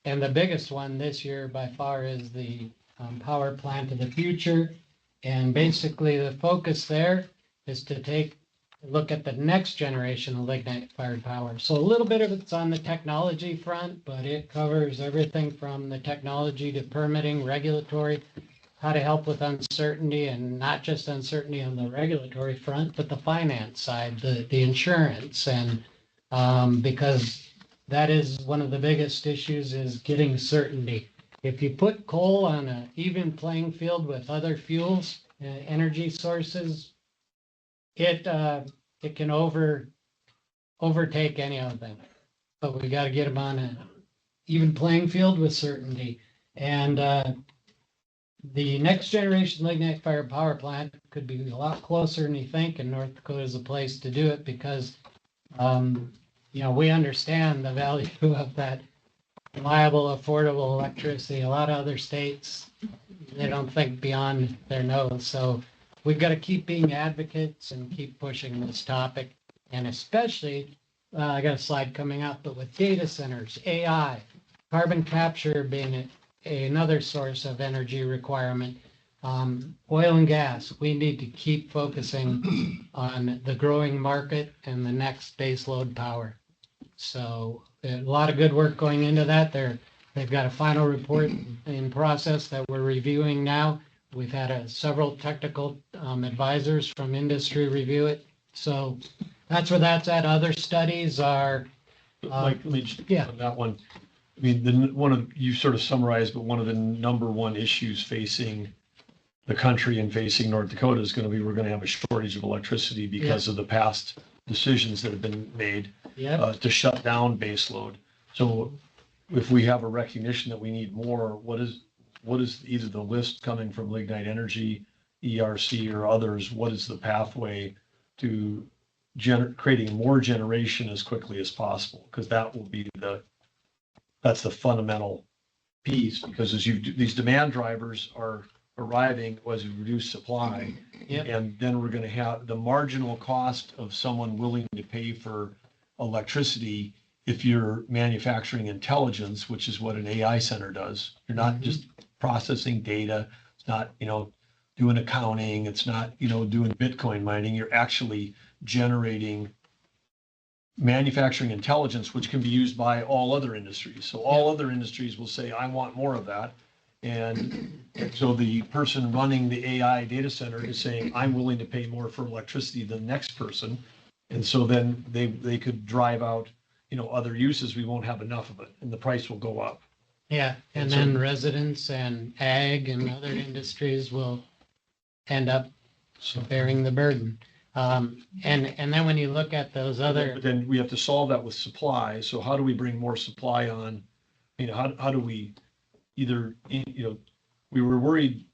And the biggest one this year by far is the power plant of the future. And basically the focus there is to look at the next generation of lignite-fired power. So a little bit of it's on the technology front, but it covers everything from the technology to permitting, regulatory, how to help with uncertainty, and not just uncertainty on the regulatory front, but the finance side, the insurance. And because that is one of the biggest issues is getting certainty. If you put coal on an even playing field with other fuels, energy sources, it can overtake any of them. But we got to get them on an even playing field with certainty. And the next generation lignite-fired power plant could be a lot closer than you think, and North Dakota is a place to do it because, we understand the value of that reliable, affordable electricity. A lot of other states, they don't think beyond their nose. So we've got to keep being advocates and keep pushing this topic. And especially, I got a slide coming up, but with data centers, AI, carbon capture being another source of energy requirement, oil and gas, we need to keep focusing on the growing market and the next baseload power. So a lot of good work going into that. They've got a final report in process that we're reviewing now. We've had several technical advisors from industry review it. So that's where that's at. Other studies are, Mike, let me just, yeah. on that one. I mean, you sort of summarized, but one of the number one issues facing the country and facing North Dakota is going to be, we're going to have a shortage of electricity because of the past decisions that have been made to shut down baseload. So if we have a recognition that we need more, what is either the list coming from Lignite Energy, ERC, or others? What is the pathway to creating more generation as quickly as possible? Because that will be that's the fundamental piece. Because as these demand drivers are arriving as we reduce supply, and then we're going to have the marginal cost of someone willing to pay for electricity. If you're manufacturing intelligence, which is what an AI center does, you're not just processing data. It's not, doing accounting. It's not, doing Bitcoin mining. You're actually generating manufacturing intelligence, which can be used by all other industries. So all other industries will say, I want more of that. And so the person running the AI data center is saying, I'm willing to pay more for electricity than the next person. And so then they could drive out, other uses. We won't have enough of it and the price will go up. Yeah, and then residents and ag and other industries will end up bearing the burden. And then when you look at those other. But then we have to solve that with supply. So how do we bring more supply on? How do we either, we were worried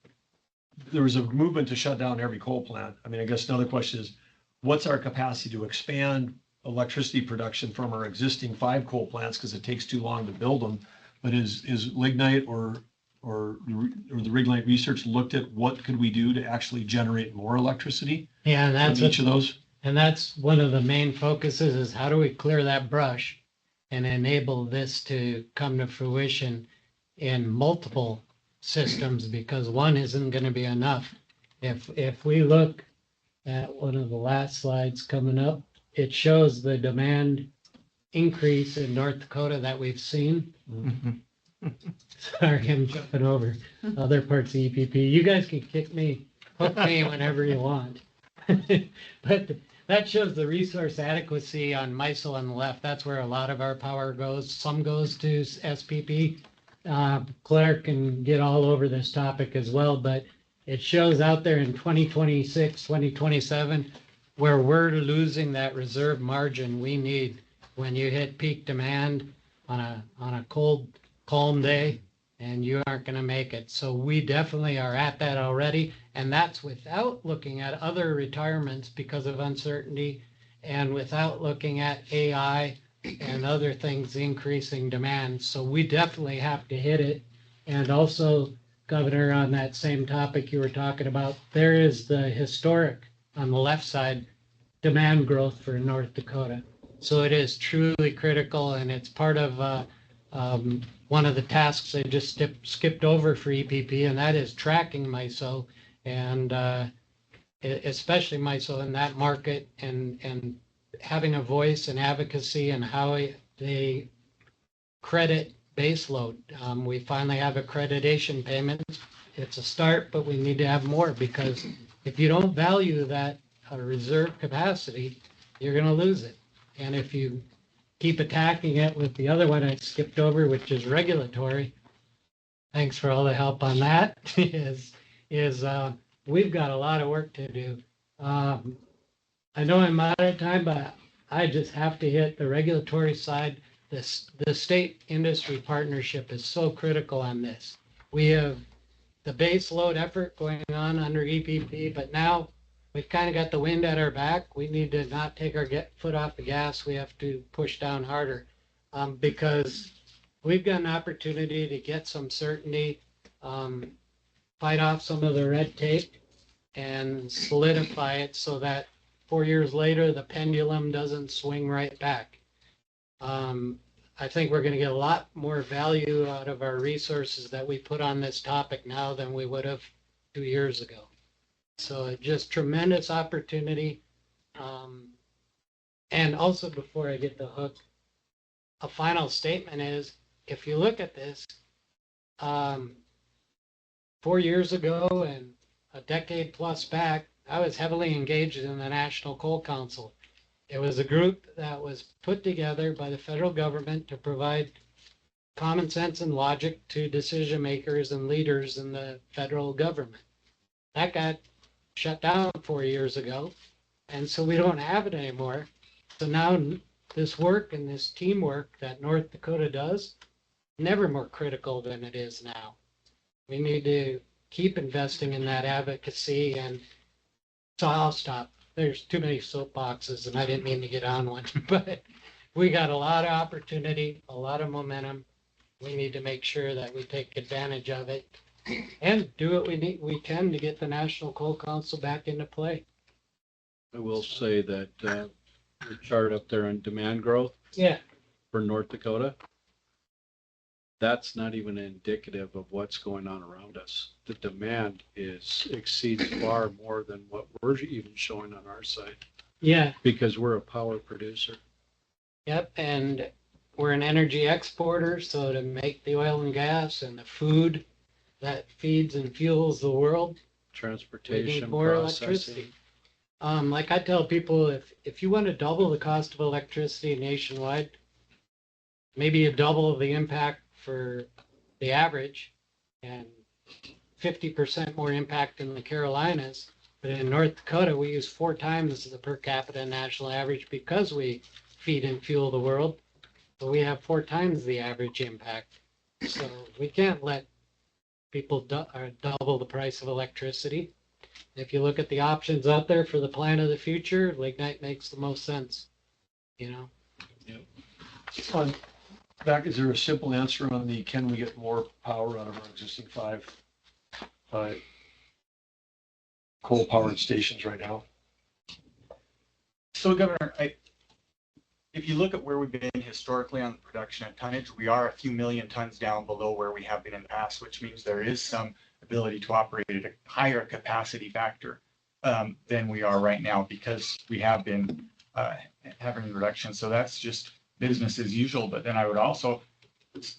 there was a movement to shut down every coal plant. I guess another question is, what's our capacity to expand electricity production from our existing 5 coal plants? Because it takes too long to build them. But is Lignite or the Lignite research looked at what could we do to actually generate more electricity? Yeah, and that's each of those. And that's one of the main focuses is how do we clear that brush and enable this to come to fruition in multiple systems, because one isn't going to be enough. If we look at one of the last slides coming up, it shows the demand increase in North Dakota that we've seen. Sorry, I'm jumping over other parts of EPP. You guys can hook me whenever you want. But that shows the resource adequacy on MISO on the left. That's where a lot of our power goes. Some goes to SPP. Claire can get all over this topic as well, but it shows out there in 2026, 2027, where we're losing that reserve margin we need when you hit peak demand on a cold, calm day, and you aren't going to make it. So we definitely are at that already, and that's without looking at other retirements because of uncertainty, and without looking at AI and other things increasing demand. So we definitely have to hit it. And also, Governor, on that same topic you were talking about, there is the historic, on the left side, demand growth for North Dakota. So it is truly critical, and it's part of one of the tasks I just skipped over for EPP, and that is tracking MISO, and especially MISO in that market, and having a voice and advocacy and how they credit baseload. We finally have accreditation payments. It's a start, but we need to have more, because if you don't value that reserve capacity, you're going to lose it. And if you keep attacking it with the other one I skipped over, which is regulatory, thanks for all the help on that, we've got a lot of work to do. I know I'm out of time, but I just have to hit the regulatory side. The state industry partnership is so critical on this. We have the base load effort going on under EPP, but now we've kind of got the wind at our back. We need to not take our foot off the gas. We have to push down harder, because we've got an opportunity to get some certainty, fight off some of the red tape, and solidify it so that 4 years later, the pendulum doesn't swing right back. I think we're going to get a lot more value out of our resources that we put on this topic now than we would have 2 years ago. So just tremendous opportunity. And also, before I get the hook, a final statement is, if you look at this, 4 years ago and a decade plus back, I was heavily engaged in the National Coal Council. It was a group that was put together by the federal government to provide common sense and logic to decision makers and leaders in the federal government. That got shut down 4 years ago, and so we don't have it anymore. So now this work and this teamwork that North Dakota does, never more critical than it is now. We need to keep investing in that advocacy, and so I'll stop. There's too many soapboxes and I didn't mean to get on one, but we got a lot of opportunity, a lot of momentum. We need to make sure that we take advantage of it and do what we can to get the National Coal Council back into play. I will say that the chart up there on demand growth Yeah, for North Dakota, that's not even indicative of what's going on around us. The demand exceeds far more than what we're even showing on our side yeah, because we're a power producer. yep. And we're an energy exporter, so to make the oil and gas and the food that feeds and fuels the world, we need Transportation, more processing. electricity. Like I tell people, if you want to double the cost of electricity nationwide, maybe you double the impact for the average and 50% more impact in the Carolinas. But in North Dakota, we use 4 times the per capita national average because we feed and fuel the world. So we have 4 times the average impact. So we can't let people double the price of electricity. If you look at the options out there for the plan of the future, lignite makes the most sense, you know? Back, is there a simple answer on the, can we get more power out of our existing 5 coal-powered stations right now? So Governor, if you look at where we've been historically on the production and tonnage, we are a few million tons down below where we have been in the past, which means there is some ability to operate at a higher capacity factor than we are right now because we have been having reduction. So that's just business as usual. But then I would also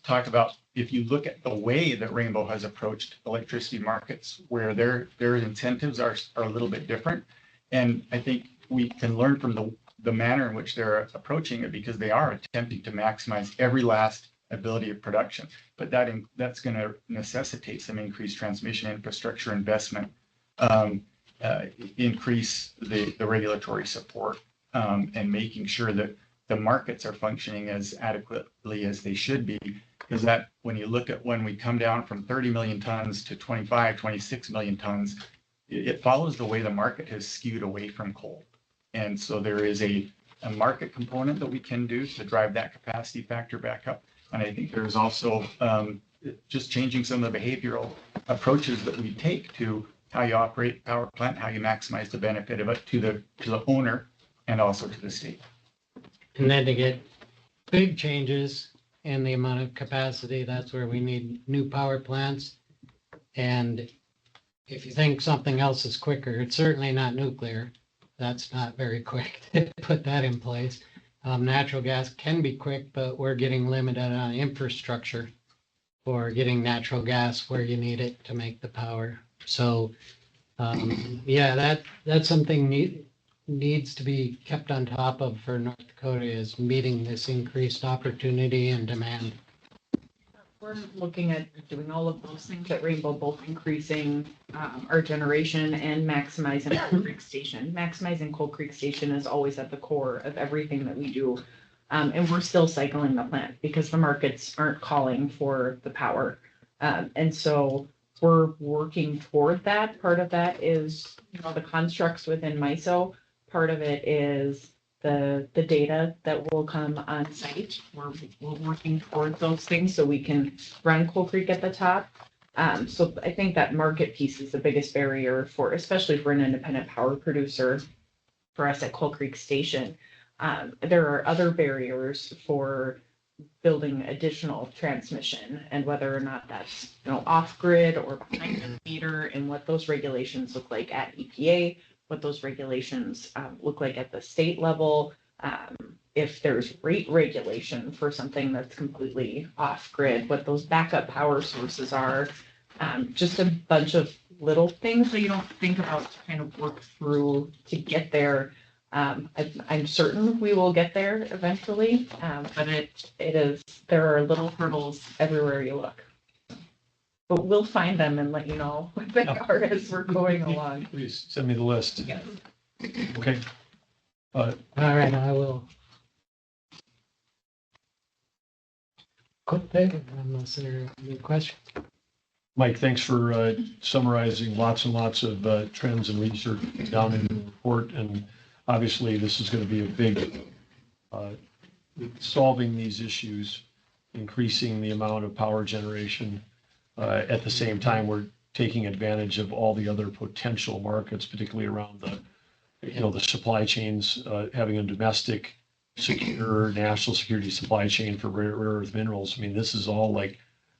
talk about, if you look at the way that Rainbow has approached electricity markets, where their incentives are a little bit different. And I think we can learn from the manner in which they're approaching it, because they are attempting to maximize every last ability of production. But that's going to necessitate some increased transmission infrastructure investment, increase the regulatory support, and making sure that the markets are functioning as adequately as they should be. Because that, when you look at when we come down from 30 million tons to 25, 26 million tons, it follows the way the market has skewed away from coal. And so there is a market component that we can do to drive that capacity factor back up. And I think there's also just changing some of the behavioral approaches that we take to how you operate a power plant, how you maximize the benefit of it to the owner and also to the state. And then to get big changes in the amount of capacity, that's where we need new power plants. And if you think something else is quicker, it's certainly not nuclear. That's not very quick to put that in place. Natural gas can be quick, but we're getting limited on infrastructure for getting natural gas where you need it to make the power. So, yeah, that's something needs to be kept on top of for North Dakota, is meeting this increased opportunity and demand. We're looking at doing all of those things at Rainbow, both increasing our generation and maximizing Coal Creek Station. Maximizing Coal Creek Station is always at the core of everything that we do. And we're still cycling the plant because the markets aren't calling for the power. And so we're working toward that. Part of that is, the constructs within MISO. Part of it is the data that will come on site. We're working toward those things so we can run Coal Creek at the top. So I think that market piece is the biggest barrier especially for an independent power producer for us at Coal Creek Station. There are other barriers for building additional transmission, and whether or not that's off grid or behind the meter, and what those regulations look like at EPA, what those regulations look like at the state level. If there's rate regulation for something that's completely off grid, what those backup power sources are, just a bunch of little things that you don't think about to kind of work through to get there. I'm certain we will get there eventually, but there are little hurdles everywhere you look. But we'll find them and let you know what they are as we're going along. Please send me the list. Yes. Okay. All right, I will. Quit there unless there are any questions. Mike, thanks for summarizing lots and lots of trends and research down in the report. And obviously, this is going to be a big solving these issues, increasing the amount of power generation. At the same time, we're taking advantage of all the other potential markets, particularly around the supply chains, having a domestic, secure national security supply chain for rare earth minerals. I mean, this is all like,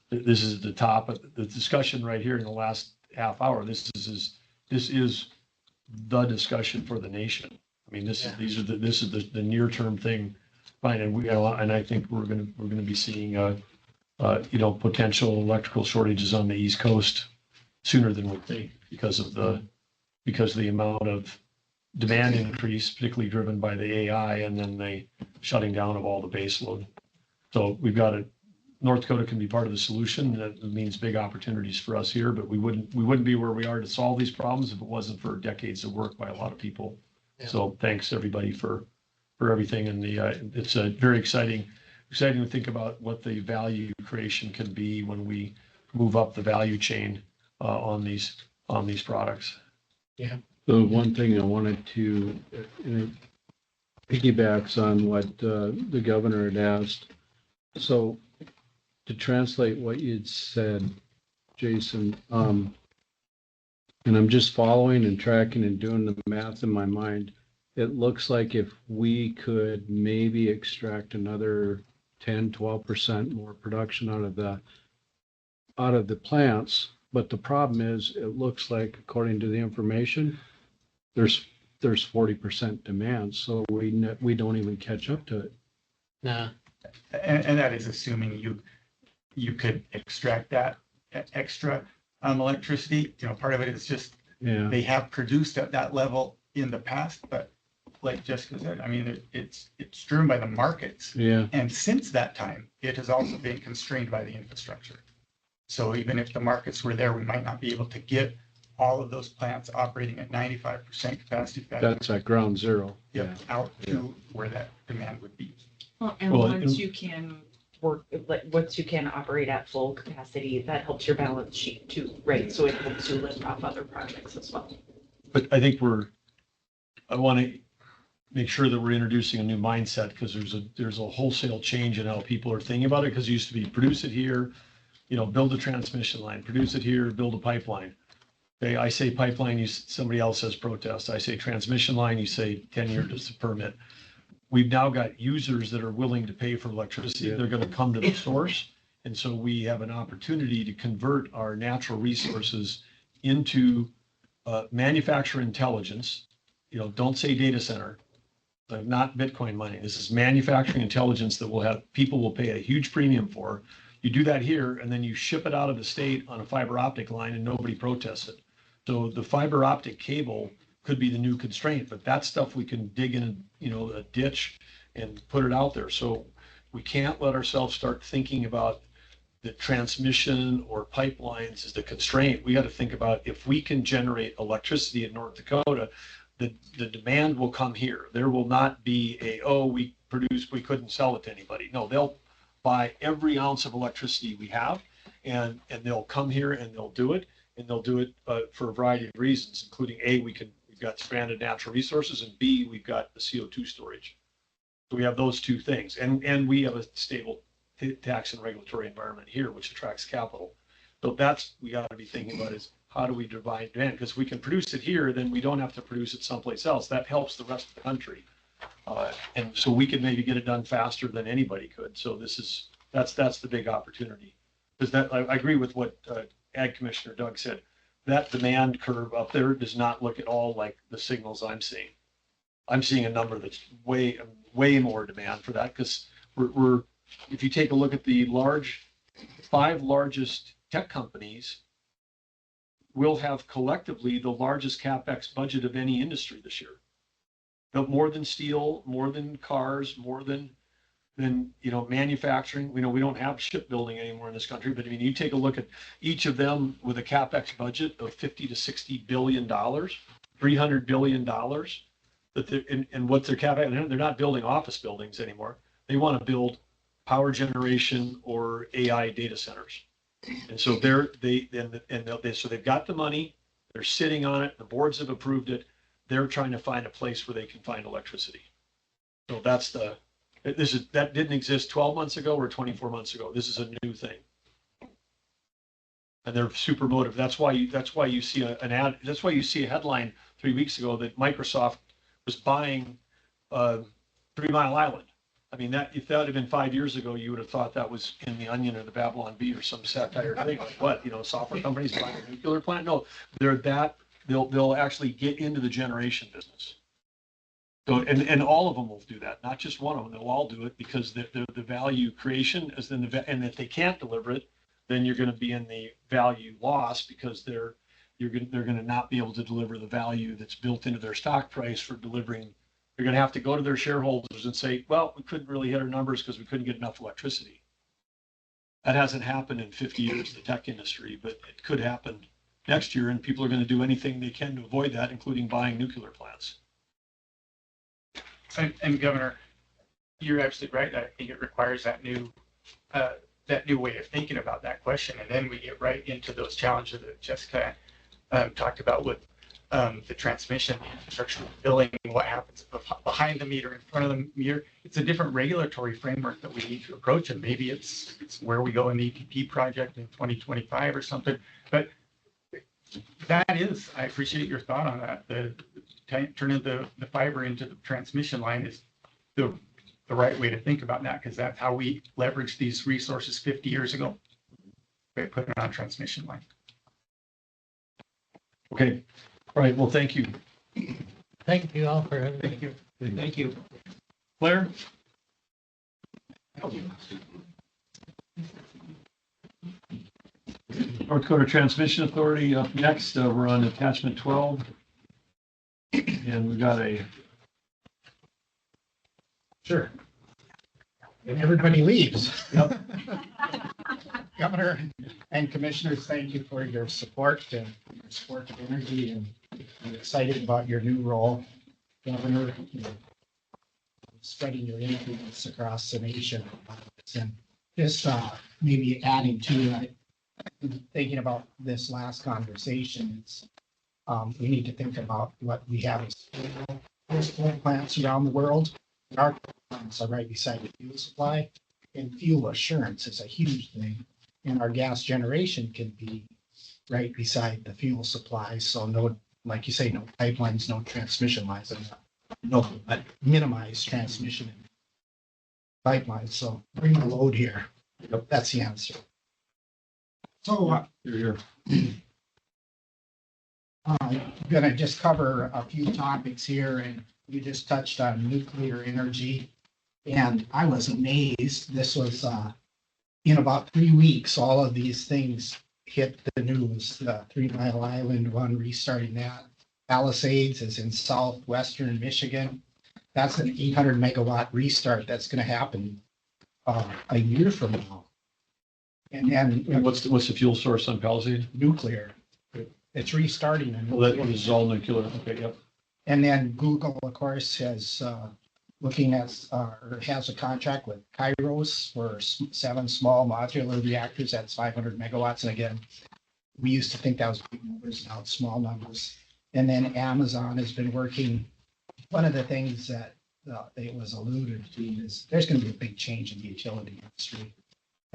this is the top of the discussion right here in the last half hour. This is the discussion for the nation. I mean, this is the near term thing. Fine, and I think we're gonna be seeing potential electrical shortages on the East Coast sooner than we think because of the amount of demand increase, particularly driven by the AI and then the shutting down of all the base load. So we've got North Dakota can be part of the solution. That means big opportunities for us here, but we wouldn't be where we are to solve these problems if it wasn't for decades of work by a lot of people. Yeah. So thanks everybody for everything. And it's a very exciting to think about what the value creation can be when we move up the value chain on these products. Yeah. The one thing I wanted to piggybacks on what the governor had asked. So to translate what you'd said, Jason, and I'm just following and tracking and doing the math in my mind. It looks like if we could maybe extract another 10, 12% more production out of the plants. But the problem is, it looks like, according to the information, there's 40% demand. So we don't even catch up to it. Nah. And that is assuming you could extract that extra electricity. Part of it is just they have produced at that level in the past, but like Jessica said, I mean, it's driven by the markets. Yeah. And since that time, it has also been constrained by the infrastructure. So even if the markets were there, we might not be able to get all of those plants operating at 95% capacity factor. That's at ground zero. Out to where that demand would be. Well, and once you can operate at full capacity, that helps your balance sheet too, right? So it helps you lift off other projects as well. But I think I want to make sure that we're introducing a new mindset, because there's a wholesale change in how people are thinking about it. Because it used to be produce it here, build a transmission line, produce it here, build a pipeline. Okay, I say pipeline, somebody else says protest. I say transmission line, you say 10 years to permit. We've now got users that are willing to pay for electricity. They're going to come to the source. And so we have an opportunity to convert our natural resources into manufacturer intelligence. Don't say data center, not Bitcoin mining. This is manufacturing intelligence that people will pay a huge premium for. You do that here, and then you ship it out of the state on a fiber optic line, and nobody protests it. So the fiber optic cable could be the new constraint, but that stuff we can dig in, a ditch and put it out there. So we can't let ourselves start thinking about the transmission or pipelines as the constraint. We got to think about, if we can generate electricity in North Dakota, the demand will come here. There will not be we couldn't sell it to anybody. No, they'll buy every ounce of electricity we have, and they'll come here and they'll do it. And they'll do it for a variety of reasons, including we've got stranded natural resources, and B, we've got the CO2 storage. So we have those two things, and we have a stable tax and regulatory environment here, which attracts capital. So we got to be thinking about is, how do we divide demand? Because we can produce it here, then we don't have to produce it someplace else. That helps the rest of the country, and so we can maybe get it done faster than anybody could. So that's the big opportunity. Because I agree with what Ag Commissioner Doug said. That demand curve up there does not look at all like the signals I'm seeing. I'm seeing a number that's way more demand for that, because if you take a look at the 5 largest tech companies, will have collectively the largest CapEx budget of any industry this year. more than steel, more than cars, more than manufacturing. We know we don't have shipbuilding anymore in this country, but I mean, you take a look at each of them with a CapEx budget of 50 to 60 billion dollars, $300 billion that and what their CapEx, they're not building office buildings anymore. They want to build power generation or AI data centers. And so so they've got the money, they're sitting on it, the boards have approved it. They're trying to find a place where they can find electricity. So that didn't exist 12 months ago or 24 months ago. This is a new thing. And they're super motivated. That's why you see an ad. That's why you see a headline 3 weeks ago that Microsoft was buying 3 Mile Island. I mean, if that had been 5 years ago, you would have thought that was in the Onion or the Babylon Bee or some satire thing. Like what? Software companies buying a nuclear plant? No, they'll actually get into the generation business. So, and all of them will do that, not just one of them. They'll all do it because the value creation is then and if they can't deliver it, then you're going to be in the value loss because they're going to not be able to deliver the value that's built into their stock price for delivering. They're going to have to go to their shareholders and say, well, we couldn't really hit our numbers because we couldn't get enough electricity. That hasn't happened in 50 years in the tech industry, but it could happen next year, and people are going to do anything they can to avoid that, including buying nuclear plants. And Governor, you're absolutely right. I think it requires that new way of thinking about that question. And then we get right into those challenges that Jessica talked about with the transmission, the infrastructure, billing, what happens behind the meter, in front of the meter. It's a different regulatory framework that we need to approach. And maybe it's where we go in the EPP project in 2025 or something. But I appreciate your thought on that. Turning the fiber into the transmission line is the right way to think about that, because that's how we leveraged these resources 50 years ago. We put it on transmission line. Okay. All right. Well, thank you. Thank you all for everything. Thank you. Claire? North Dakota Transmission Authority up next. We're on attachment 12. And we've got Sure. And everybody leaves. Yep. Governor and commissioners, thank you for your support and your support of energy, and I'm excited about your new role, Governor, spreading your influence across the nation. And just maybe adding to, thinking about this last conversation, it's we need to think about what we have as coal plants around the world. Our plants are right beside the fuel supply, and fuel assurance is a huge thing. And our gas generation can be right beside the fuel supply. So no, like you say, no pipelines, no transmission lines, but minimize transmission pipelines. So bring the load here. That's the answer. So I'm going to just cover a few topics here, and you just touched on nuclear energy. And I was amazed. This was in about 3 weeks, all of these things hit the news. 3 Mile Island one, restarting that. Palisades is in southwestern Michigan. That's an 800 megawatt restart that's going to happen a year from now. And then what's the fuel source on Palisade? Nuclear. It's restarting. Well, that is all nuclear. Okay, yep. And then Google, of course, has looking at or has a contract with Kairos for 7 small modular reactors. That's 500 megawatts. And again, we used to think that was big numbers, now it's small numbers. And then Amazon has been working. One of the things that it was alluded to is there's going to be a big change in the utility industry.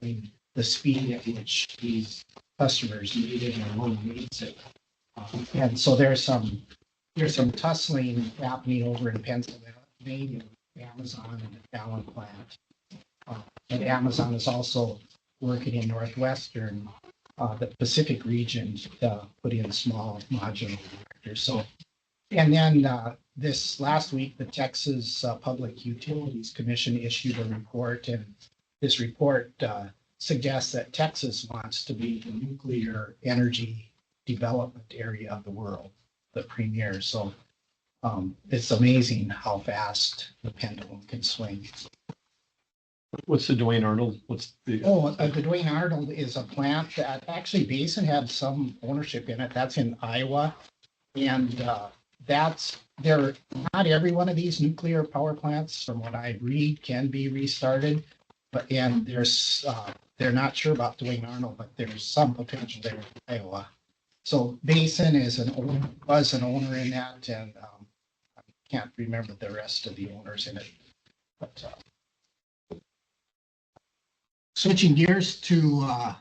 I mean, the speed at which these customers need it and one needs it. And so there's some tussling happening over in Pennsylvania, Amazon and the Fallon plant. And Amazon is also working in northwestern, the Pacific region to put in small modular reactors. So, and then this last week, the Texas Public Utilities Commission issued a report, and this report suggests that Texas wants to be the nuclear energy development area of the world, the premier. So It's amazing how fast the pendulum can swing. What's the Dwayne Arnold? What's the? The Dwayne Arnold is a plant that actually Basin had some ownership in it. That's in Iowa. And not every one of these nuclear power plants, from what I read, can be restarted. And they're not sure about Dwayne Arnold, but there's some potential there in Iowa. So Basin was an owner in that, and I can't remember the rest of the owners in it. But switching gears to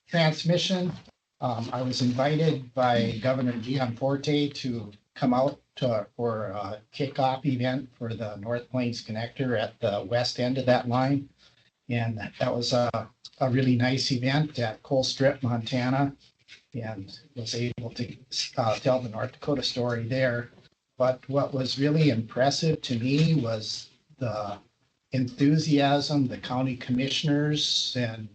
transmission, I was invited by Governor Gianforte to come out for a kickoff event for the North Plains Connector at the west end of that line. And that was a really nice event at Colstrip, Montana, and was able to tell the North Dakota story there. But what was really impressive to me was the enthusiasm the county commissioners and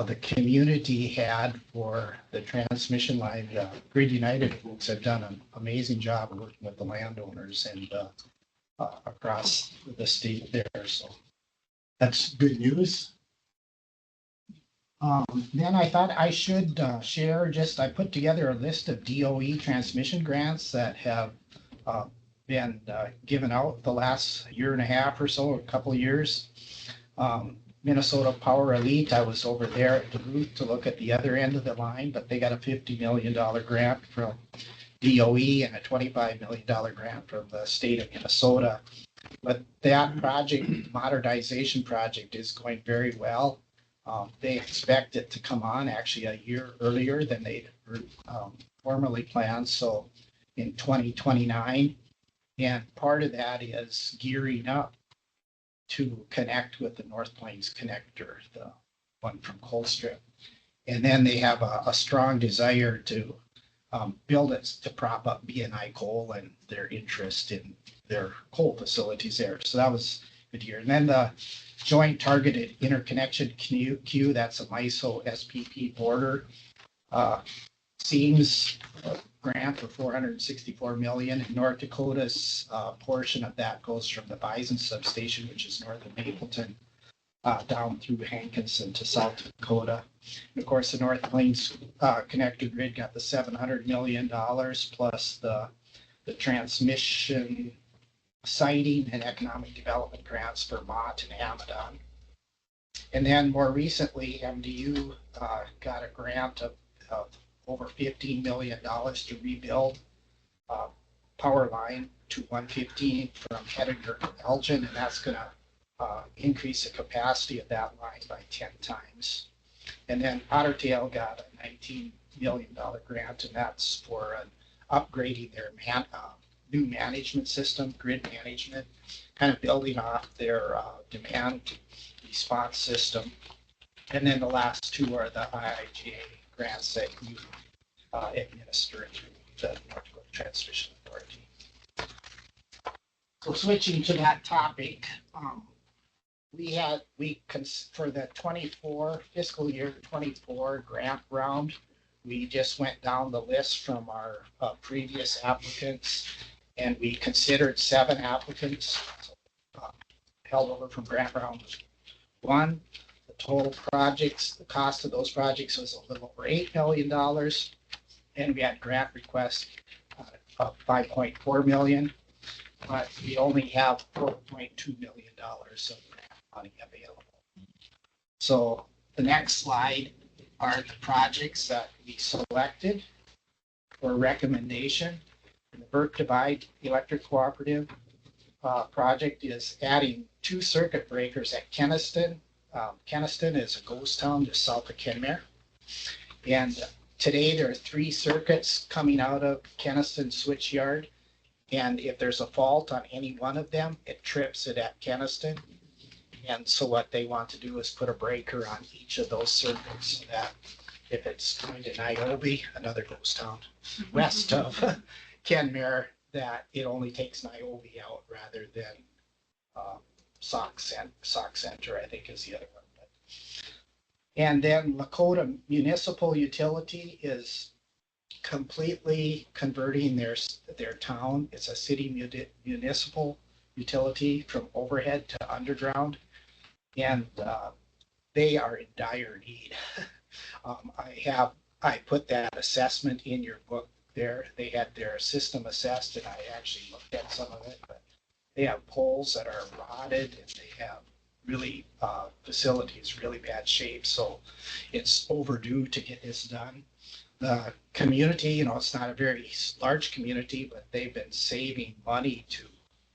the community had for the transmission line. Grid United folks have done an amazing job of working with the landowners and across the state there. So that's good news. Then I thought I should share I put together a list of DOE transmission grants that have been given out the last year and a half or so, a couple of years. Minnesota Power Elite, I was over there at Duluth to look at the other end of the line, but they got a $50 million grant from DOE and a $25 million grant from the state of Minnesota. But that project, modernization project, is going very well. They expect it to come on actually a year earlier than they formerly planned, so in 2029. And part of that is gearing up to connect with the North Plains Connector, the one from Colstrip. And then they have a strong desire to build it to prop up BNI Coal and their interest in their coal facilities there. So that was a good year. And then the Joint Targeted Interconnection Queue, that's a MISO SPP border. Seems grant for $464 million. In North Dakota's portion of that goes from the Bison substation, which is north of Mapleton, down through Hankinson to South Dakota. And of course, the North Plains Connector Grid got the $700 million plus the transmission siting and economic development grants for Mott and Amadon. And then more recently, MDU got a grant of over $15 million to rebuild power line to 115 from Hettinger to Elgin, and that's going to increase the capacity of that line by 10 times. And then Ottertail got a $19 million grant, and that's for upgrading their new management system, grid management, kind of building off their demand response system. And then the last two are the IIJA grants that you administer through the North Dakota Transmission Authority. So switching to that topic, for the 24 fiscal year 24 grant round, we just went down the list from our previous applicants, and we considered 7 applicants held over from grant round 1. The total projects, the cost of those projects was a little over $8 million, and we had grant requests of $5.4 million, but we only have $4.2 million of grant money available. So the next slide are the projects that we selected for recommendation. The Burke Divide Electric Cooperative project is adding 2 circuit breakers at Kenaston. Kenaston is a ghost town just south of Kenmare. And today there are 3 circuits coming out of Kenaston switchyard. And if there's a fault on any one of them, it trips it at Kenaston. And so what they want to do is put a breaker on each of those circuits so that if it's going to Niobe, another ghost town west of Kenmare, that it only takes Niobe out rather than Sauk Center, I think is the other one. And then Lakota Municipal Utility is completely converting their town. It's a city municipal utility from overhead to underground. And they are in dire need. I put that assessment in your book there. They had their system assessed and I actually looked at some of it, but they have poles that are rotted and they have really, facilities, really bad shape. So it's overdue to get this done. The community, it's not a very large community, but they've been saving money to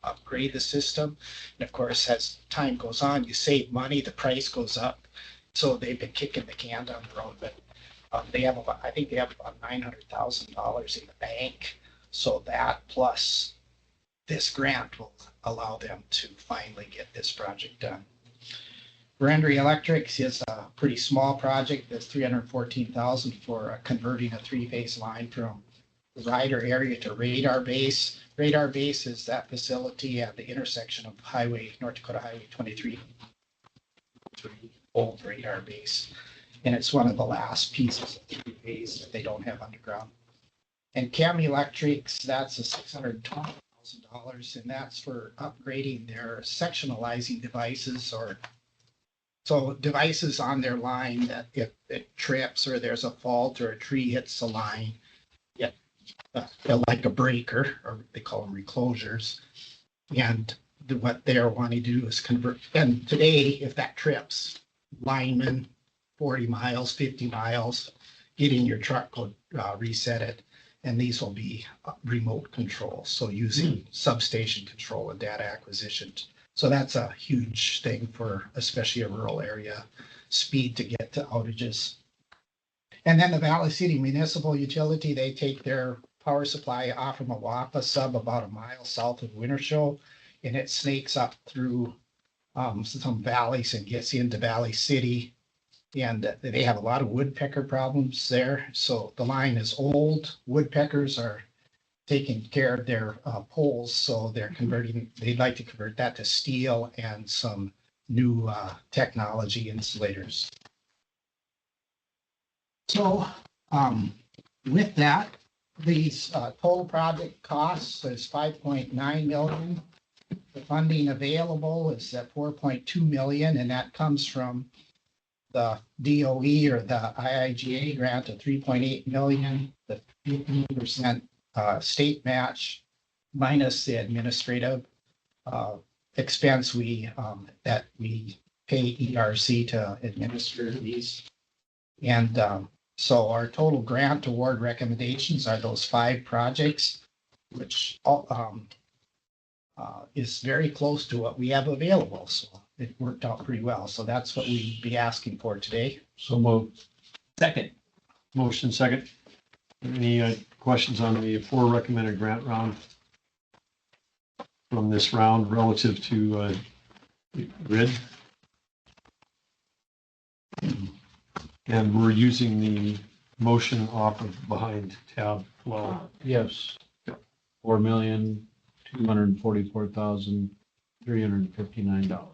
upgrade the system. And of course, as time goes on, you save money, the price goes up. So they've been kicking the can down the road, but I think they have about $900,000 in the bank. So that plus this grant will allow them to finally get this project done. Brander Electrics is a pretty small project. That's $314,000 for converting a three-phase line from the Ryder area to Radar Base. Radar Base is that facility at the intersection of North Dakota Highway 23, old Radar Base. And it's one of the last pieces of three-phase that they don't have underground. And Cam Electrics, that's a $620,000, and that's for upgrading their sectionalizing devices so devices on their line that if it trips or there's a fault or a tree hits the line, like a breaker, or they call them reclosures. And what they're wanting to do is convert. And today, if that trips, lineman, 40 miles, 50 miles, get in your truck, go reset it. And these will be remote control. So using substation control and data acquisition. So that's a huge thing for especially a rural area, speed to get to outages. And then the Valley City Municipal Utility, they take their power supply off from a Wappa sub about a mile south of Winter Show, and it snakes up through some valleys and gets into Valley City. And they have a lot of woodpecker problems there. So the line is old. Woodpeckers are taking care of their poles, so they'd like to convert that to steel and some new technology insulators. So with that, these total project costs is $5.9 million. The funding available is at $4.2 million, and that comes from the DOE or the IIGA grant of $3.8 million, the 15% state match minus the administrative expense that we pay ERC to administer these. And so our total grant award recommendations are those 5 projects, which is very close to what we have available. So it worked out pretty well. So that's what we'd be asking for today. So moved. Second. Motion second. Any questions on the 4 recommended grant round from this round relative to grid? And we're using the motion off of behind tab 12. Yes. $4,244,359.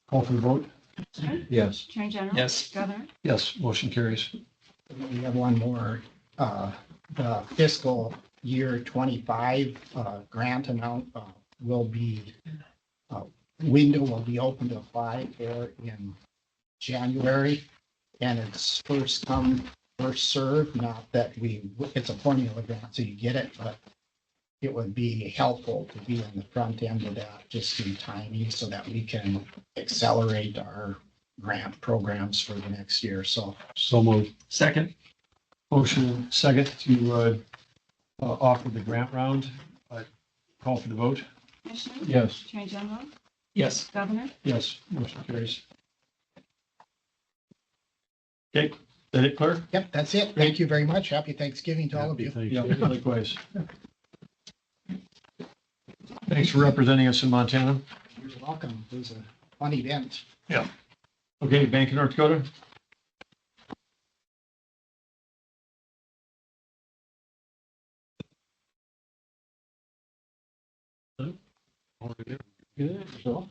Call for the vote? Yes. Attorney General? Yes. Governor? Yes, motion carries. We have one more, the fiscal year 25 grant amount window will be open to apply for in January. And it's first come, first served, not that it's a formula grant, so you get it, but it would be helpful to be on the front end of that just in timing so that we can accelerate our grant programs for the next year. So moved. Second. Motion second to offer the grant round. Call for the vote? Commissioner? Yes. Attorney General? Yes. Governor? Yes, motion carries. Okay, is that it, Claire? yep, that's it. Thank you very much. Happy Thanksgiving to all of you. Thank Yeah, you. likewise. Thanks for representing us in Montana. You're welcome. It was a fun event. Okay, Bank of North Dakota? Good. So.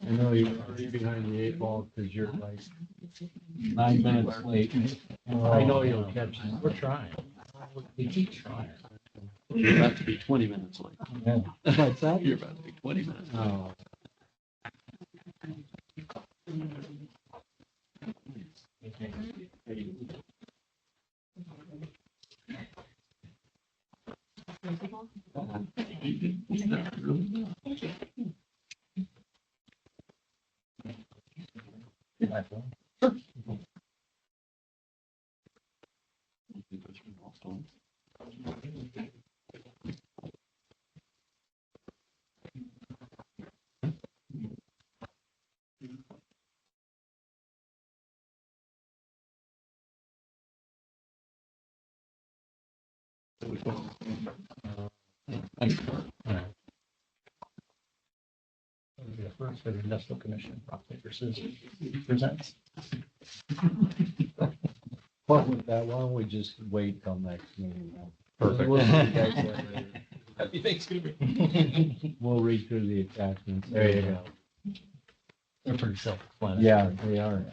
I know you're already behind the 8 ball because you're like 9 minutes late. I know you'll catch it. We're trying. We keep trying. You're about to be 20 minutes late. Yeah. What's that? You're about to be 20 minutes late. Oh. First for the Industrial Commission, Rock, paper, scissors presents. What with that? Why don't we just wait till next meeting? Then? Perfect. We'll see you guys later. Happy Thanksgiving. We'll read through the attachments. There you go. They're pretty self-explanatory. Yeah, they are.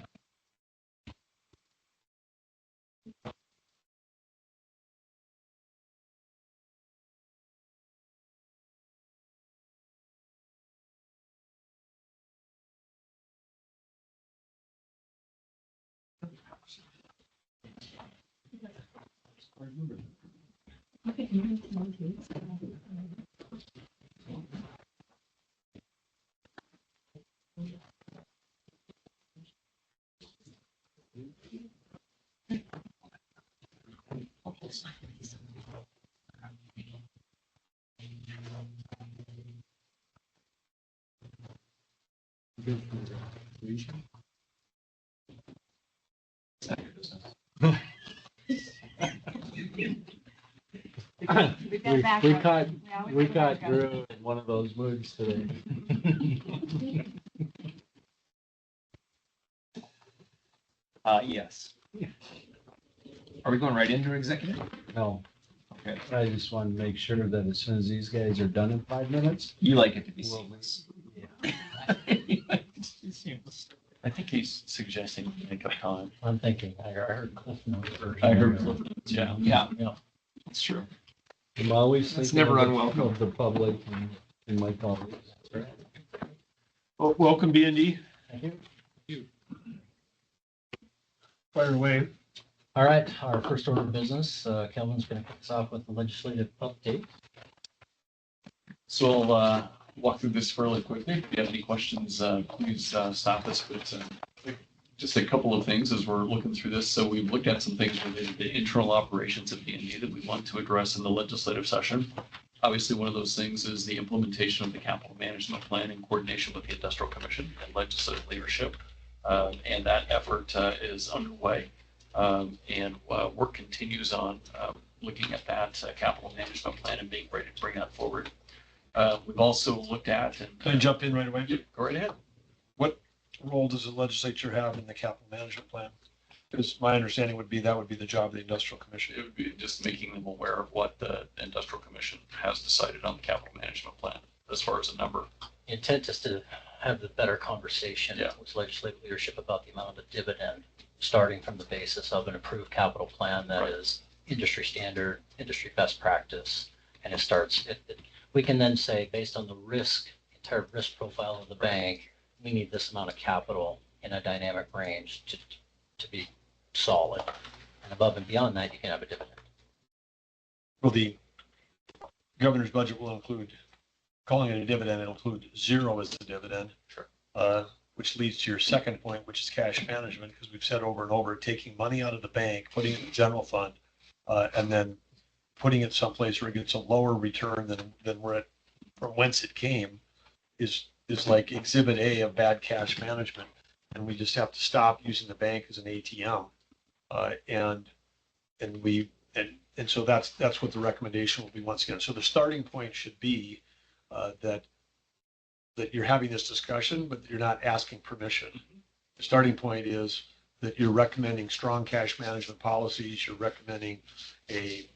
We caught Drew in one of those moods today. Yes. Are we going right into executive? No, Okay. I just want to make sure that as soon as these guys are done in 5 minutes. You like it to be Well, seamless. I think he's suggesting make up time. I'm thinking, I heard Cliff Notes first. I heard Cliff Notes, yeah. Yeah, Yeah. that's true. I'm always It's thinking never of the- unwelcome. of the public and my colleagues. Well, welcome, B and D. Thank you. Fire away. All right, our first order of business, Kelvin's going to kick us off with the legislative update. So I'll walk through this fairly quickly. If you have any questions, please stop us. But just a couple of things as we're looking through this. So we've looked at some things related to internal operations of D&D that we want to address in the legislative session. Obviously, one of those things is the implementation of the capital management plan in coordination with the Industrial Commission and legislative leadership. And that effort is underway. And work continues on looking at that capital management plan and being ready to bring that forward. We've also looked at and. Can I jump in right away? Go right ahead. What role does the legislature have in the capital management plan? Because my understanding would be that would be the job of the Industrial Commission. It would be just making them aware of what the Industrial Commission has decided on the capital management plan as far as a number. The intent is to have the better conversation Yeah. with legislative leadership about the amount of dividend, starting from the basis of an approved capital plan that Right. is industry standard, industry best practice, and we can then say, based on the entire risk profile of the bank, we need this amount of capital in a dynamic range to be solid. And above and beyond that, you can have a dividend. Well, the governor's budget will include, calling it a dividend, it'll include zero as a dividend. Sure. Which leads to your second point, which is cash management, because we've said over and over, taking money out of the bank, putting it in the general fund, and then putting it someplace where it gets a lower return than where it, from whence it came, is like exhibit A of bad cash management. And we just have to stop using the bank as an ATM. And so that's what the recommendation will be once again. So the starting point should be that you're having this discussion, but you're not asking permission. The starting point is that you're recommending strong cash management policies. You're recommending a,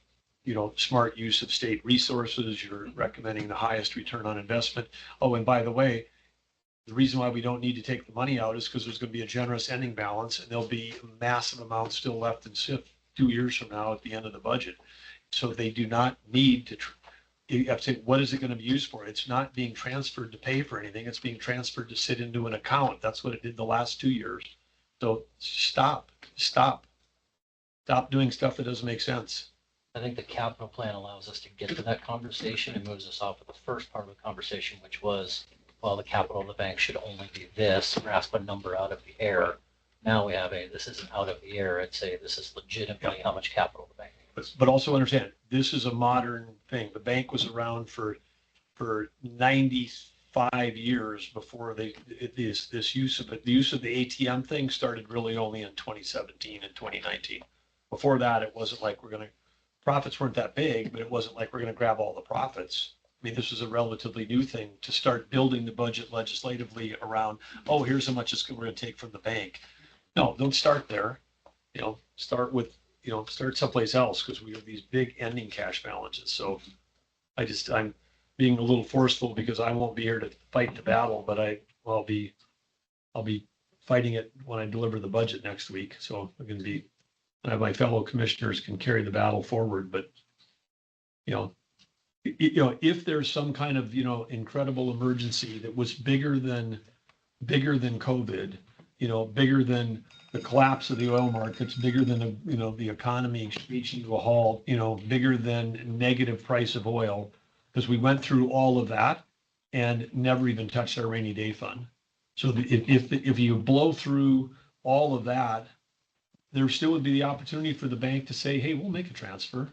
smart use of state resources. You're recommending the highest return on investment. Oh, and by the way, The reason why we don't need to take the money out is because there's going to be a generous ending balance and there'll be a massive amount still left in SIF 2 years from now at the end of the budget. So they do not need to, you have to say, what is it going to be used for? It's not being transferred to pay for anything. It's being transferred to sit into an account. That's what it did the last 2 years. So stop doing stuff that doesn't make sense. I think the capital plan allows us to get to that conversation and moves us off of the first part of the conversation, which was, well, the capital of the bank should only be this, grasp a number out of the air. Now we have this isn't out of the air. It's this is legitimately how much capital the bank needs. But also understand, this is a modern thing. The bank was around for 95 years before this use of it. The use of the ATM thing started really only in 2017 and 2019. Before that, it wasn't like profits weren't that big, but it wasn't like we're going to grab all the profits. I mean, this was a relatively new thing to start building the budget legislatively around, oh, here's how much we're going to take from the bank. No, don't start there. Start someplace else because we have these big ending cash balances. So I'm being a little forceful because I won't be here to fight the battle, but I'll be fighting it when I deliver the budget next week. So my fellow commissioners can carry the battle forward, but if there's some kind of incredible emergency that was bigger than COVID, bigger than the collapse of the oil markets, bigger than the economy reaching to a halt, bigger than negative price of oil, because we went through all of that and never even touched our rainy day fund. So if you blow through all of that, there still would be the opportunity for the bank to say, hey, we'll make a transfer.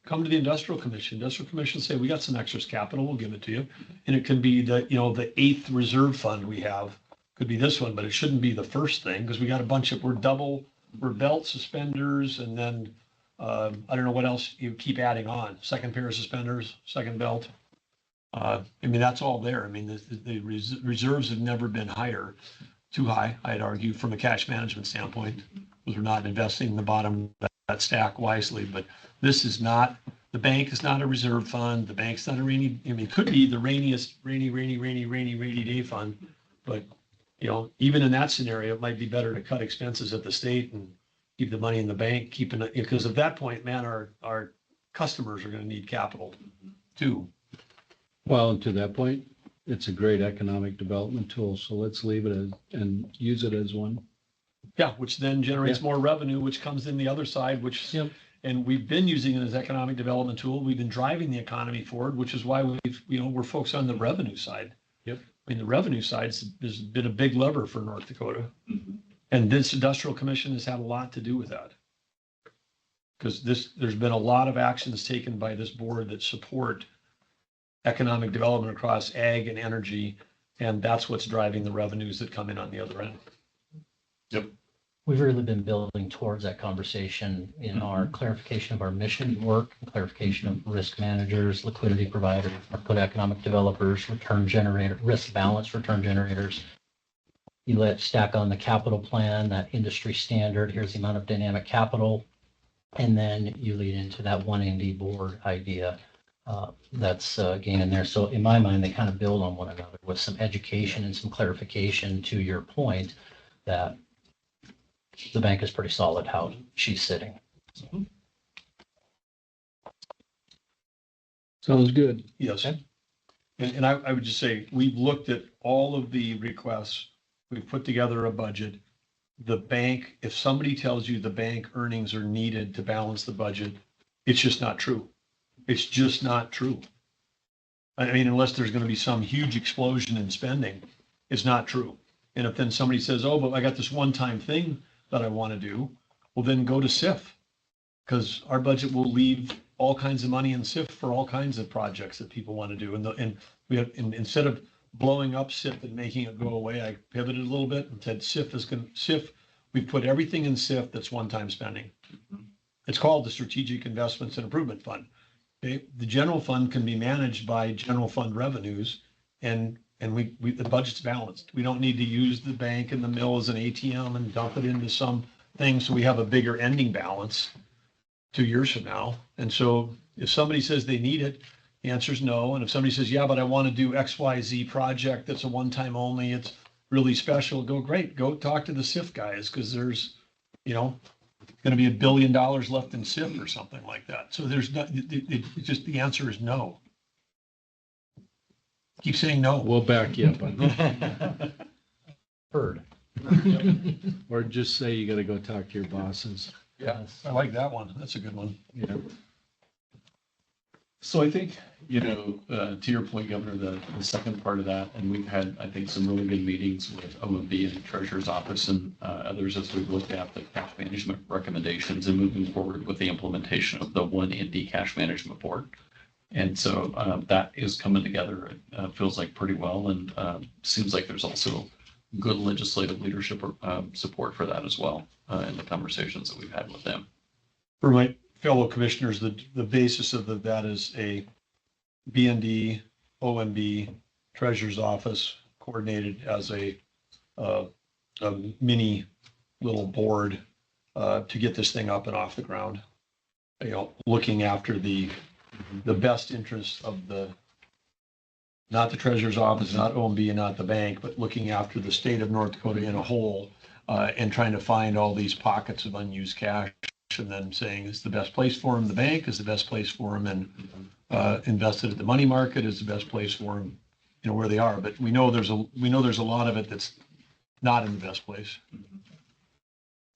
Come to the Industrial Commission. Industrial Commission say, we got some excess capital, we'll give it to you. And it could be the 8th reserve fund we have, could be this one, but it shouldn't be the first thing because we got a bunch of, we're belt suspenders, and then I don't know what else you keep adding on. Second pair of suspenders, second belt. I mean, that's all there. I mean, the reserves have never been too high, I'd argue, from a cash management standpoint, because we're not investing in the bottom of that stack wisely. But this is not, the bank is not a reserve fund. The bank's not it could be the rainy day fund. But, even in that scenario, it might be better to cut expenses at the state and keep the money in the bank, because at that point, man, our customers are going to need capital too. Well, and to that point, it's a great economic development tool. So let's leave it and use it as one. Yeah, which then generates more revenue, which comes in the other side, and we've been using it as economic development tool. We've been driving the economy forward, which is why we're focused on the revenue side. Yep. I mean, the revenue side has been a big lever for North Dakota. Mm-hmm. And this Industrial Commission has had a lot to do with that. Because there's been a lot of actions taken by this board that support economic development across ag and energy, and that's what's driving the revenues that come in on the other end. Yep. We've really been building towards that conversation in our clarification of our mission work, clarification of risk managers, liquidity providers, economic developers, risk balance return generators. You let stack on the capital plan, that industry standard, here's the amount of dynamic capital, and then you lead into that 1ND board idea. That's again in there. So in my mind, they kind of build on one another with some education and some clarification to your point that the bank is pretty solid how she's sitting. Sounds good. Yes. And I would just say, we've looked at all of the requests. We've put together a budget. The bank, if somebody tells you the bank earnings are needed to balance the budget, it's just not true. It's just not true. I mean, unless there's going to be some huge explosion in spending, it's not true. And if then somebody says, oh, but I got this one-time thing that I want to do, well, then go to SIF, because our budget will leave all kinds of money in SIF for all kinds of projects that people want to do. And we have, instead of blowing up SIF and making it go away, I pivoted a little bit and said SIF, we put everything in SIF that's one-time spending. It's called the Strategic Investments and Improvement Fund. Okay, the general fund can be managed by general fund revenues, and the budget's balanced. We don't need to use the bank and the mill as an ATM and dump it into some thing so we have a bigger ending balance 2 years from now. And so if somebody says they need it, The answer is no. And if somebody says, yeah, but I want to do XYZ project that's a one-time only, it's really special, go great. Go talk to the SIF guys because there's, going to be $1 billion left in SIF or something like that. So there's not, just the answer is no. Keep saying no. We'll back you up on that. Heard. Or just say you gotta go talk to your bosses. Yeah, I like that one. That's a good one. Yeah. So I think, to your point, Governor, the second part of that, and we've had, I think, some really good meetings with OMB and the Treasurer's Office and others as we've looked at the cash management recommendations and moving forward with the implementation of the One Indy Cash Management Board. And so that is coming together, it feels like pretty well, and seems like there's also good legislative leadership support for that as well in the conversations that we've had with them. For my fellow commissioners, the basis of that is a BND, OMB, Treasurer's Office coordinated as a mini little board to get this thing up and off the ground. Looking after the best interests of not the Treasurer's Office, not OMB, and not the bank, but looking after the state of North Dakota in a whole and trying to find all these pockets of unused cash and then saying is the best place for them the bank, is the best place for them and invested at the money market, is the best place for them, where they are. But we know there's a lot of it that's not in the best place.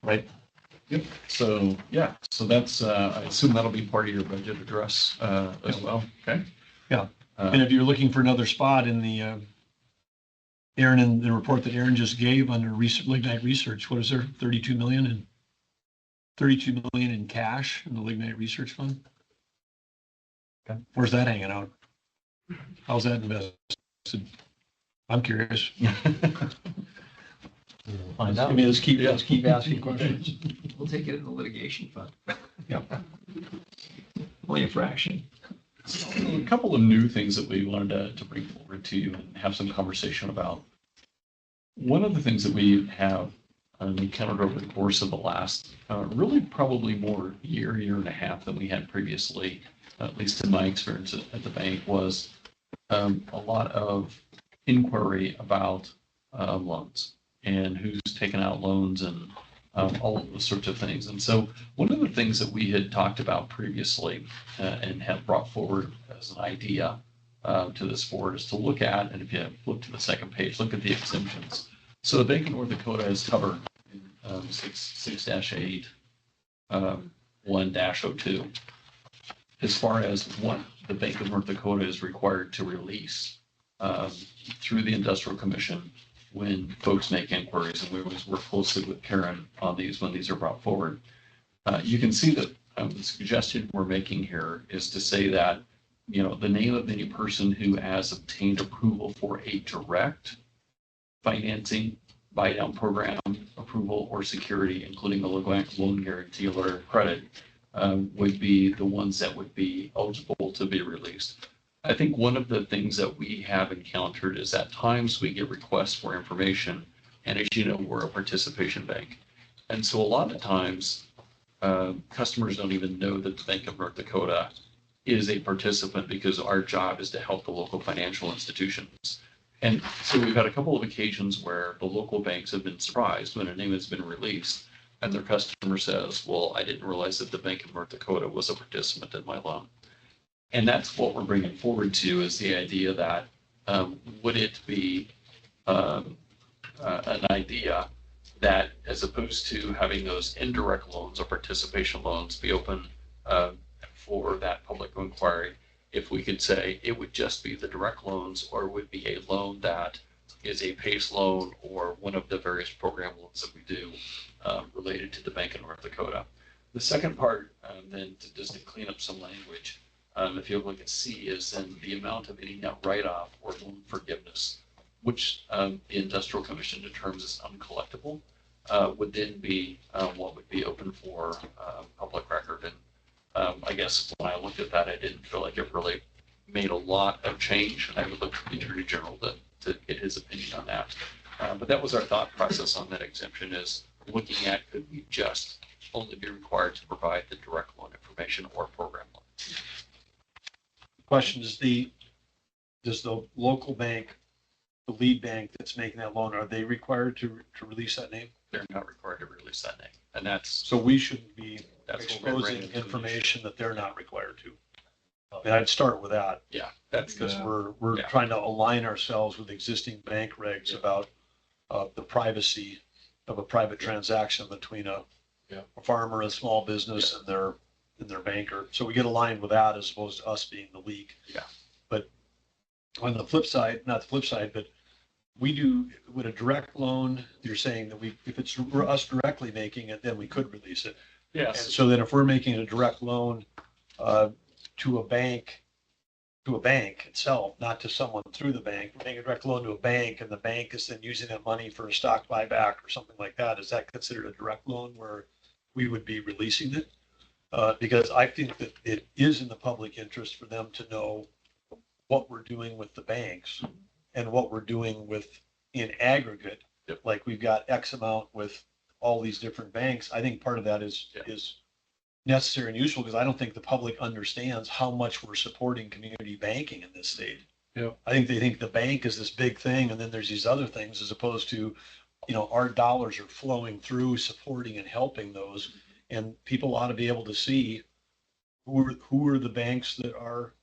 Right? Yep. So, so that's, I assume that'll be part of your budget address as well. Okay. Yeah. And if you're looking for another spot in the Aaron, in the report that Aaron just gave under lignite research, what is there? 32 million in cash in the lignite research fund. Okay. Where's that hanging out? How's that invested? I'm curious. Find out. I mean, let's keep asking questions. We'll take it in the litigation fund. Yeah. Only a fraction. So, a couple of new things that we wanted to bring forward to you and have some conversation about. One of the things that we have encountered over the course of the last, really probably more year and a half than we had previously, at least in my experience at the bank, was a lot of inquiry about loans and who's taken out loans and all of those sorts of things. And so one of the things that we had talked about previously and have brought forward as an idea to this board is to look at, and if you flip to the second page, look at the exemptions. So the Bank of North Dakota has covered in 6-8, 1-02, as far as what the Bank of North Dakota is required to release through the Industrial Commission when folks make inquiries, and we always work closely with Karen on these when these are brought forward. You can see that the suggestion we're making here is to say that, the name of any person who has obtained approval for a direct financing buy-down program approval or security, including the loan guarantee letter of credit, would be the ones that would be eligible to be released. I think one of the things that we have encountered is at times we get requests for information, and as you know, we're a participation bank. And so a lot of times, customers don't even know that the Bank of North Dakota is a participant because our job is to help the local financial institutions. And so we've had a couple of occasions where the local banks have been surprised when a name has been released and their customer says, well, I didn't realize that the Bank of North Dakota was a participant in my loan. And that's what we're bringing forward to is the idea that would it be an idea that as opposed to having those indirect loans or participation loans be open for that public inquiry, if we could say it would just be the direct loans or would be a loan that is a PACE loan or one of the various program loans that we do related to the Bank of North Dakota. The second part, then, just to clean up some language, if you look at C, is then the amount of any net write-off or loan forgiveness, which the Industrial Commission determines as uncollectible, would then be what would be open for public record. And I guess when I looked at that, I didn't feel like it really made a lot of change. I would look for the Attorney General to get his opinion on that. But that was our thought process on that exemption, is looking at could we just only be required to provide the direct loan information or program loan. Question is does the local bank, the lead bank that's making that loan, are they required to release that name? They're not required to release that name. And that's, So we shouldn't be that's what we ran exposing into an issue. information that they're not required to. And I'd start with that. Yeah, that's Because the, we're yeah. trying to align ourselves with existing bank regs about the privacy of a private transaction between a farmer, a small business, and their banker. So we get aligned with that as opposed to us being the leak. Yeah. But on the flip side, not the flip side, but we do with a direct loan, you're saying that if it's us directly making it, then we could release it. yes. And so then if we're making a direct loan to a bank itself, not to someone through the bank, we're making a direct loan to a bank and the bank is then using that money for a stock buyback or something like that, is that considered a direct loan where we would be releasing it? Because I think that it is in the public interest for them to know what we're doing with the banks and what we're doing with in aggregate. Yep. Like we've got X amount with all these different banks. I think part of that is necessary and useful because I don't think the public understands how much we're supporting community banking in this state. Yeah. I think they think the bank is this big thing and then there's these other things as opposed to, our dollars are flowing through supporting and helping those. And people ought to be able to see who are the banks that are,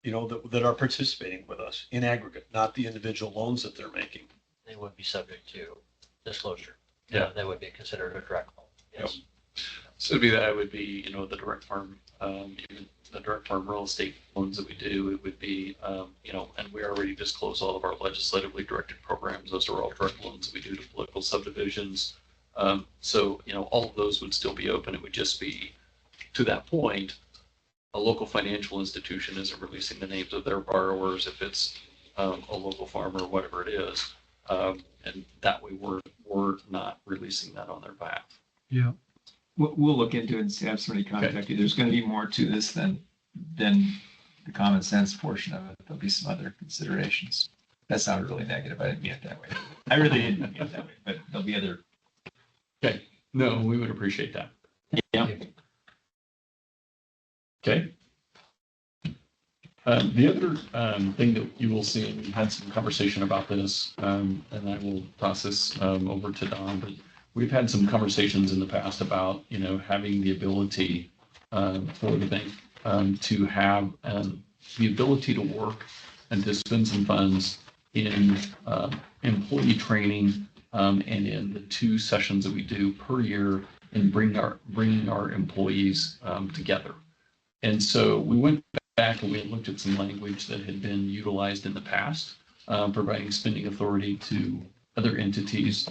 that are participating with us in aggregate, not the individual loans that they're making. They would be subject to disclosure. Yeah. They would be considered a direct loan. Yes. So it'd be that, it would be, the direct farm, even the direct farm real estate loans that we do, it would be, and we already disclose all of our legislatively directed programs. Those are all direct loans that we do to political subdivisions. So, all of those would still be open. It would just be, to that point, a local financial institution isn't releasing the names of their borrowers if it's a local farmer or whatever it is. And that way we're not releasing that on their behalf. Yeah. We'll look into it and have somebody contact you. There's going to be more to this than the common sense portion of it. There'll be some other considerations. That sounded really negative. I didn't mean it that way. I really didn't mean it that way, but there'll be other. Okay. No, we would appreciate that. Yeah. Okay. The other thing that you will see, and we had some conversation about this, and I will toss this over to Don, but we've had some conversations in the past about, having the ability for the bank to have the ability to work and to spend some funds in employee training and in the 2 sessions that we do per year in bringing our employees together. And so we went back and we had looked at some language that had been utilized in the past, providing spending authority to other entities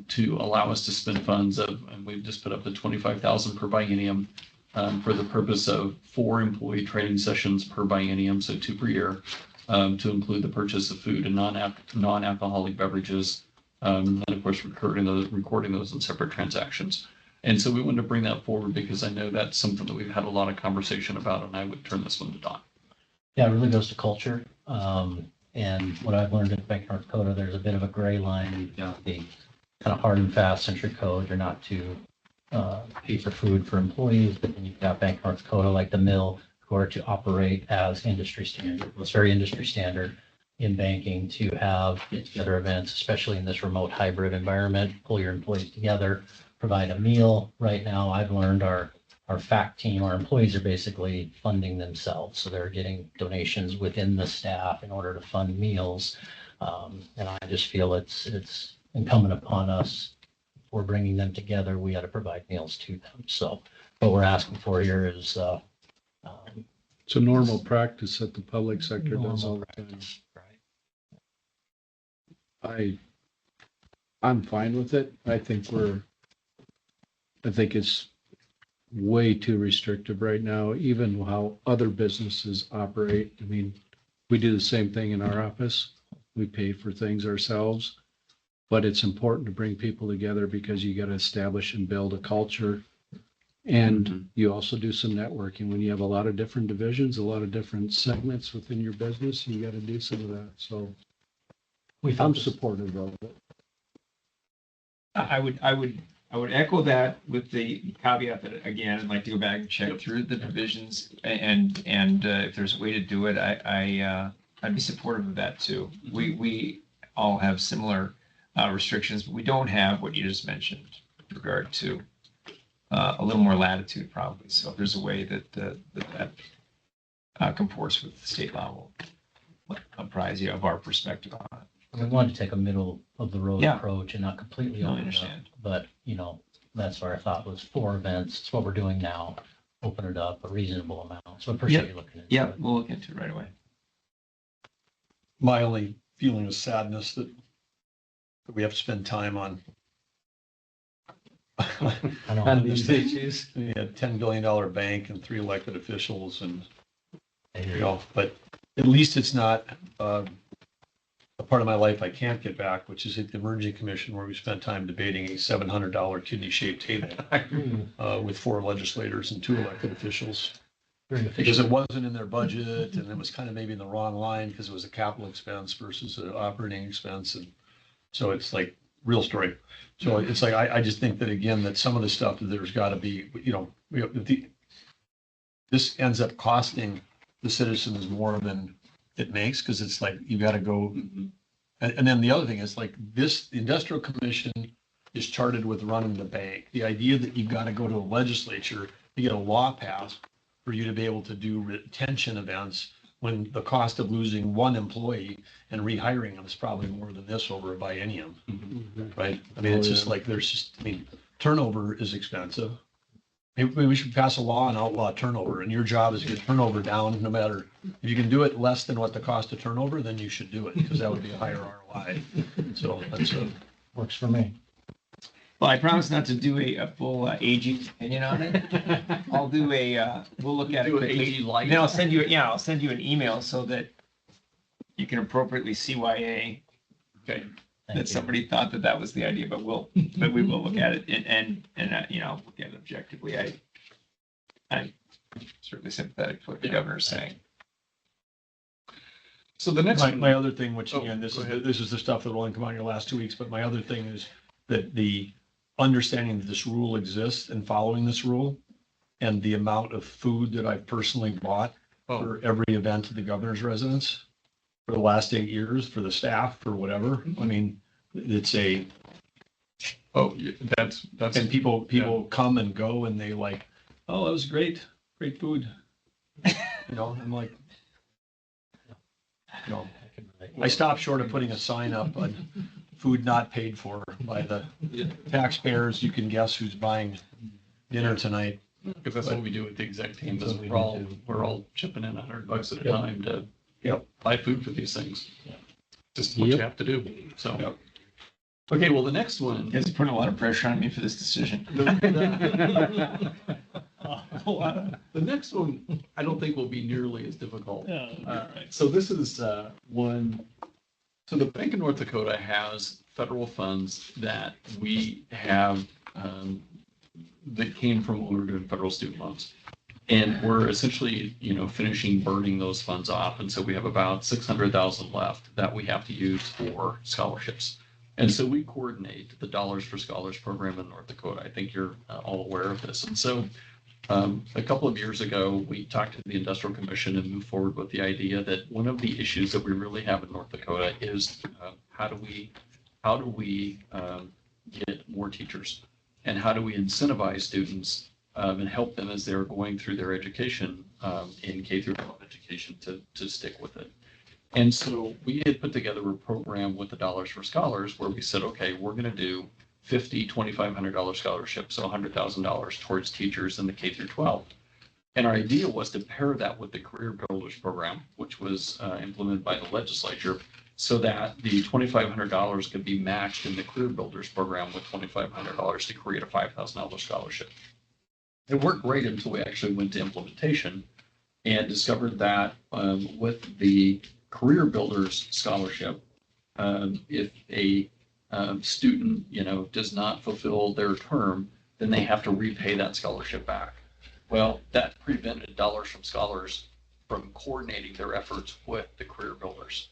to allow us to spend funds and we've just put up the 25,000 per biennium for the purpose of 4 employee training sessions per biennium, so 2 per year, to include the purchase of food and non-alcoholic beverages, and of course recording those in separate transactions. And so we wanted to bring that forward because I know that's something that we've had a lot of conversation about, and I would turn this one to Don. Yeah, it really goes to culture. And what I've learned at Bank of North Dakota, there's a bit of a gray line. You know, the kind of hard and fast century code. You're not to pay for food for employees, but then you've got Bank of North Dakota, like the mill, who are to operate as industry standard. It's very industry standard in banking to have get-together events, especially in this remote hybrid environment, pull your employees together, provide a meal. Right now, I've learned our FACT team, our employees are basically funding themselves. So they're getting donations within the staff in order to fund meals. And I just feel it's incumbent upon us. If we're bringing them together, we got to provide meals to them. So what we're asking for here is it's a normal practice that the public sector does all the time. Right. I'm fine with it. I think it's way too restrictive right now, even how other businesses operate. I mean, we do the same thing in our office. We pay for things ourselves, but it's important to bring people together because you got to establish and build a culture. And you also do some networking. When you have a lot of different divisions, a lot of different segments within your business, you got to do some of that. So I'm supportive of it. I would I would echo that with the caveat that, again, I'd like to go back and check through the provisions and if there's a way to do it, I'd be supportive of that too. We all have similar restrictions, but we don't have what you just mentioned with regard to a little more latitude probably. So if there's a way that comports with the state law, we'll apprise you of our perspective on it. We wanted to take a middle of the road Yeah. approach and not completely No, I open it up. understand. But, that's where I thought was 4 events. It's what we're doing now. Open it up a reasonable amount. So I appreciate you looking into Yeah, it. we'll look into it right away. My only feeling is sadness that we have to spend time on I know. On these issues. We had a $10 billion bank and 3 elected officials and, but at least it's not a part of my life I can't get back, which is at the Emergency Commission where we spent time debating a $700 kidney-shaped table with 4 legislators and 2 elected officials. Very Because efficient. it wasn't in their budget and it was kind of maybe in the wrong line because it was a capital expense versus an operating expense. And so it's like real story. So it's like, I just think that again, that some of the stuff that there's got to be, this ends up costing the citizens more than it makes because it's like, you got to go. And then the other thing is like this, the Industrial Commission is charted with running the bank. The idea that you've got to go to a legislature to get a law passed for you to be able to do retention events when the cost of losing 1 employee and rehiring them is probably more than this over a biennium, right? I mean, it's just like, turnover is expensive. Maybe we should pass a law and outlaw turnover, and your job is to get turnover down, no matter, if you can do it less than what the cost of turnover, then you should do it, because that would be a higher ROI. So that's Works for me. Well, I promise not to do a full AG opinion on it. I'll do we'll look at it Do an quickly. AG light. Then I'll send you an email so that you can appropriately CYA. Okay. That somebody thought that was the idea, but we will look at it and look at it objectively. I'm certainly sympathetic to what the governor's saying. So the next my other thing, which again, this go ahead. is the stuff that will only come out in your last 2 weeks, but my other thing is that the understanding that this rule exists and following this rule and the amount of food that I've personally bought for every event at the governor's residence for the last 8 years, for the staff, for whatever. I mean, it's that's and people come and go and they like, oh, that was great food. I'm like, I stopped short of putting a sign up on food not paid for by the taxpayers. You can guess who's buying dinner tonight. Because that's what we do with the exec team, is we're all chipping in $100 at a time to buy food for these things. Just what you have to do. So, okay, well, the next one. You guys are putting a lot of pressure on me for this decision. The next one, I don't think will be nearly as difficult. So this is one. So the Bank of North Dakota has federal funds that we have that came from when we were doing federal student loans. And we're essentially, finishing burning those funds off. And so we have about 600,000 left that we have to use for scholarships. And so we coordinate the Dollars for Scholars program in North Dakota. I think you're all aware of this. And so a couple of years ago, we talked to the Industrial Commission and moved forward with the idea that one of the issues that we really have in North Dakota is how do we get more teachers, and how do we incentivize students and help them as they're going through their education in K through 12 education to stick with it. And so we had put together a program with the Dollars for Scholars where we said, okay, we're going to do 50 $2,500 scholarships, so $100,000 towards teachers in the K through 12. And our idea was to pair that with the Career Builders program, which was implemented by the legislature, so that the $2,500 could be matched in the Career Builders program with $2,500 to create a $5,000 scholarship. It worked great until we actually went to implementation and discovered that with the Career Builders scholarship, if a student, does not fulfill their term, then they have to repay that scholarship back. Well, that prevented Dollars from Scholars from coordinating their efforts with the Career Builders.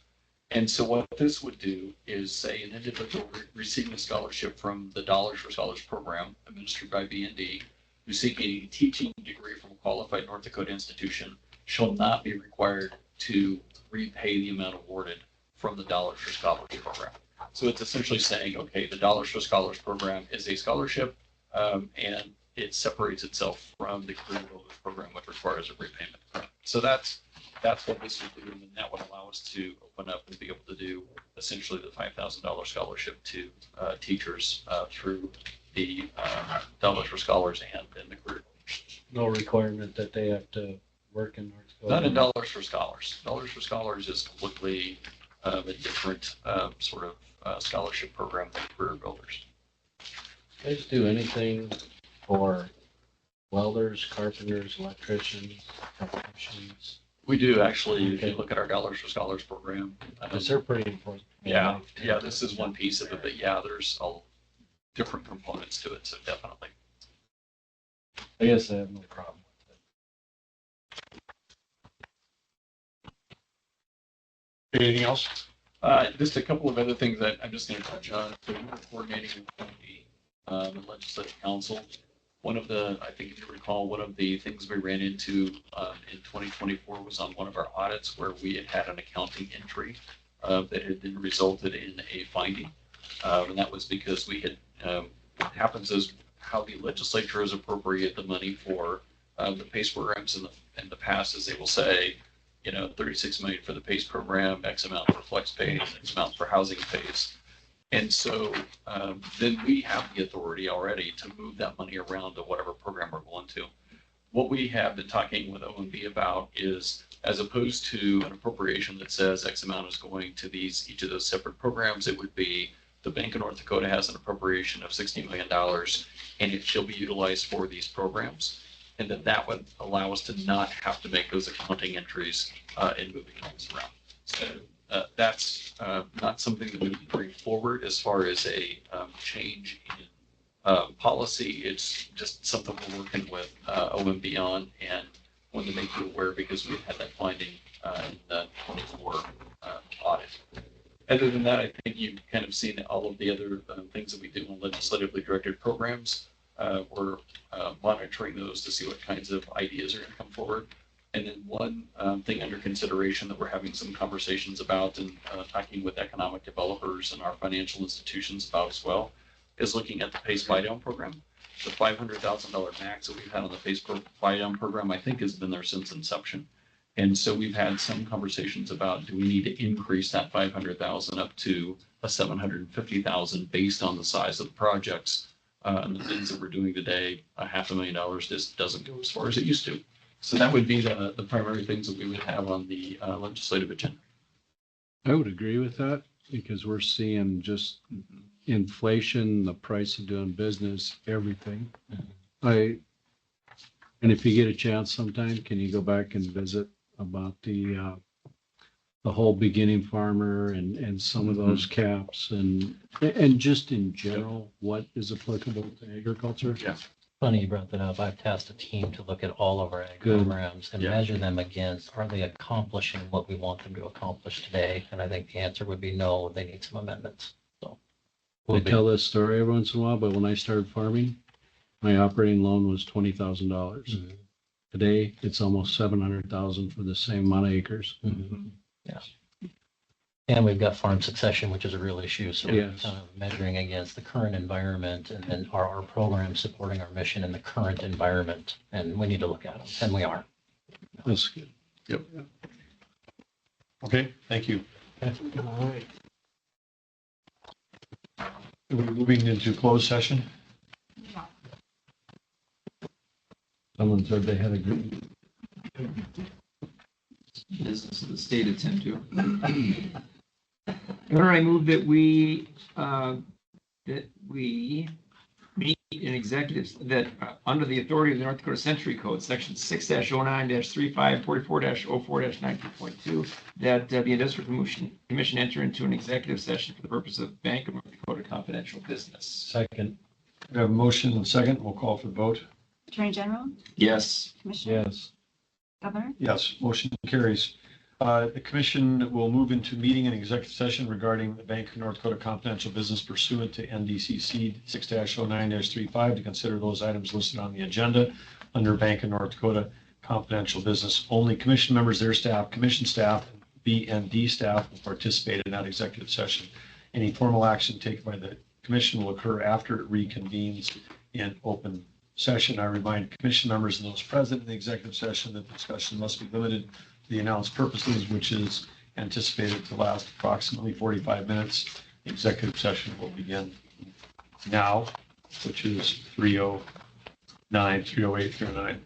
And so what this would do is say an individual receiving a scholarship from the Dollars for Scholars program administered by BND, who's seeking a teaching degree from a qualified North Dakota institution, shall not be required to repay the amount awarded from the Dollars for Scholars program. So it's essentially saying, okay, the Dollars for Scholars program is a scholarship, and it separates itself from the Career Builders program, which requires a repayment. So that's what this would do, and then that would allow us to open up and be able to do essentially the $5,000 scholarship to teachers through the Dollars for Scholars and the Career Builders. No requirement that they have to work in North Dakota. Not in Dollars for Scholars. Dollars for Scholars is completely a different sort of scholarship program than Career Builders. You guys do anything for welders, carpenters, electricians, technicians? We do actually, if you look at our Dollars for Scholars program. Because they're pretty important. Yeah, this is one piece of it, but yeah, there's all different components to it, so definitely. I guess I have no problem with it. Anything else? Just a couple of other things that I'm just going to touch on. So we were coordinating with the Legislative Council. One of the, I think if you recall, one of the things we ran into in 2024 was on one of our audits where we had an accounting entry that had then resulted in a finding. And that was because we had, what happens is how the legislature has appropriated the money for the PACE programs in the past is they will say, 36 million for the PACE program, X amount for flex pays, X amount for housing pays. And so then we have the authority already to move that money around to whatever program we're going to. What we have been talking with OMB about is, as opposed to an appropriation that says X amount is going to each of those separate programs, it would be the Bank of North Dakota has an appropriation of $60 million and it shall be utilized for these programs. And that would allow us to not have to make those accounting entries in moving things around. So that's not something that we would bring forward as far as a change in policy. It's just something we're working with OMB on and wanted to make you aware because we've had that finding in the 24 audit. Other than that, I think you've kind of seen all of the other things that we do on legislatively directed programs. We're monitoring those to see what kinds of ideas are going to come forward. And then one thing under consideration that we're having some conversations about and talking with economic developers and our financial institutions about as well is looking at the PACE buy-down program. The $500,000 max that we've had on the PACE buy-down program, I think has been there since inception. And so we've had some conversations about, do we need to increase that 500,000 up to a 750,000 based on the size of the projects and the things that we're doing today. $500,000 just doesn't go as far as it used to. So that would be the primary things that we would have on the legislative agenda. I would agree with that because we're seeing just inflation, the price of doing business, everything. And if you get a chance sometime, can you go back and visit about the whole beginning farmer and some of those caps and just in general, what is applicable to agriculture? Yeah. Funny you brought that up. I've tasked a team to look at all of our ag programs and measure them against, are they accomplishing what we want them to accomplish today? And I think the answer would be no, they need some amendments. So I tell this story every once in a while, but when I started farming, my operating loan was $20,000. Today, it's almost 700,000 for the same amount of acres. Yeah. And we've got farm succession, which is a real issue. So we're Yes. kind of measuring against the current environment and then are our programs supporting our mission in the current environment? And we need to look at them, and we are. That's good. Yep. Okay, thank you. All right. Are we moving into closed session? Someone said they had a good. Business of the state of tend to. Governor, I move that we meet in executives that under the authority of the North Dakota Century Code, section 6-09-35, 44-04-19.2, that the Industrial Commission enter into an executive session for the purpose of Bank of North Dakota confidential business. Second. We have a motion and a second. We'll call for the vote. Attorney General, Yes. Commissioner, Yes. Governor, Yes, motion carries. The commission will move into meeting and executive session regarding the Bank of North Dakota confidential business pursuant to NDCC 6-09-35 to consider those items listed on the agenda under Bank of North Dakota confidential business. Only commission members, their staff, commission staff, B and D staff will participate in that executive session. Any formal action taken by the commission will occur after it reconvenes in open session. I remind commission members and those present in the executive session that the discussion must be limited to the announced purposes, which is anticipated to last approximately 45 minutes. The executive session will begin now, which is 3:09, 3:08, 3:09.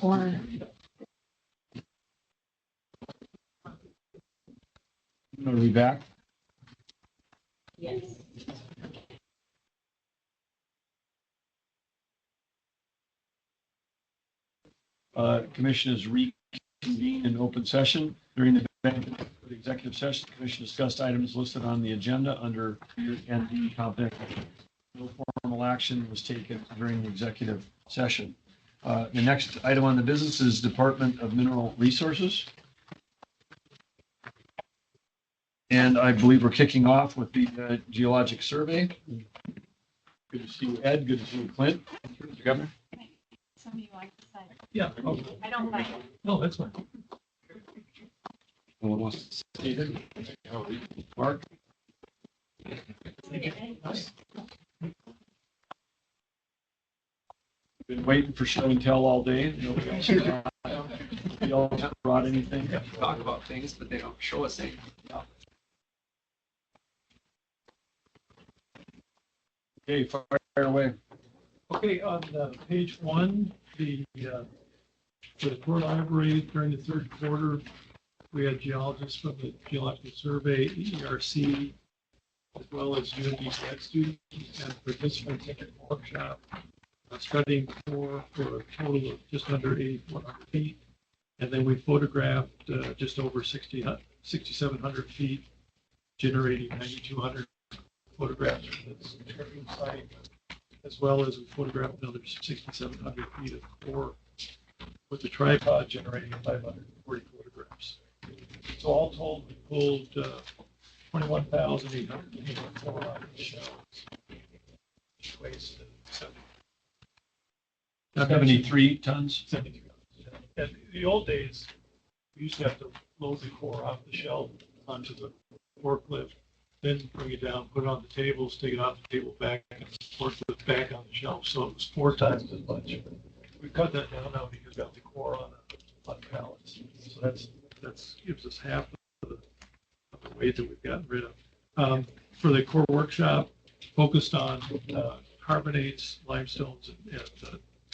Or Are we back? yes. Commission is reconvened in open session. During the executive session, the commission discussed items listed on the agenda under ND confidential. No formal action was taken during the executive session. The next item on the business is Department of Mineral Resources. And I believe we're kicking off with the geologic survey. Good to see you, Ed. Good to see you, Clint. Mr. Governor. Somebody wants to say. Yeah. I don't like. No, that's fine. No one wants to say it. Mark? Been waiting for show and tell all day. Nobody else y'all brought anything? Talk about things, but they don't show us anything. Okay, fire away. Okay, on page one, the core library during the third quarter, we had geologists from the Geological Survey, ERC, as well as UND grad students and participants in the workshop, studying core for a total of just under 8,400 feet. And then we photographed just over 6,700 feet, generating 9,200 photographs from this interview site, as well as we photographed another 6,700 feet of core with the tripod generating 540 photographs. So all told, we pulled 21,884 out of the shells. Which weighs 73 tons. 73 tons. And in the old days, we used to have to load the core off the shelf onto the forklift, then bring it down, put it on the table, take it off the table back, and forklift back on the shelf. So it was 4 times as much. We cut that down now because we got the core on pallets. So that's gives us half of the weight that we've gotten rid of. For the core workshop, focused on carbonates, limestones, and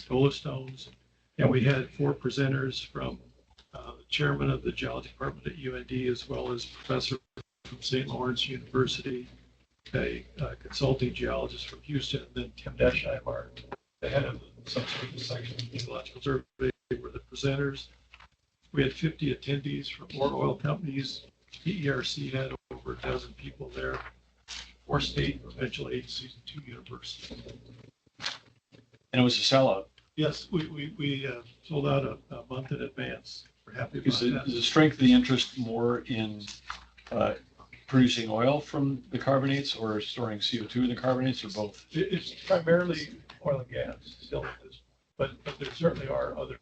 dolostones. And we had 4 presenters from the chairman of the geology department at UND, as well as professor from St. Lawrence University, a consulting geologist from Houston, and then Tim Deschheimer, the head of the subsurface section of the Geological Survey, were the presenters. We had 50 attendees from 4 oil companies. The ERC had over a dozen people there, 4 state and provincial agencies, and 2 universities. And it was a sellout. Yes, we sold out a month in advance. We're happy about that. Is the strength of the interest more in producing oil from the carbonates or storing CO2 in the carbonates, or both? It's primarily oil and gas still at this point, but there certainly are others.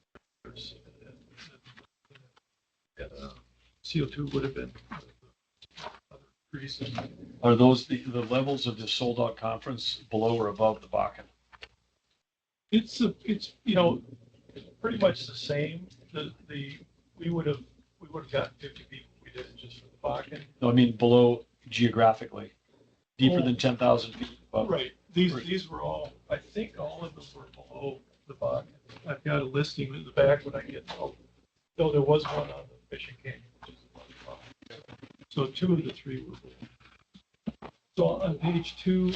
CO2 would have been other reasons. Are those the levels of this sold out conference below or above the Bakken? It's pretty much the same. We would have gotten 50 people. We did it just for the Bakken. No, I mean below geographically, deeper than 10,000 feet above. Right. These were all, I think all of them were below the Bakken. I've got a listing in the back when I get home. Though there was one on the Fishing Canyon, which is above the Bakken. So 2 of the 3 were below. So on page 2,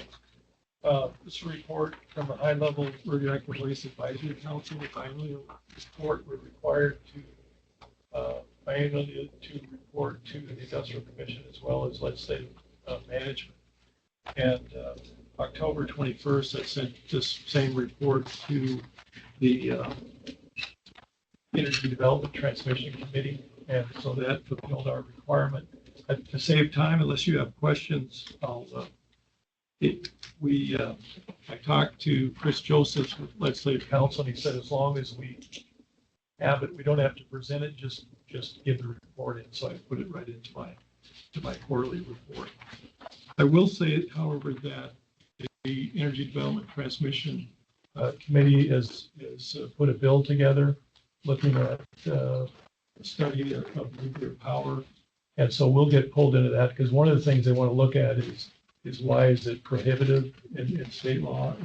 this is a report from the High Level Radioactive Waste Advisory Council. The annual report, we're required to annually to report to the Industrial Commission as well as legislative management. And October 21st, I sent this same report to the Energy Development Transmission Committee, and so that fulfilled our requirement. To save time, unless you have questions, I talked to Chris Josephs with Legislative Council, and he said as long as we have it, we don't have to present it, just give the report in. So I put it right into my quarterly report. I will say, however, that the Energy Development Transmission Committee has put a bill together looking at a study of nuclear power. And so we'll get pulled into that because one of the things they want to look at is why is it prohibitive in state law?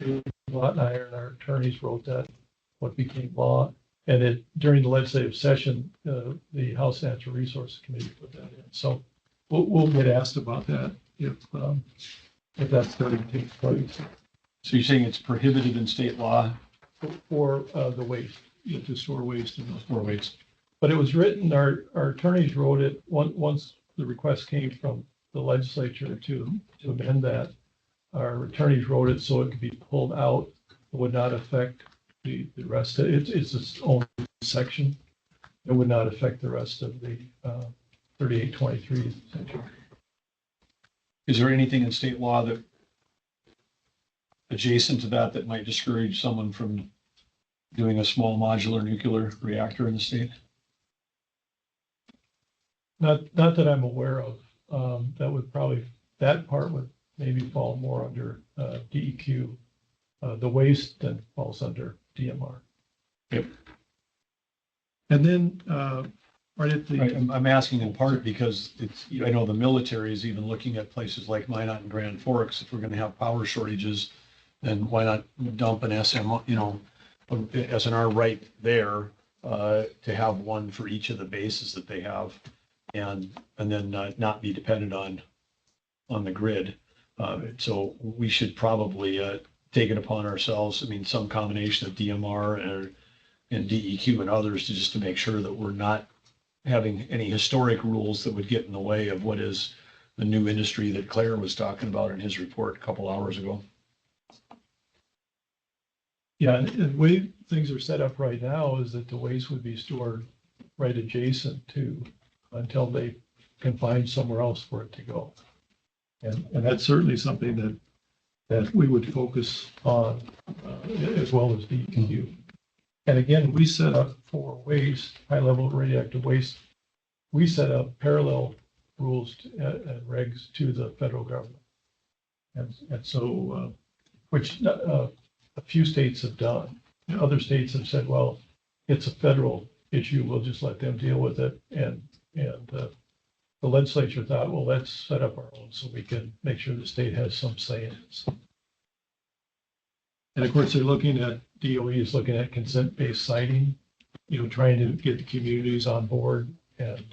And Lot and I and our attorneys wrote that, what became law. And during the legislative session, the House Natural Resources Committee put that in. So we'll get asked about that if that study takes place. So you're saying it's prohibited in state law? For the waste, to store waste and not store waste. But it was written, our attorneys wrote it, once the request came from the legislature to amend that. Our attorneys wrote it so it could be pulled out. It would not affect the rest of it. It's its own section. It would not affect the rest of the 3823 section. Is there anything in state law that adjacent to that might discourage someone from doing a small modular nuclear reactor in the state? Not that I'm aware of. That part would maybe fall more under DEQ. The waste then falls under DMR. Yep. And then right at the. Right, I'm asking in part because I know the military is even looking at places like Minot and Grand Forks. If we're going to have power shortages, then why not dump an SNR right there to have one for each of the bases that they have, and then not be dependent on the grid. So we should probably take it upon ourselves. I mean, some combination of DMR and DEQ and others to make sure that we're not having any historic rules that would get in the way of what is the new industry that Claire was talking about in his report a couple hours ago. Yeah, and the way things are set up right now is that the waste would be stored right adjacent to until they can find somewhere else for it to go. And that's certainly something that we would focus on as well as DEQ. And again, we set up for waste, high-level radioactive waste, we set up parallel rules and regs to the federal government. And so, which a few states have done. Other states have said, well, it's a federal issue, we'll just let them deal with it. And the legislature thought, well, let's set up our own so we can make sure the state has some say in it. And of course, they're looking at, DOE is looking at consent-based siting, trying to get the communities on board. And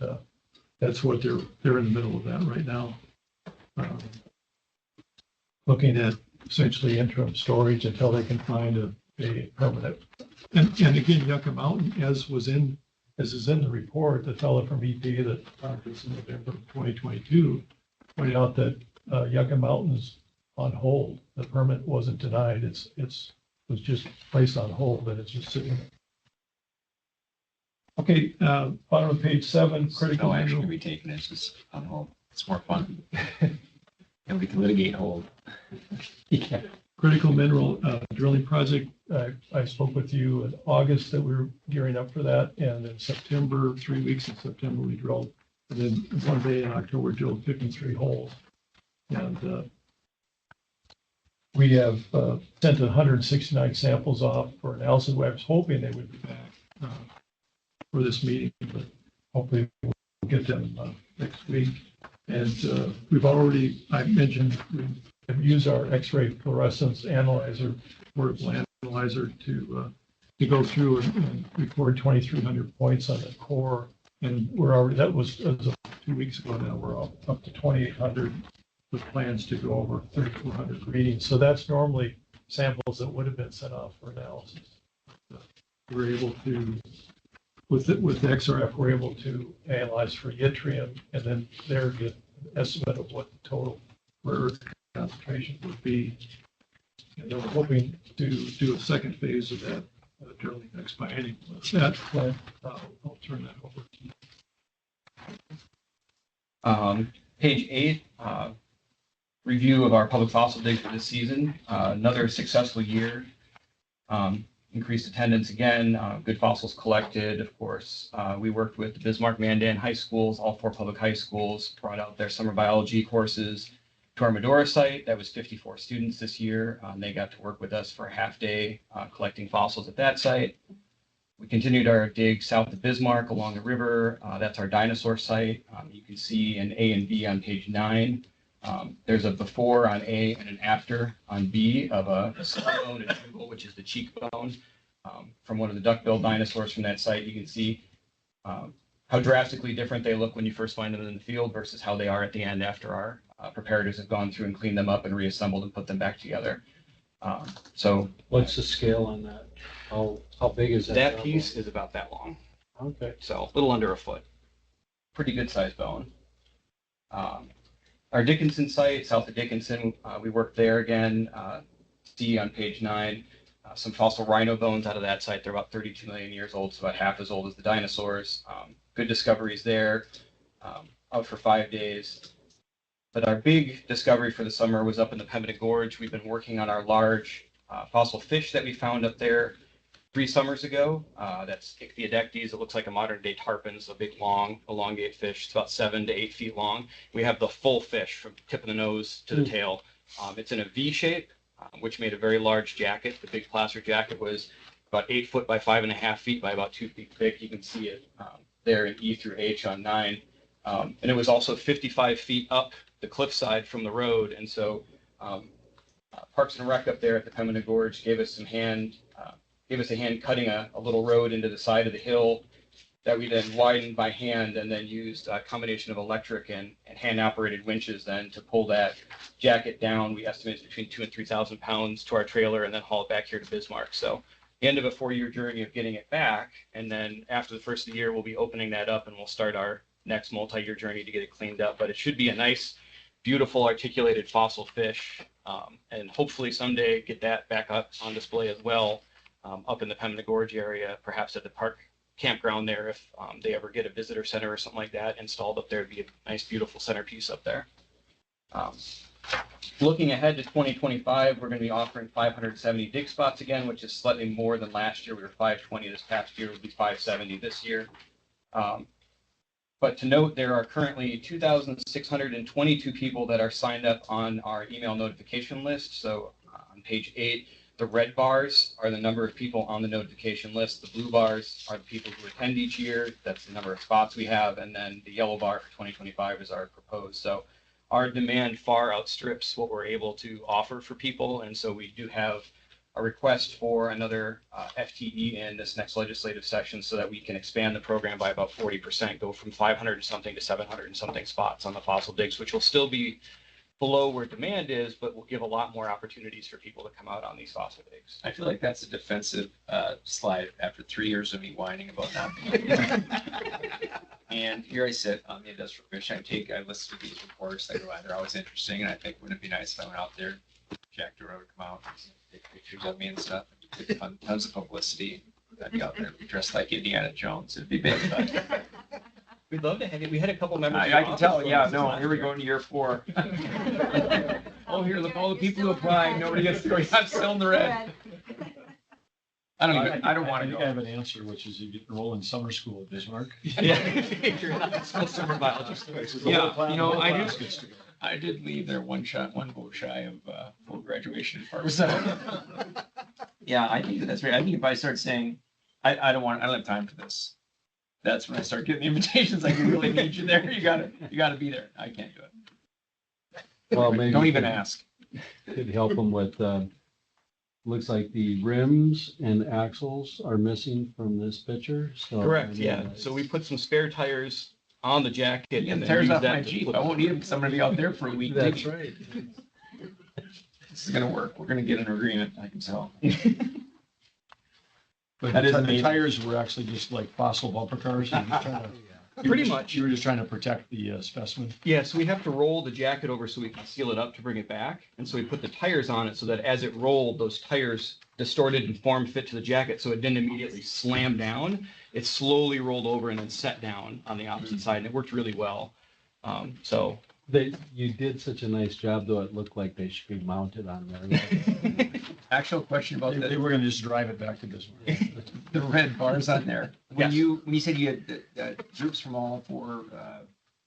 that's what they're in the middle of that right now. Looking at essentially interim storage until they can find a permanent. And again, Yucca Mountain, as is in the report, the fellow from EP that talked to us in November of 2022 pointed out that Yucca Mountain's on hold. The permit wasn't denied. It was just placed on hold and it's just sitting there. Okay, bottom of page 7, critical. No action to be taken. It's just on hold. It's more fun. And we can litigate hold. Yeah. Critical mineral drilling project. I spoke with you in August that we were gearing up for that. And in September, 3 weeks in September, we drilled. And then one day in October, drilled 53 holes. And we have sent 169 samples off for analysis. I was hoping they would be back for this meeting, but hopefully we'll get them next week. And I mentioned, we have used our X-ray fluorescence analyzer, portable analyzer to go through and record 2,300 points on the core. And that was as of 2 weeks ago. Now we're up to 2,800 with plans to go over 3,400 readings. So that's normally samples that would have been sent off for analysis. We're able to, with XRF, we're able to analyze for yttrium and then there get an estimate of what the total rare earth concentration would be. And then we're hoping to do a second phase of that drilling next biennium. With that plan, I'll turn that over to you. Page 8, review of our public fossil dig for this season. Another successful year. Increased attendance again, good fossils collected, of course. We worked with the Bismarck Mandan high schools, all 4 public high schools, brought out their summer biology courses to our Medora site. That was 54 students this year. They got to work with us for a half day collecting fossils at that site. We continued our dig south of Bismarck along the river. That's our dinosaur site. You can see an A and B on page 9. There's a before on A and an after on B of a skull bone and jugal, which is the cheekbone. from one of the duck-billed dinosaurs from that site. You can see how drastically different they look when you first find them in the field versus how they are at the end after our preparators have gone through and cleaned them up and reassembled and put them back together. So What's the scale on that? How big is that? that piece is about that long. Okay. So a little under a foot. Pretty good sized bone. Our Dickinson site, south of Dickinson, we worked there again. See on page 9, some fossil rhino bones out of that site. They're about 32 million years old, so about half as old as the dinosaurs. Good discoveries there. Out for 5 days. But our big discovery for the summer was up in the Pembina Gorge. We've been working on our large fossil fish that we found up there 3 summers ago. That's Ichthyodectes. It looks like a modern day tarpon. It's a big, long, elongate fish. It's about 7 to 8 feet long. We have the full fish from tip of the nose to the tail. It's in a V shape, which made a very large jacket. The big placer jacket was about 8 foot by 5.5 feet by about 2 feet thick. You can see it there in E through H on 9. And it was also 55 feet up the cliffside from the road. And so Parks and Rec up there at the Pembina Gorge gave us a hand cutting a little road into the side of the hill that we then widened by hand and then used a combination of electric and hand operated winches then to pull that jacket down. We estimated between 2,000 and 3,000 pounds to our trailer and then haul it back here to Bismarck. So the end of a 4-year journey of getting it back. And then after the first of the year, we'll be opening that up and we'll start our next multi-year journey to get it cleaned up. But it should be a nice, beautiful, articulated fossil fish. And hopefully someday get that back up on display as well. Up in the Pembina Gorge area, perhaps at the park campground there, if they ever get a visitor center or something like that installed up there, it'd be a nice, beautiful centerpiece up there. Looking ahead to 2025, we're going to be offering 570 dig spots again, which is slightly more than last year. We were 520 this past year. We'll be 570 this year. But to note, there are currently 2,622 people that are signed up on our email notification list. So on page 8, the red bars are the number of people on the notification list. The blue bars are the people who attend each year. That's the number of spots we have. And then the yellow bar for 2025 is our proposed. So our demand far outstrips what we're able to offer for people. And so we do have a request for another FTE in this next legislative session so that we can expand the program by about 40%, go from 500 and something to 700 and something spots on the fossil digs, which will still be below where demand is, but will give a lot more opportunities for people to come out on these fossil digs. I feel like that's a defensive slide after 3 years of me whining about not being able to. And here I sit on the industrial fish. I listen to these reports. I go, they're always interesting. And I think, wouldn't it be nice if I went out there, Jack DeRoe would come out, take pictures of me and stuff, and get tons of publicity. I'd be out there dressed like Indiana Jones. It'd be big, but we'd love to have you. We had a couple members. I can tell. Yeah, no, here we go into year 4. Oh, here, look, all the people who applied. Nobody gets to go. I'm still in the red. I don't want to go. I have an answer, which is you get enrolled in summer school at Bismarck. Yeah, you're not still summer biologist. Yeah, I did leave there one vote shy of full graduation in Parks. Yeah, I think that's right. I think if I start saying, I don't have time for this, that's when I start getting the invitations. Like, we really need you there. You gotta be there. I can't do it. Well, maybe Don't even ask. Could help them with, looks like the rims and axles are missing from this picture. So correct. Yeah. So we put some spare tires on the jacket and then tires off my Jeep. I won't need them. I'm gonna be out there for a week. That's right. This is gonna work. We're gonna get an agreement. I can tell. But That is the amazing. tires were actually just like fossil bumper cars. You were just trying to- Pretty much. You were just trying to protect the specimen. Yeah, so we have to roll the jacket over so we can seal it up to bring it back. And so we put the tires on it so that as it rolled, those tires distorted and form fit to the jacket so it didn't immediately slam down. It slowly rolled over and then set down on the opposite side, and it worked really well. So you did such a nice job, though. It looked like they should be mounted on there. Actual question about They were going to just drive it back to Bismarck. the red bars on there. When you said you had groups from all 4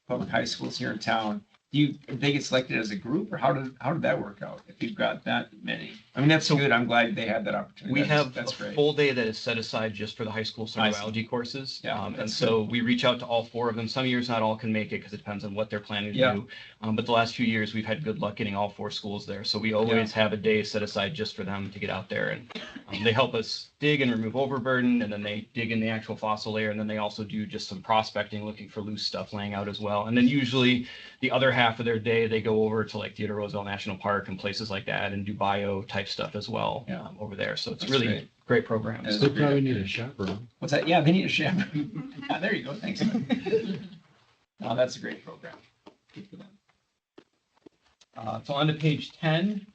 public high schools here in town, did they get selected as a group, or how did that work out? If you've got that many, I mean, that's so good. I'm glad they had that opportunity. We have That's a great. full day that is set aside just for the high school summer I see. biology courses. Yeah, And that's so we reach out to all 4 of them. Some years not all can make it because it depends on what they're planning to Yeah. do. But the last few years, we've had good luck getting all 4 schools there. So we always have a day set aside just for them to get out there. And they help us dig and remove overburden, and then they dig in the actual fossil layer. And then they also do just some prospecting, looking for loose stuff laying out as well. And then usually the other half of their day, they go over to like Theodore Roosevelt National Park and places like that and do bio type stuff as well over there. So it's That's really great. great program. They probably need a chaperone. What's that? Yeah, they need a chaperone. Yeah, there you go. Thanks. Oh, that's a great program. Good for them. So on to page 10,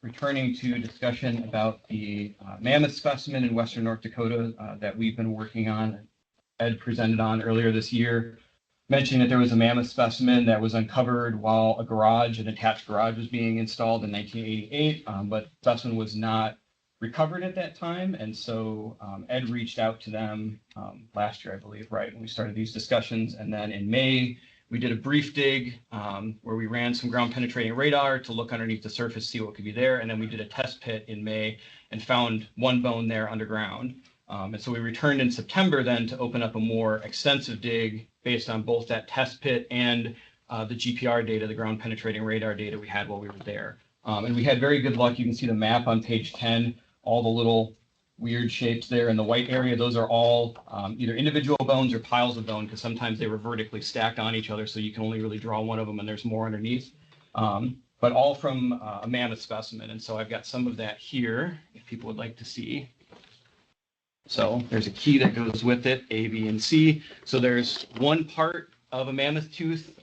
returning to discussion about the mammoth specimen in Western North Dakota that we've been working on. Ed presented on earlier this year, mentioning that there was a mammoth specimen that was uncovered while an attached garage was being installed in 1988, but the specimen was not recovered at that time. And so Ed reached out to them last year, I believe, right, when we started these discussions. And then in May, we did a brief dig where we ran some ground penetrating radar to look underneath the surface, see what could be there. And then we did a test pit in May and found one bone there underground. And so we returned in September then to open up a more extensive dig based on both that test pit and the GPR data, the ground penetrating radar data we had while we were there. And we had very good luck. You can see the map on page 10, all the little weird shapes there in the white area. Those are all either individual bones or piles of bone, because sometimes they were vertically stacked on each other, so you can only really draw one of them and there's more underneath. But all from a mammoth specimen. And so I've got some of that here, if people would like to see. So there's a key that goes with it, A, B, and C. So there's one part of a mammoth tooth.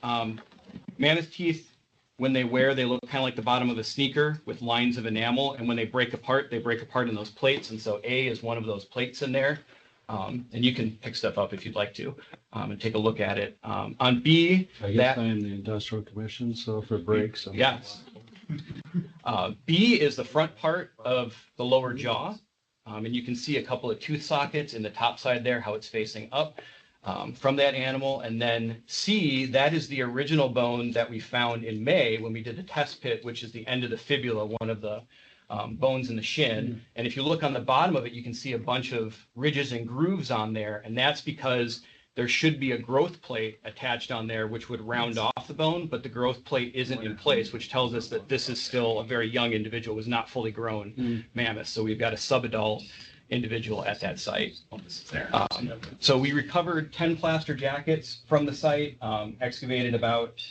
Mammoth teeth, when they wear, they look kind of like the bottom of a sneaker with lines of enamel. And when they break apart in those plates. And so A is one of those plates in there. And you can pick stuff up if you'd like to and take a look at it. On B, I guess I am the industrial commission, so if it breaks. Yes. B is the front part of the lower jaw. And you can see a couple of tooth sockets in the top side there, how it's facing up from that animal. And then C, that is the original bone that we found in May when we did the test pit, which is the end of the fibula, one of the bones in the shin. And if you look on the bottom of it, you can see a bunch of ridges and grooves on there. And that's because there should be a growth plate attached on there, which would round off the bone, but the growth plate isn't in place, which tells us that this is still a very young individual, was not fully grown mammoth. So we've got a subadult individual at that site. So we recovered 10 plaster jackets from the site, excavated about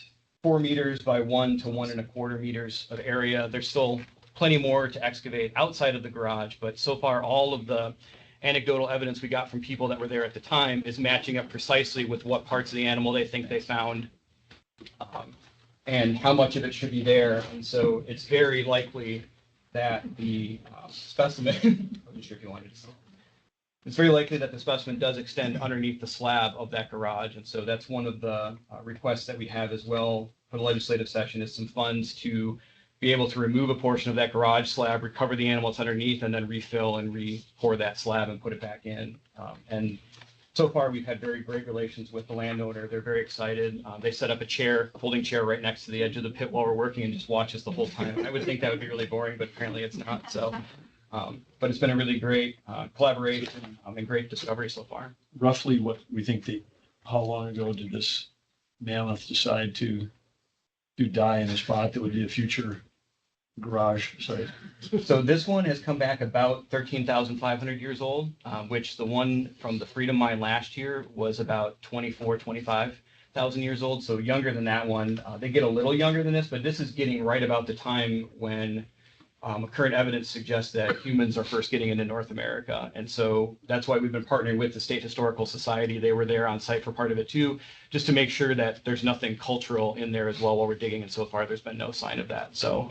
4 meters by 1 to 1.25 meters of area. There's still plenty more to excavate outside of the garage, but so far all of the anecdotal evidence we got from people that were there at the time is matching up precisely with what parts of the animal they think they found and how much of it should be there. And so it's very likely that the specimen, I'm not sure if you wanted to see. It's very likely that the specimen does extend underneath the slab of that garage. And so that's one of the requests that we have as well for the legislative session, is some funds to be able to remove a portion of that garage slab, recover the animal that's underneath, and then refill and re-pour that slab and put it back in. And so far, we've had very great relations with the landowner. They're very excited. They set up a folding chair right next to the edge of the pit while we're working and just watch us the whole time. I would think that would be really boring, but apparently it's not. So, but it's been a really great collaboration and great discovery so far. Roughly what we think how long ago did this mammoth decide to die in a spot that would be a future garage site? So this one has come back about 13,500 years old, which the one from the Freedom Mine last year was about 25,000 years old. So younger than that one. They get a little younger than this, but this is getting right about the time when current evidence suggests that humans are first getting into North America. And so that's why we've been partnering with the State Historical Society. They were there on site for part of it too, just to make sure that there's nothing cultural in there as well while we're digging. And so far, there's been no sign of that. So,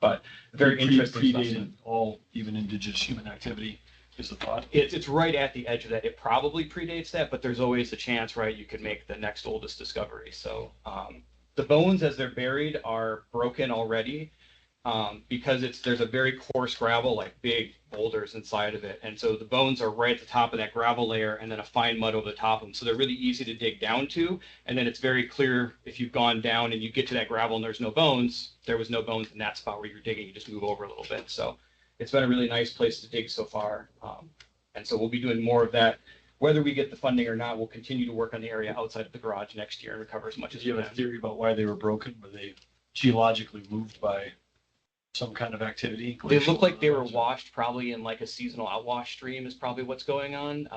but very interesting. Predated all even indigenous human activity is the thought. It's right at the edge of that. It probably predates that, but there's always a chance, right? You could make the next oldest discovery. So the bones as they're buried are broken already. because there's a very coarse gravel, like big boulders inside of it. And so the bones are right at the top of that gravel layer and then a fine mud over the top of them. So they're really easy to dig down to. And then it's very clear if you've gone down and you get to that gravel and there's no bones, there was no bones in that spot where you're digging, you just move over a little bit. So it's been a really nice place to dig so far. And so we'll be doing more of that. Whether we get the funding or not, we'll continue to work on the area outside of the garage next year and recover as much as Do you we have a can. theory about why they were broken? Were they geologically moved by some kind of activity? They look like they were washed probably in like a seasonal outwash stream is probably what's going on.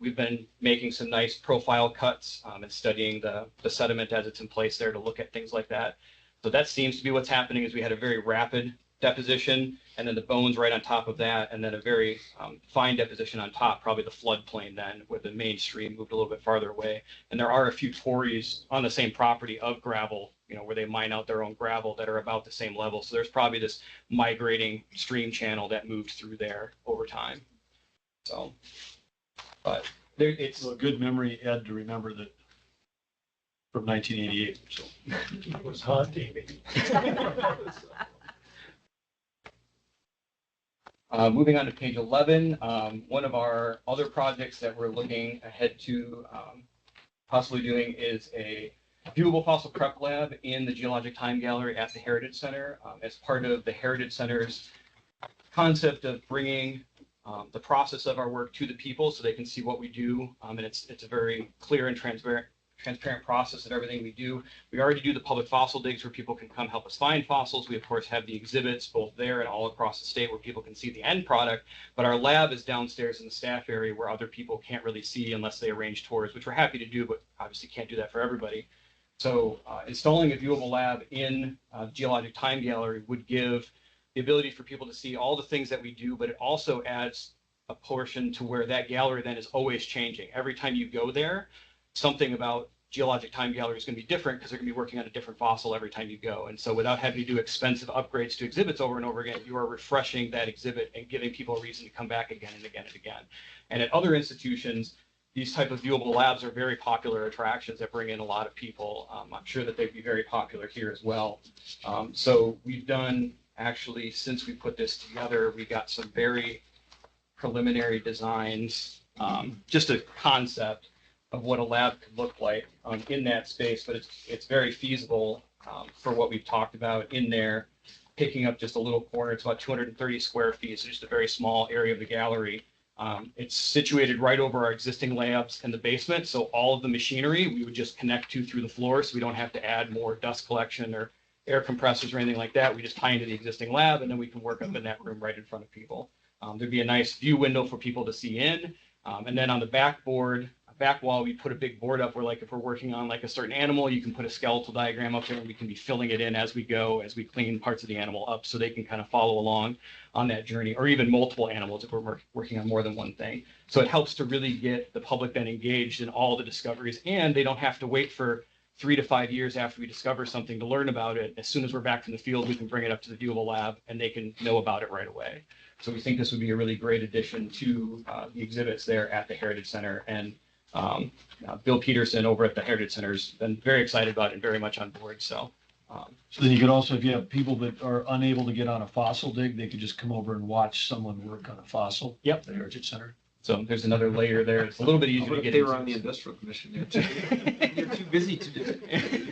We've been making some nice profile cuts and studying the sediment as it's in place there to look at things like that. So that seems to be what's happening is we had a very rapid deposition and then the bones right on top of that and then a very fine deposition on top, probably the floodplain then where the main stream moved a little bit farther away. And there are a few quarries on the same property of gravel, you know, where they mine out their own gravel that are about the same level. So there's probably this migrating stream channel that moved through there over time. So, but there, it's a good memory, Ed, to remember that from 1988 or so. It was hot, Amy. Moving on to page 11, one of our other projects that we're looking ahead to possibly doing is a viewable fossil prep lab in the Geologic Time Gallery at the Heritage Center as part of the Heritage Center's concept of bringing the process of our work to the people so they can see what we do. And it's a very clear and transparent process of everything we do. We already do the public fossil digs where people can come help us find fossils. We of course have the exhibits both there and all across the state where people can see the end product, but our lab is downstairs in the staff area where other people can't really see unless they arrange tours, which we're happy to do, but obviously can't do that for everybody. So installing a viewable lab in the Geologic Time Gallery would give the ability for people to see all the things that we do, but it also adds a portion to where that gallery then is always changing. Every time you go there, something about Geologic Time Gallery is going to be different because they're going to be working on a different fossil every time you go. And so without having to do expensive upgrades to exhibits over and over again, you are refreshing that exhibit and giving people a reason to come back again and again and again. And at other institutions, these type of viewable labs are very popular attractions that bring in a lot of people. I'm sure that they'd be very popular here as well. So we've done, actually, since we put this together, we got some very preliminary designs, just a concept of what a lab could look like in that space, but it's very feasible for what we've talked about in there, picking up just a little corner. It's about 230 square feet, so just a very small area of the gallery. It's situated right over our existing labs in the basement, so all of the machinery we would just connect to through the floor, so we don't have to add more dust collection or air compressors or anything like that. We just tie into the existing lab, and then we can work up in that room right in front of people. There'd be a nice view window for people to see in, and then on the back wall, we put a big board up where, like, if we're working on like a certain animal, you can put a skeletal diagram up there and we can be filling it in as we go, as we clean parts of the animal up so they can kind of follow along on that journey, or even multiple animals if we're working on more than one thing. So it helps to really get the public then engaged in all the discoveries, and they don't have to wait for 3 to 5 years after we discover something to learn about it. As soon as we're back from the field, we can bring it up to the viewable lab and they can know about it right away. So we think this would be a really great addition to the exhibits there at the Heritage Center. And Bill Peterson over at the Heritage Center has been very excited about it and very much on board. So then you could also, if you have people that are unable to get on a fossil dig, they could just come over and watch someone work on a fossil. Yep. At the Heritage Center. So there's another layer there. It's a little bit easier to But get if they into. were on the industrial commission, they're too busy to do it,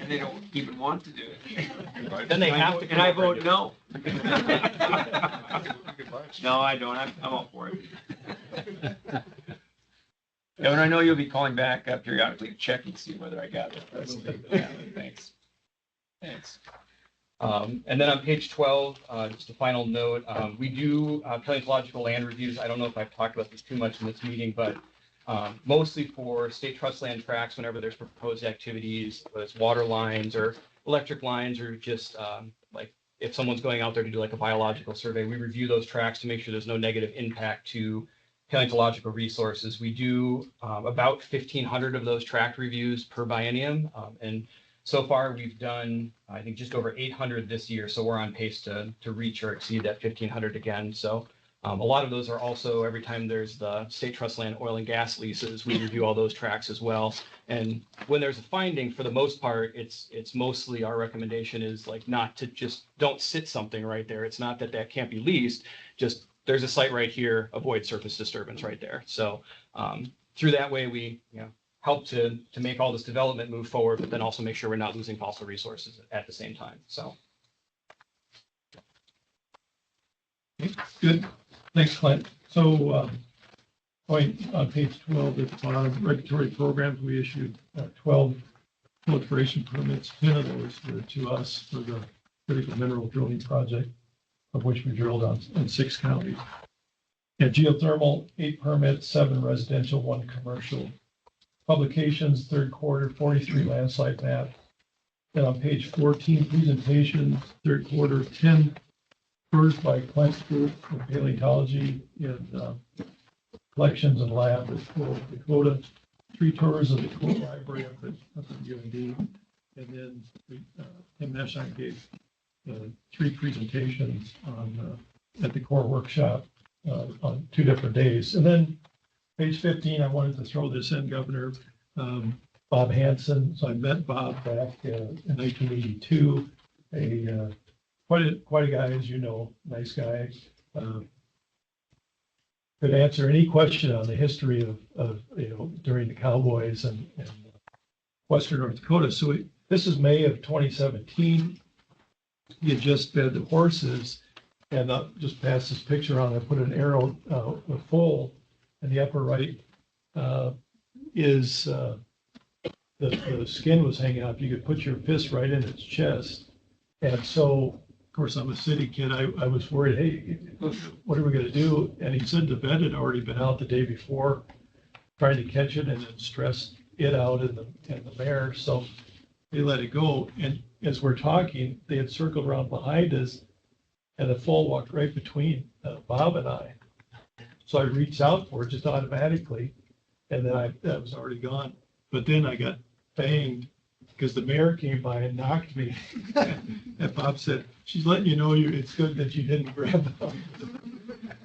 and they don't even want to do it. Then they have to. And I vote no. No, I don't. I'm all for it. Yeah, and I know you'll be calling back periodically to check and see whether I got it. Yeah, thanks. Thanks. And then on page 12, just a final note, we do paleontological land reviews. I don't know if I've talked about this too much in this meeting, but mostly for state trust land tracts whenever there's proposed activities, whether it's water lines or electric lines or just like if someone's going out there to do like a biological survey, we review those tracts to make sure there's no negative impact to paleontological resources. We do about 1,500 of those tract reviews per biennium, and so far we've done, I think, just over 800 this year. So we're on pace to reach or exceed that 1,500 again. So A lot of those are also, every time there's the state trust land oil and gas leases, we review all those tracks as well. And when there's a finding, for the most part, it's mostly our recommendation is like not to just, don't sit something right there. It's not that that can't be leased, just there's a site right here, avoid surface disturbance right there. So through that way, we help to make all this development move forward, but then also make sure we're not losing fossil resources at the same time. So. Good. Thanks, Clint. So, point on page 12 at the bottom, regulatory programs, we issued 12 proliferation permits. 10 of those were to us for the critical mineral drilling project, of which we drilled in 6 counties. And geothermal, 8 permits, 7 residential, 1 commercial. Publications, third quarter, 43 landslide maps. Then on page 14, presentations, third quarter, 10 tours by Clint's group of paleontology and collections and lab at Coal Dakota, 3 tours of the Coal Library up at UND, and then Tim Neshon gave 3 presentations on at the core workshop on 2 different days. And then page 15, I wanted to throw this in, Governor. Bob Hansen. So I met Bob back in 1982. Quite a guy, as you know, nice guy. Could answer any question on the history of during the Cowboys and Western North Dakota. So this is May of 2017. He had just fed the horses, and just passed this picture on. I put an arrow, a foal in the upper right is the skin was hanging up. You could put your fist right in its chest, and so. Of course, I'm a city kid. I was worried, hey, what are we going to do? And he said the vet had already been out the day before trying to catch it and then stressed it out in the mare. So they let it go. And as we're talking, they had circled around behind us and the foal walked right between Bob and I. So I reached out for it just automatically. And then that was already gone. But then I got banged because the mayor came by and knocked me. And Bob said, she's letting you know it's good that you didn't grab them.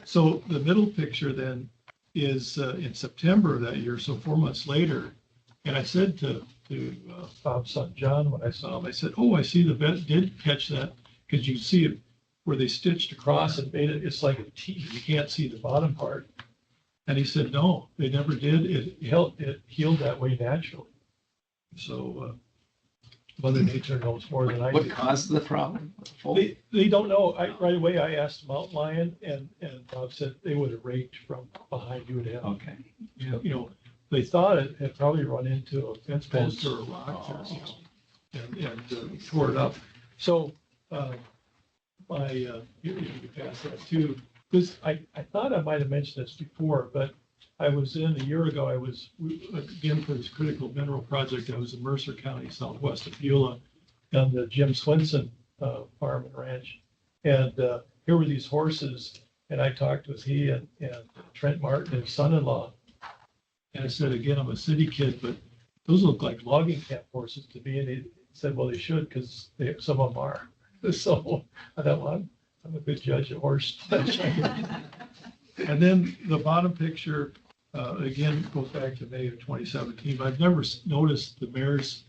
So the middle picture then is in September of that year, so 4 months later. And I said to Bob's son, John, when I saw him, I said, oh, I see the vet did catch that, because you can see it where they stitched across and made it, it's like a T. You can't see the bottom part. And he said, no, they never did. It healed that way naturally. So Mother Nature knows more than I do. What caused the problem? They don't know. Right away, I asked Mountain Lion, and Bob said they would have raked from behind you and him. Okay. You know, they thought it had probably run into a fence post or a rock, and tore it up. So you can pass that too. Because I thought I might have mentioned this before, but I was a year ago, again, for this critical mineral project, I was in Mercer County, southwest of Beulah, on the Jim Swinson farm and ranch. And here were these horses, and I talked with he and Trent Martin, his son-in-law. And I said, again, I'm a city kid, but those look like logging camp horses to me. And he said, well, they should, because some of them are. So I thought, well, I'm a good judge of horse flesh. And then the bottom picture, again, goes back to May of 2017, but I've never noticed the mare's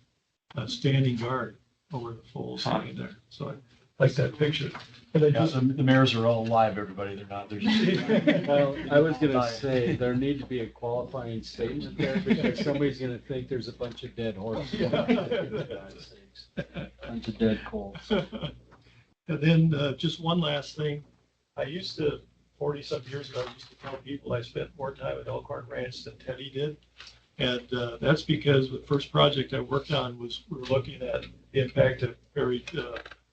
standing guard over the foals hanging there. So I like that picture. And Yeah, the mares are all alive, everybody. They're not, they're just. Well, I was gonna say, there need to be a qualifying statement there, because somebody's gonna think there's a bunch of dead horses. Bunch of dead colts. And then just one last thing. I used to, 40-some years ago, I used to tell people I spent more time at Elkhorn Ranch than Teddy did. And that's because the first project I worked on we were looking at the impact of buried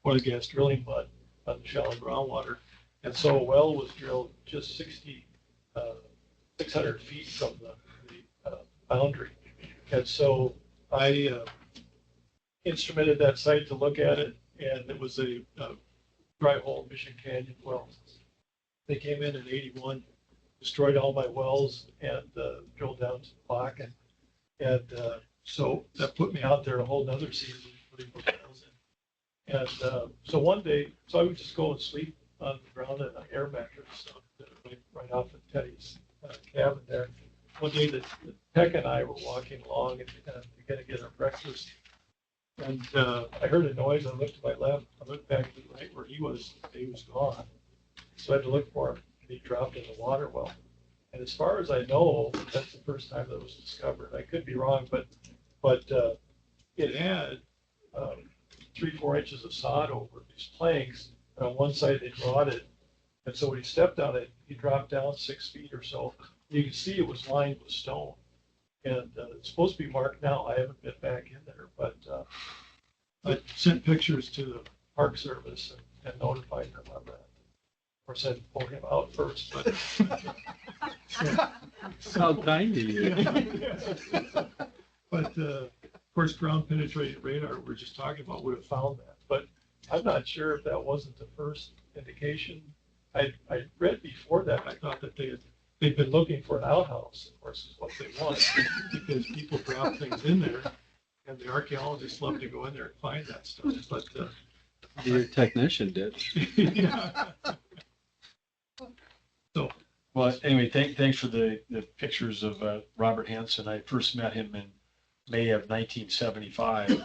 oil and gas drilling mud on the shallow groundwater. And so a well was drilled just 600 feet from the boundary. And so I instrumented that site to look at it, and it was a dry hole Mission Canyon well. They came in 81, destroyed all my wells, and drilled down to the Bakken. And so that put me out there a whole nother season putting those wells in. And so one day, I would just go and sleep on the ground in an air mattress right off of Teddy's cabin there. One day that Peck and I were walking along and we're gonna get our breakfast. And I heard a noise. I looked to my left. I looked back to the right where he was gone. So I had to look for him, and he dropped in the water well. And as far as I know, that's the first time that was discovered. I could be wrong, but it had 3-4 inches of sod over these planks. And on one side they brought it, and so when he stepped on it, he dropped down 6 feet or so. You can see it was lined with stone, and it's supposed to be marked now. I haven't been back in there, but I sent pictures to the Park Service and notified them on that. Of course, I had to pull him out first, but. How kind of you. But, of course, ground penetrating radar we're just talking about would have found that, but I'm not sure if that wasn't the first indication. I read before that, I thought that they'd been looking for an outhouse, of course, is what they want, because people drop things in there, and the archaeologists love to go in there and find that stuff, but. Your technician did. Yeah. So. Well, anyway, thanks for the pictures of Robert Hansen. I first met him in May of 1975.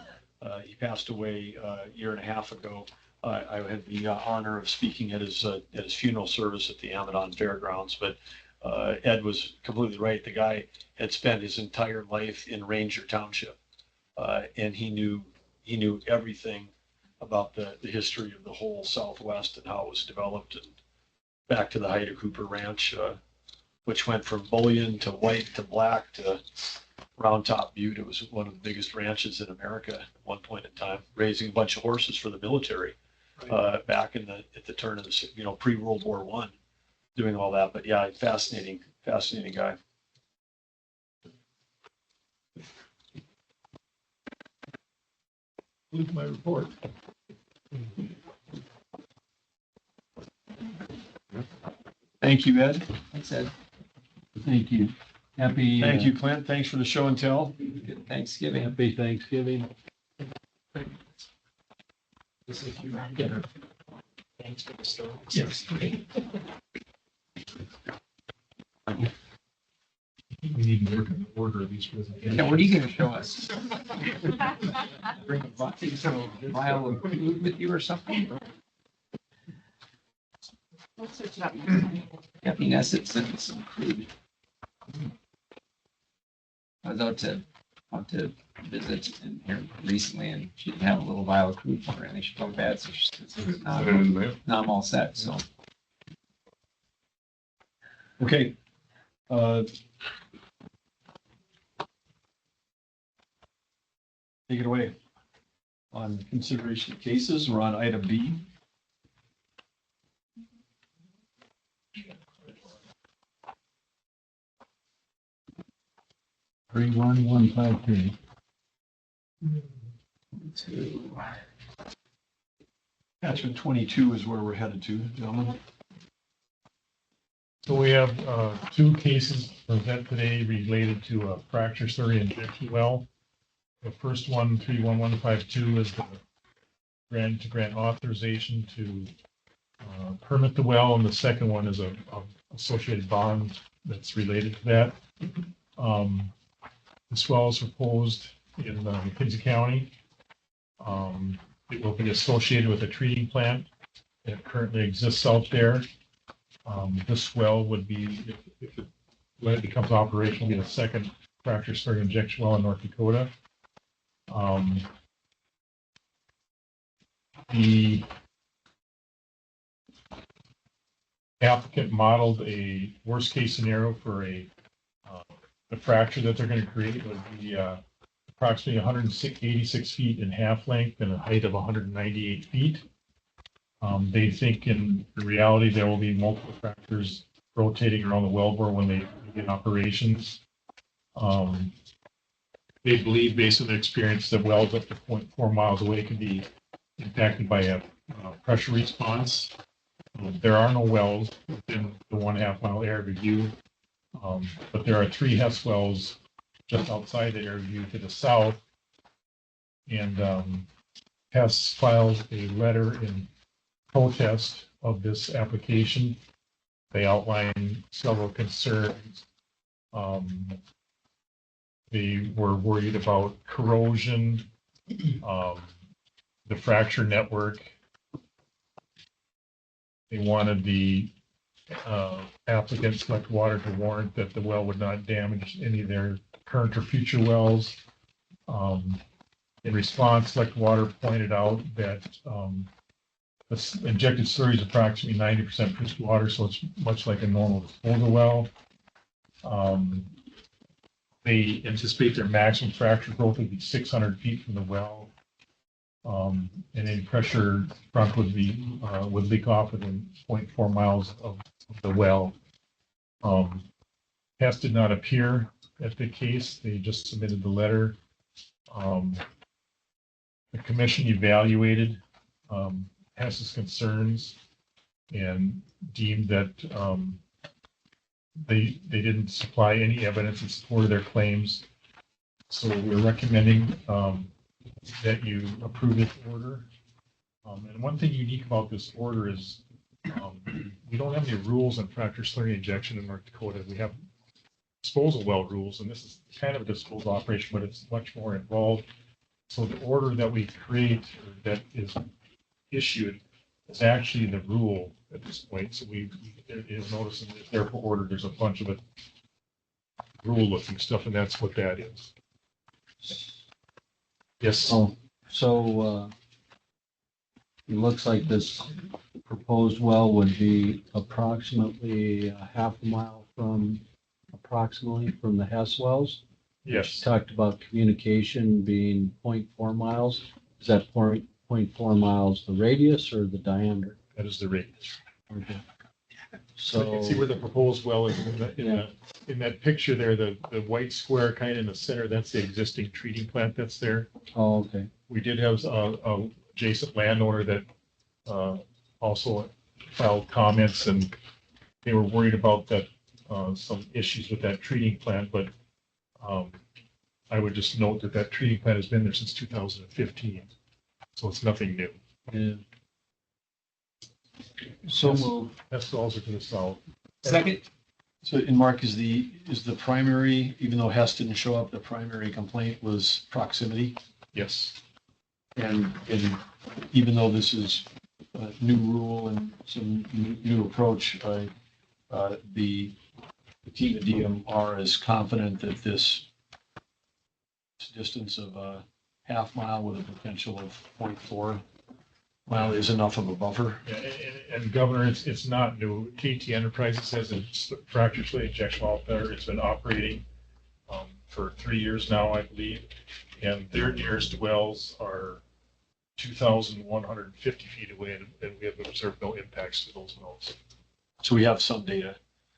He passed away a year and a half ago. I had the honor of speaking at his funeral service at the Amadon Fairgrounds. But Ed was completely right. The guy had spent his entire life in Ranger Township, and he knew everything about the history of the whole Southwest and how it was developed, and back to the Haida Cooper Ranch, which went from bullion to white to black to Round Top Butte. It was one of the biggest ranches in America at one point in time, raising a bunch of horses for the military back at the turn of the pre-World War I, doing all that. But yeah, fascinating guy. Concludes my report. Thank you, Ed. Thanks, Ed. Thank you. Happy. Thank you, Clint. Thanks for the show and tell. Good Thanksgiving. Happy Thanksgiving. Thanks for the story. Yes. We need to work on the order of these presentations. Yeah, what are you gonna show us? Bring a vial of food with you or something? We'll switch it up. Kathy Nessett sent us some food. I was out to visit in here recently, and she didn't have a little vial of food for her, and she felt bad, so she said, "Now I'm all set." So, Okay. Take it away. On consideration of cases, we're on item B. Three, 1, 1, 5, 3. Attachment 22 is where we're headed to, gentlemen. So we have two cases to present today related to a fracture slurry injection well. The first one, 31152, is the grant authorization to permit the well, and the second one is a associated bond that's related to that. This well is proposed in McKenzie County. It will be associated with a treating plant that currently exists out there. This well would be, when it becomes operational, be the second fracture slurry injection well in North Dakota. The applicant modeled a worst case scenario for the fracture that they're going to create would be approximately 186 feet in half length and a height of 198 feet. They think in reality there will be multiple fractures rotating around the wellbore when they begin operations. They believe, based on their experience, that wells up to 0.4 miles away can be impacted by a pressure response. There are no wells within the 1.5 mile area of review, but there are 3 Hess wells just outside the area of review to the south. And Hess filed a letter in protest of this application. They outline several concerns. They were worried about corrosion, the fracture network. They wanted the applicant Select Water to warrant that the well would not damage any of their current or future wells. In response, Select Water pointed out that the injected slurry is approximately 90% produced water, so it's much like a normal disposal well. They anticipate their maximum fracture growth would be 600 feet from the well. And any pressure front would leak off within 0.4 miles of the well. Hess did not appear at the case. They just submitted the letter. The commission evaluated Hess's concerns and deemed that they didn't supply any evidence in support of their claims. So we're recommending that you approve this order. And one thing unique about this order is we don't have any rules on fracture slurry injection in North Dakota. We have disposal well rules, and this is kind of a disposal operation, but it's much more involved. So the order that we create, or that is issued, is actually the rule at this point. So there is notice in the therefore order, there's a bunch of it rule looking stuff, and that's what that is. Yes. Oh, so it looks like this proposed well would be approximately a half a mile from the Hess wells. Yes. You talked about communication being 0.4 miles. Is that 0.4 miles the radius or the diameter? That is the radius. Okay. So you can see where the proposed well is in that picture there, the white square kind of in the center, that's the existing treating plant that's there. Oh, okay. We did have a adjacent landowner that also filed comments, and they were worried about that, some issues with that treating plant, but I would just note that that treating plant has been there since 2015, so it's nothing new. Yeah. So move. That's also to the south. Second. So, and Mark, is the primary, even though Hess didn't show up, the primary complaint was proximity? Yes. And even though this is a new rule and some new approach, the team at DMR is confident that this distance of a half mile with a potential of 0.4 mile is enough of a buffer. Yeah, and Governor, it's not new. KT Enterprises has a fracture slurry injection well there. It's been operating for 3 years now, I believe, and their nearest wells are 2,150 feet away, and we have observed no impacts to those wells. So we have some data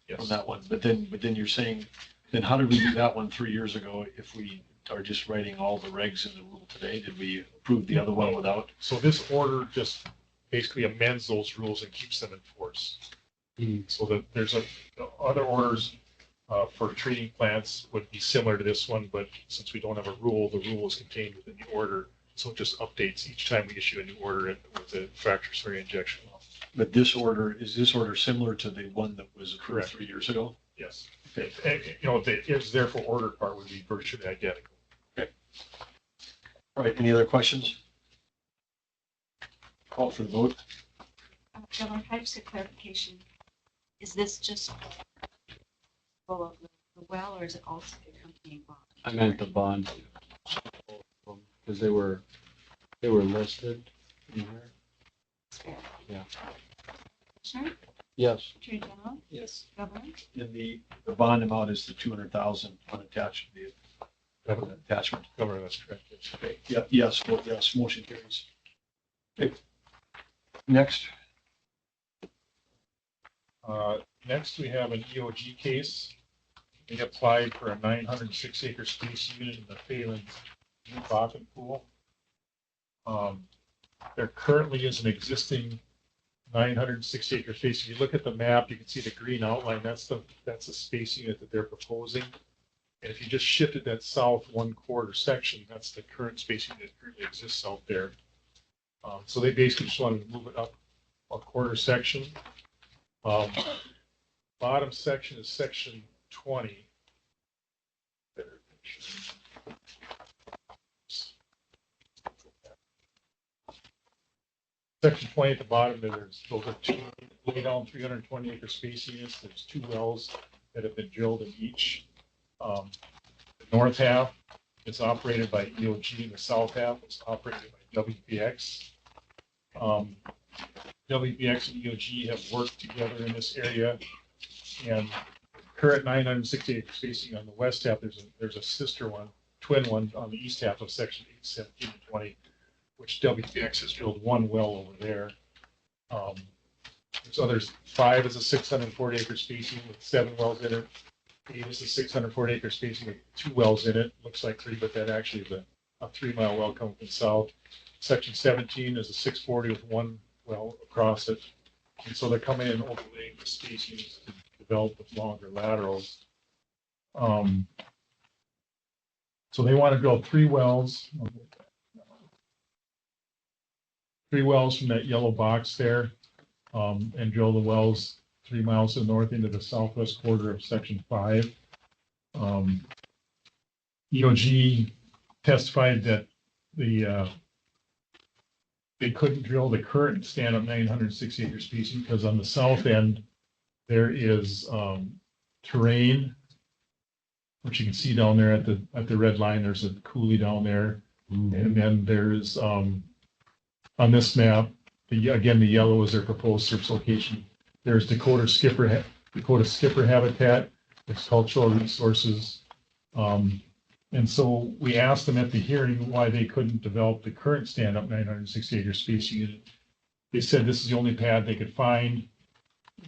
Yes. on that one, but then you're saying, then how did we do that one 3 years ago if we are just writing all the regs in the rule today? Did we approve the other one without? So this order just basically amends those rules and keeps them in force. So that there's other orders for treating plants would be similar to this one, but since we don't have a rule, the rule is contained within the order. So it just updates each time we issue a new order with the fracture slurry injection well. But is this order similar to the one that was approved 3 years ago? Yes. Okay. And, the is therefore ordered part would be virtually identical. Okay. All right. Any other questions? Call for the vote. Governor, can I just get clarification? Is this just full of the well, or is it also the accompanying bond? I meant the bond, because they were listed in here. Yeah. Sure. Yes. Attorney General? Yes. Governor? And the bond amount is the 200,000 unattached, the attachment. Governor, that's correct. Okay. Yeah. Yes. Well, yes. Motion carries. Okay. Next. Next, we have an EOG case. They applied for a 906 acre space unit in the Phelan Bakken pool. There currently is an existing 906 acre space. If you look at the map, you can see the green outline. That's the space unit that they're proposing. And if you just shifted that south 1/4 section, that's the current space unit that currently exists out there. So they basically just wanted to move it up a 1/4 section. bottom section is section 20. Section 20 at the bottom, those are two lay down 320 acre space units. There's 2 wells that have been drilled in each. The north half is operated by EOG, and the south half is operated by WPX. WPX and EOG have worked together in this area, and current 960 acre spacing on the west half, there's a sister one, twin one on the east half of section 8, 17, and 20, which WPX has drilled 1 well over there. So there's 5 is a 640 acre spacing with 7 wells in it. 8 is a 640 acre spacing with 2 wells in it. Looks like 3, but that actually is a 3-mile well coming from south. Section 17 is a 640 with 1 well across it. And so they're coming in and overlaying the spacings to develop with longer laterals. So they want to drill 3 wells. 3 wells from that yellow box there, and drill the wells 3 miles to the north into the southwest quarter of section 5. EOG testified that they couldn't drill the current stand-up 960 acre spacing because on the south end there is terrain, which you can see down there at the red line. There's a coulee down there, and then there's on this map, again, the yellow is their proposed surface location. There's Dakota skipper habitat, there's cultural resources. And so we asked them at the hearing why they couldn't develop the current stand-up 960 acre spacing unit. They said this is the only pad they could find.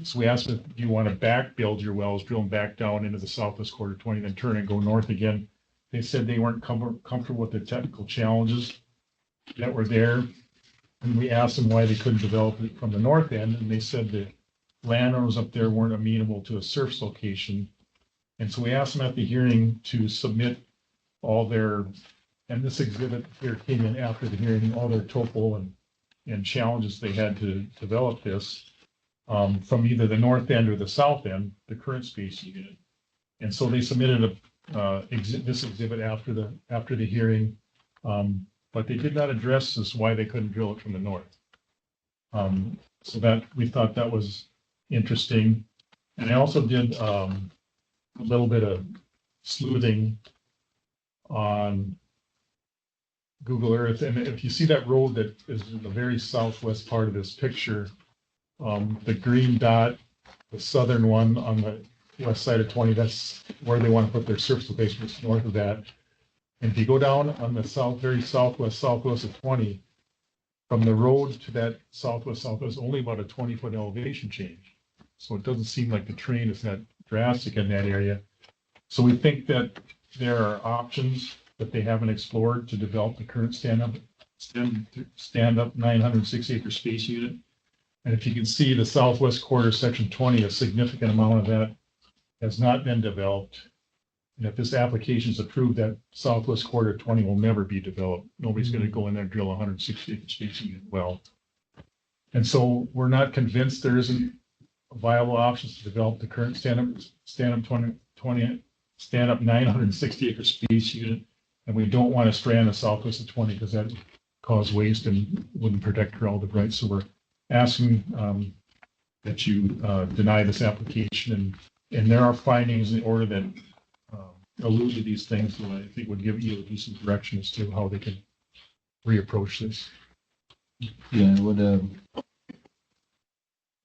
So we asked them, do you want to back build your wells, drill them back down into the southwest quarter 20, then turn and go north again? They said they weren't comfortable with the technical challenges that were there. And we asked them why they couldn't develop it from the north end, and they said the landowners up there weren't amenable to a surface location. And so we asked them at the hearing to submit all their, and this exhibit here came in after the hearing, all their topo and challenges they had to develop this from either the north end or the south end, the current spacing unit. And so they submitted this exhibit after the hearing. But they did not address this, why they couldn't drill it from the north. So that we thought that was interesting. And I also did a little bit of sleuthing on Google Earth. And if you see that road that is in the very southwest part of this picture, the green dot, the southern one on the west side of 20, that's where they want to put their surface location, just north of that. And if you go down on the very southwest of 20, from the road to that southwest, only about a 20-foot elevation change. So it doesn't seem like the terrain is that drastic in that area. So we think that there are options that they haven't explored to develop the current stand-up 960 acre space unit. And if you can see the southwest quarter, section 20, a significant amount of that has not been developed. And if this application is approved, that southwest quarter 20 will never be developed. Nobody's going to go in there and drill 160 acre spacing unit well. And so we're not convinced there isn't viable options to develop the current stand-up 960 acre space unit. And we don't want to stray on the southwest of 20 because that would cause waste and wouldn't protect relative rights. So we're asking that you deny this application. And there are findings in order that allude to these things that I think would give you some direction as to how they can reapproach this. Yeah, it would.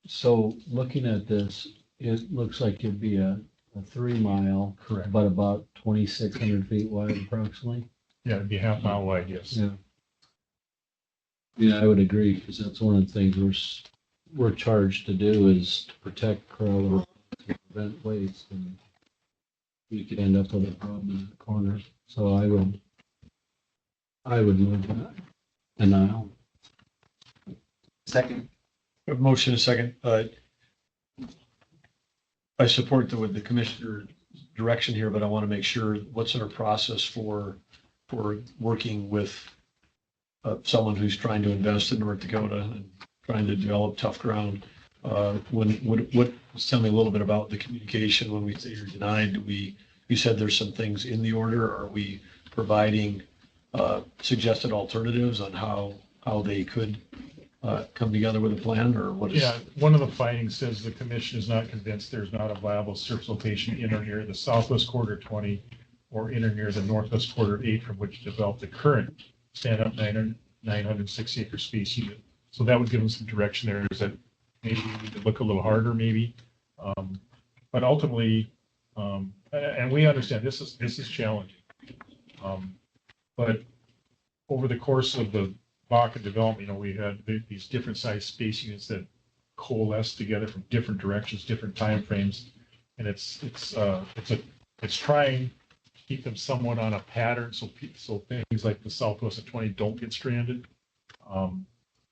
So looking at this, it looks like it'd be a 3 mile, correct, but about 2,600 feet wide approximately. Yeah, it'd be a half mile wide, yes. Yeah. Yeah, I would agree, because that's one of the things we're charged to do is to protect corral and prevent waste, and you could end up with a problem in the corner. So I would move that denial. Second. A motion, a second. I support the commissioner direction here, but I want to make sure what's our process for working with someone who's trying to invest in North Dakota and trying to develop tough ground. Tell me a little bit about the communication when we say you're denied. You said there's some things in the order. Are we providing suggested alternatives on how they could come together with a plan, or what is? Yeah, one of the findings says the commission is not convinced there's not a viable surface location in or near the southwest quarter 20 or in or near the northwest quarter 8 from which to develop the current stand-up 960 acre space unit. So that would give them some direction there, is that maybe we need to look a little harder maybe. But ultimately, and we understand this is challenging. But over the course of the Baca development, we had these different size space units that coalesce together from different directions, different timeframes, and it's trying to keep them somewhat on a pattern, so things like the Southwest at 20 don't get stranded,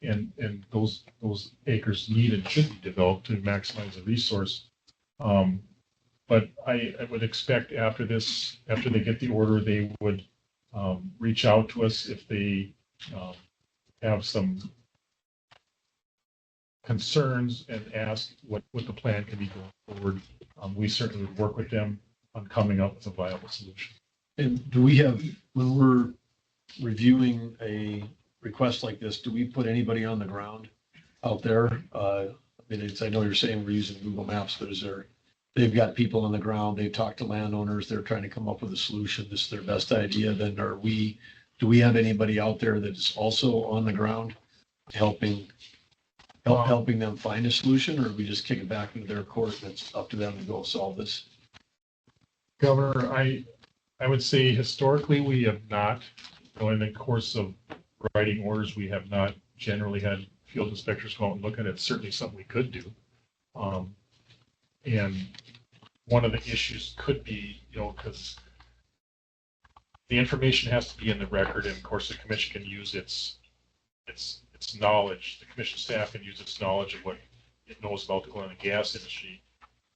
and those acres need and should be developed to maximize the resource. But I would expect after they get the order, they would reach out to us if they have some concerns and ask what the plan can be going forward. We certainly would work with them on coming up with a viable solution. And do we have, when we're reviewing a request like this, do we put anybody on the ground out there? I know you're saying we're using Google Maps, but they've got people on the ground, they've talked to landowners, they're trying to come up with a solution, this is their best idea, then do we have anybody out there that is also on the ground helping them find a solution, or do we just kick it back into their court and it's up to them to go solve this? Governor, I would say historically we have not, in the course of writing orders, we have not generally had field inspectors go out and look at it. It's certainly something we could do. And one of the issues could be, because the information has to be in the record, and of course the commission can use its knowledge. The commission staff can use its knowledge of what it knows about the oil and gas industry.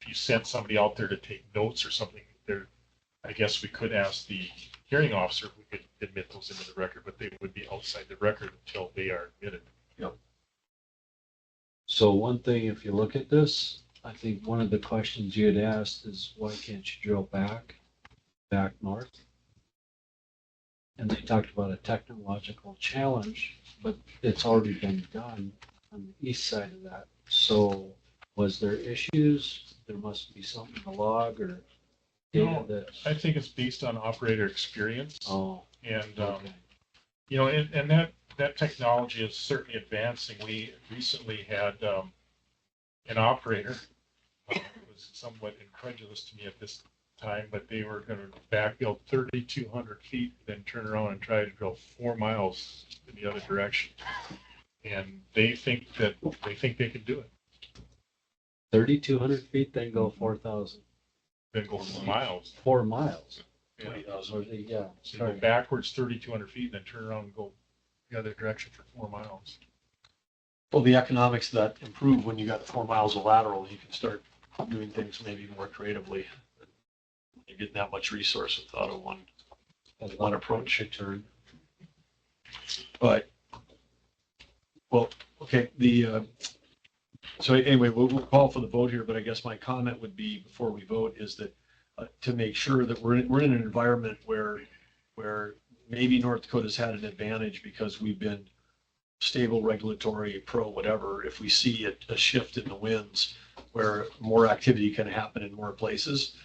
If you sent somebody out there to take notes or something, I guess we could ask the hearing officer if we could admit those into the record, but they would be outside the record until they are admitted. Yep. So one thing, if you look at this, I think one of the questions you had asked is, why can't you drill back north? And they talked about a technological challenge, but it's already been done on the east side of that. So was there issues? There must be something in the log or data that. I think it's based on operator experience. Oh. And, Okay. And that technology is certainly advancing. We recently had an operator who was somewhat incredulous to me at this time, but they were going to backfill 3,200 feet, then turn around and try to drill 4 miles in the other direction. And they think they can do it. 3,200 feet, then go 4,000. Then go 4 miles. 4 miles. Yeah. So go backwards 3,200 feet, and then turn around and go the other direction for 4 miles. Well, the economics of that improve when you got 4 miles of lateral. You can start doing things maybe more creatively. You're getting that much resource without a one approach return. But, well, okay. So anyway, we'll call for the vote here, but I guess my comment would be before we vote is that to make sure that we're in an environment where maybe North Dakota's had an advantage because we've been stable, regulatory, pro, whatever. If we see a shift in the winds where more activity can happen in more places,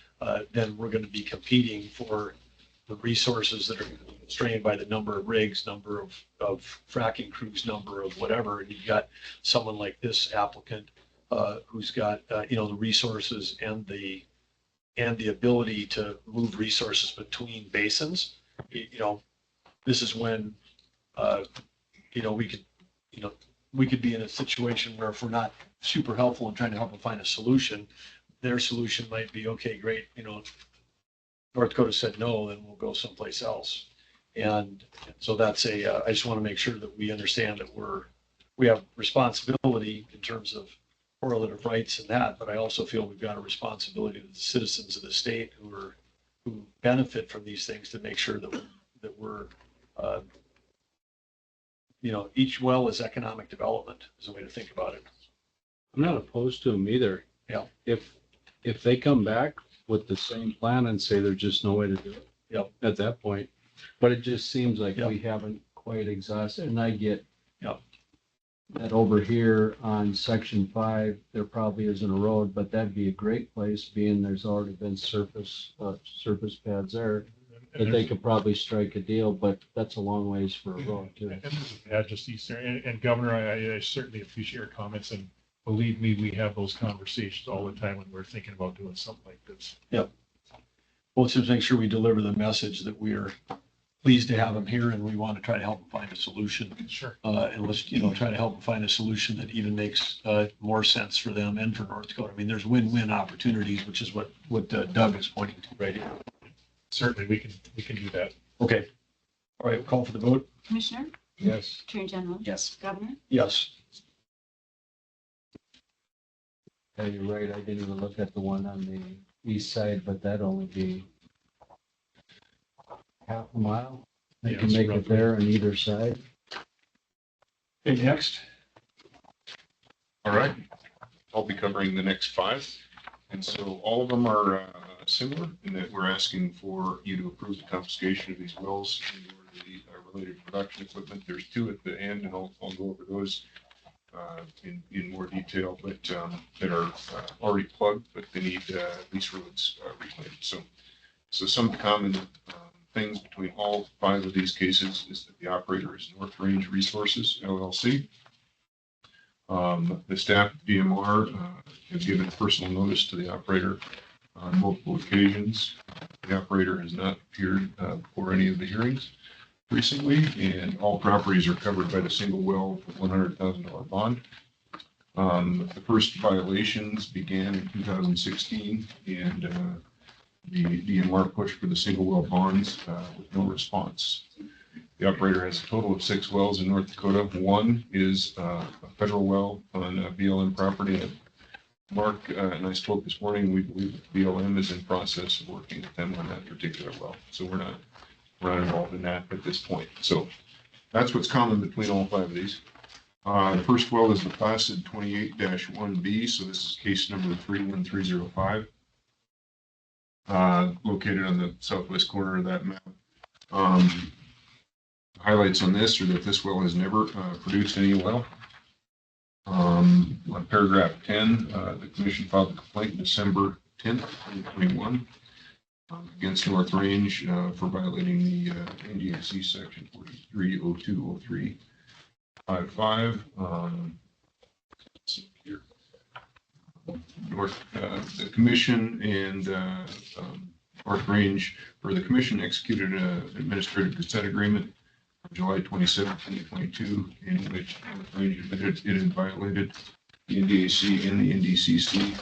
then we're going to be competing for the resources that are constrained by the number of rigs, number of fracking crews, number of whatever. And you've got someone like this applicant who's got the resources and the ability to move resources between basins. This is when we could be in a situation where if we're not super helpful in trying to help them find a solution, their solution might be, okay, great, North Dakota said no, then we'll go someplace else. And so that's I just want to make sure that we understand that we have responsibility in terms of correlative rights and that, but I also feel we've got a responsibility to the citizens of the state who benefit from these things to make sure that we're each well is economic development is a way to think about it. I'm not opposed to them either. Yeah. If they come back with the same plan and say there's just no way to do it. Yep. At that point, but it just seems like Yep. we haven't quite exhausted, and I get. Yep. That over here on section 5, there probably isn't a road, but that'd be a great place, being there's already been surface pads there. That they could probably strike a deal, but that's a long ways for a road too. And there's a pad just east there. And Governor, I certainly appreciate your comments, and believe me, we have those conversations all the time when we're thinking about doing something like this. Yep. Well, let's just make sure we deliver the message that we are pleased to have them here and we want to try to help them find a solution. Sure. And let's, try to help them find a solution that even makes more sense for them and for North Dakota. I mean, there's win-win opportunities, which is what Doug is pointing to right here. Certainly, we can do that. Okay. All right, we'll call for the vote. Commissioner, Yes. Attorney General. Yes. Governor. Yes. Yeah, you're right. I didn't even look at the one on the east side, but that'd only be half a mile. They Yeah, can it's make it roughly. there on either side. Okay, next. All right, I'll be covering the next 5. And so all of them are similar in that we're asking for you to approve the confiscation of these wells and the related production equipment. There's 2 at the end, and I'll go over those in more detail, but that are already plugged, but they need lease roads reclaimed. So some common things between all 5 of these cases is that the operator is North Range Resources, LLC. The staff at DMR have given personal notice to the operator on multiple occasions. The operator has not appeared for any of the hearings recently, and all properties are covered by the single well $100,000 bond. The first violations began in 2016, and the DMR pushed for the single well bonds with no response. The operator has a total of 6 wells in North Dakota. 1 is a federal well on BLM property. Mark and I spoke this morning. We believe that BLM is in process of working with them on that particular well. So we're not involved in that at this point. So that's what's common between all 5 of these. The first well is the Placid 28-1B. So this is case number 31305. Located on the southwest corner of that map. Highlights on this are that this well has never produced any well. On paragraph 10, the commission filed a complaint December 10th, 2021 against North Range for violating the NDAC section 43020355. The commission and North Range, or the commission executed an administrative consent agreement on July 27, 2022, in which North Range admitted it had violated the NDAC and the NDCC,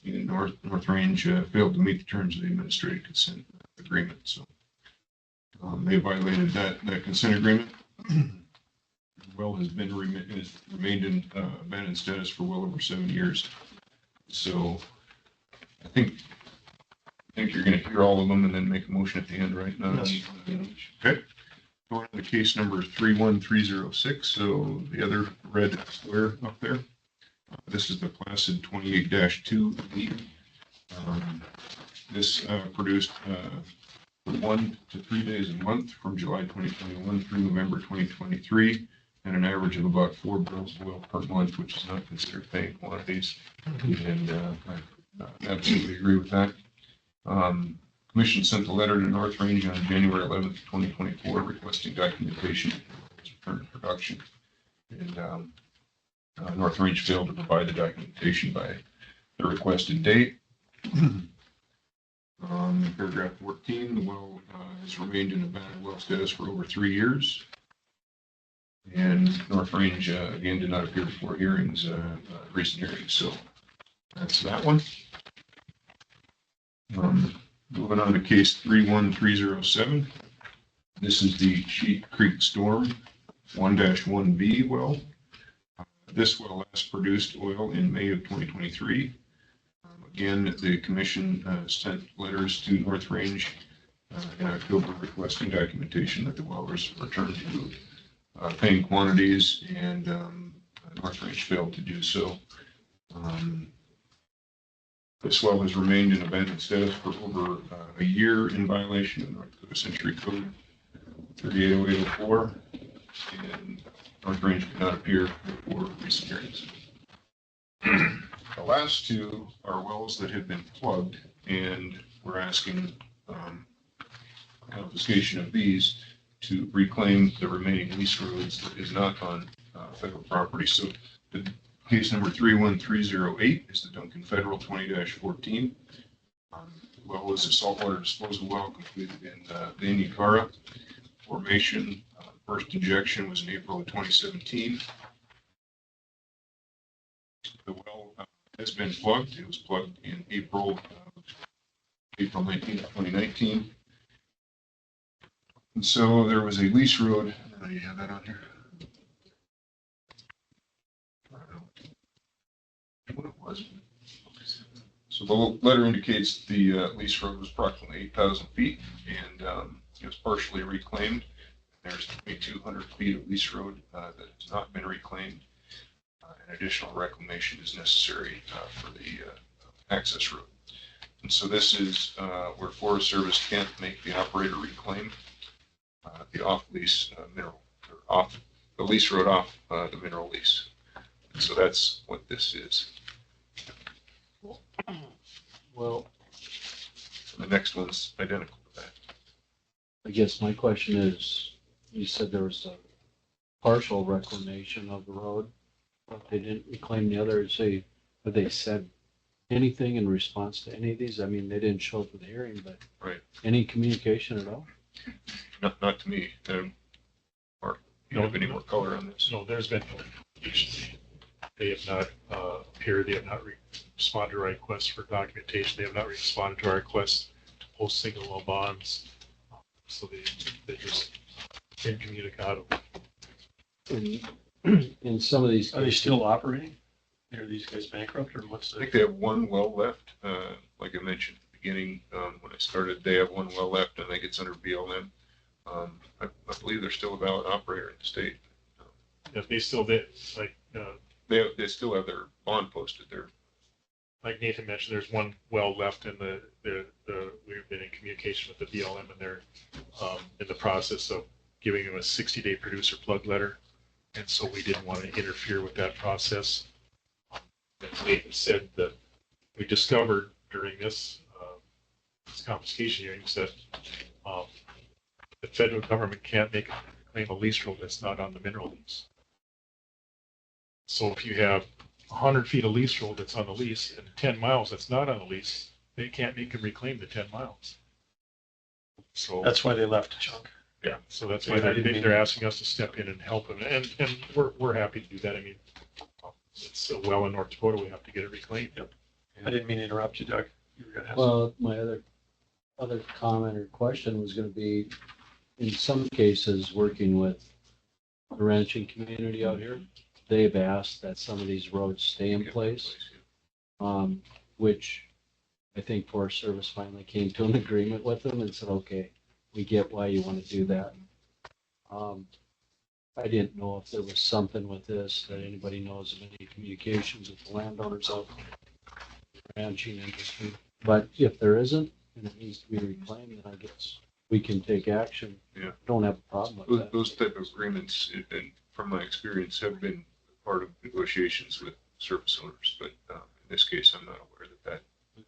and North Range failed to meet the terms of the administrative consent agreement. So they violated that consent agreement. The well has remained in abandoned status for well over 7 years. So I think you're going to hear all of them and then make a motion at the end, right? Yes. Okay. Going on to case number 31306. So the other red square up there. This is the Placid 28-2B. This produced 1 to 3 days a month from July 2021 through November 2023, and an average of about 4 barrels of oil per month, which is not considered paying quantities. And I absolutely agree with that. Commission sent a letter to North Range on January 11th, 2024, requesting documentation of return to production. And North Range failed to provide the documentation by the requested date. Paragraph 14, the well has remained in abandoned well status for over 3 years. And North Range, again, did not appear before hearings, recent hearings. So that's that one. Moving on to case 31307. This is the Sheep Creek Storm 1-1B well. This well last produced oil in May of 2023. Again, the commission sent letters to North Range in October requesting documentation that the well was returned to paying quantities, and North Range failed to do so. This well has remained in abandoned status for over a year in violation of North Dakota Century Code 380804, and North Range could not appear before recent hearings. The last two are wells that had been plugged, and we're asking confiscation of these to reclaim the remaining lease roads that is not on federal property. So the case number 31308 is the Duncan Federal 20-14. Well was a saltwater disposal well completed in the Inyakara formation. First injection was in April of 2017. The well has been plugged. It was plugged in April 19th, 2019. And so there was a lease road. You have that on here? What it was. So the letter indicates the lease road was approximately 8,000 feet, and it was partially reclaimed. There's 2,200 feet of lease road that has not been reclaimed. An additional reclamation is necessary for the access road. And so this is where Forest Service can't make the operator reclaim the off-lease mineral, or off the lease road off the mineral lease. And so that's what this is. Well, the next one's identical to that. I guess my question is, you said there was a partial reclamation of the road, but they didn't reclaim the other. Say, have they said anything in response to any of these? I mean, they didn't show up for the hearing, but right. Any communication at all? Not to me. Mark, you have any more color on this? No, there's been no communication. They have not appeared. They have not responded to our requests for documentation. They have not responded to our request to post single well bonds. So they just incommunicado. In some of these, are they still operating? Are these guys bankrupt, or what's the? I think they have one well left. Like I mentioned at the beginning, when I started, they have one well left. I think it's under BLM. I believe they're still a valid operator in the state. If they still did, like they still have their bond posted there. Like Nathan mentioned, there's one well left in the we've been in communication with the BLM, and they're in the process of giving them a 60-day producer plug letter. And so we didn't want to interfere with that process. As Nathan said, that we discovered during this confiscation hearings that the federal government can't claim a lease road that's not on the mineral lease. So if you have 100 feet of lease road that's on the lease and 10 miles that's not on the lease, they can't make them reclaim the 10 miles. So that's why they left a chunk. Yeah, so that's why they're asking us to step in and help them, and we're happy to do that. I mean, it's a well in North Dakota, we have to get it reclaimed. Yep. I didn't mean to interrupt you, Doug. You were gonna have well, my other comment or question was going to be, in some cases, working with the ranching community out here, they've asked that some of these roads stay in place, which I think Forest Service finally came to an agreement with them and said, okay, we get why you want to do that. I didn't know if there was something with this that anybody knows of any communications with the landowners out ranching industry. But if there isn't and it needs to be reclaimed, then I guess we can take action. Yeah. Don't have a problem with that. Those type of agreements, and from my experience, have been part of negotiations with service owners. But in this case, I'm not aware that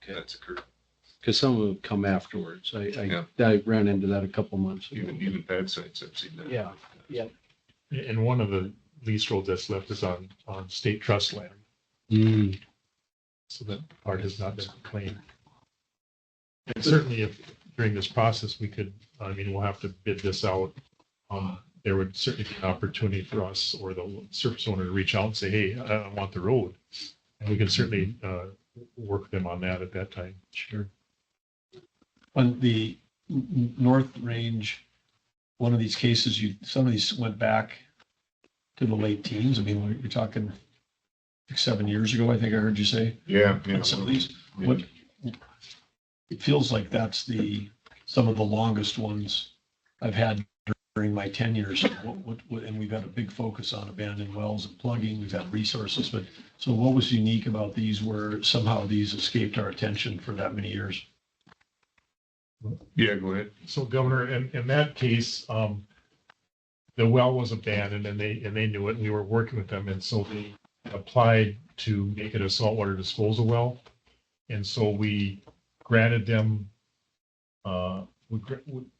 that's occurred. Because some of them come afterwards. I ran into that a couple months ago. Even pad sites, I've seen that. Yeah, yeah. And one of the lease roads that's left is on state trust land. So that part has not been claimed. And certainly if during this process we could, I mean, we'll have to bid this out. There would certainly be an opportunity for us or the surface owner to reach out and say, hey, I want the road. And we can certainly work with them on that at that time. Sure. On the North Range, one of these cases, some of these went back to the late teens. I mean, you're talking 6-7 years ago, I think I heard you say. Yeah. On some of these, it feels like that's some of the longest ones I've had during my tenure. So and we've had a big focus on abandoned wells and plugging. We've had resources, but so what was unique about these where somehow these escaped our attention for that many years? Yeah, go ahead. So Governor, in that case, the well was abandoned and they knew it and we were working with them. And so they applied to make it a saltwater disposal well. And so we granted them,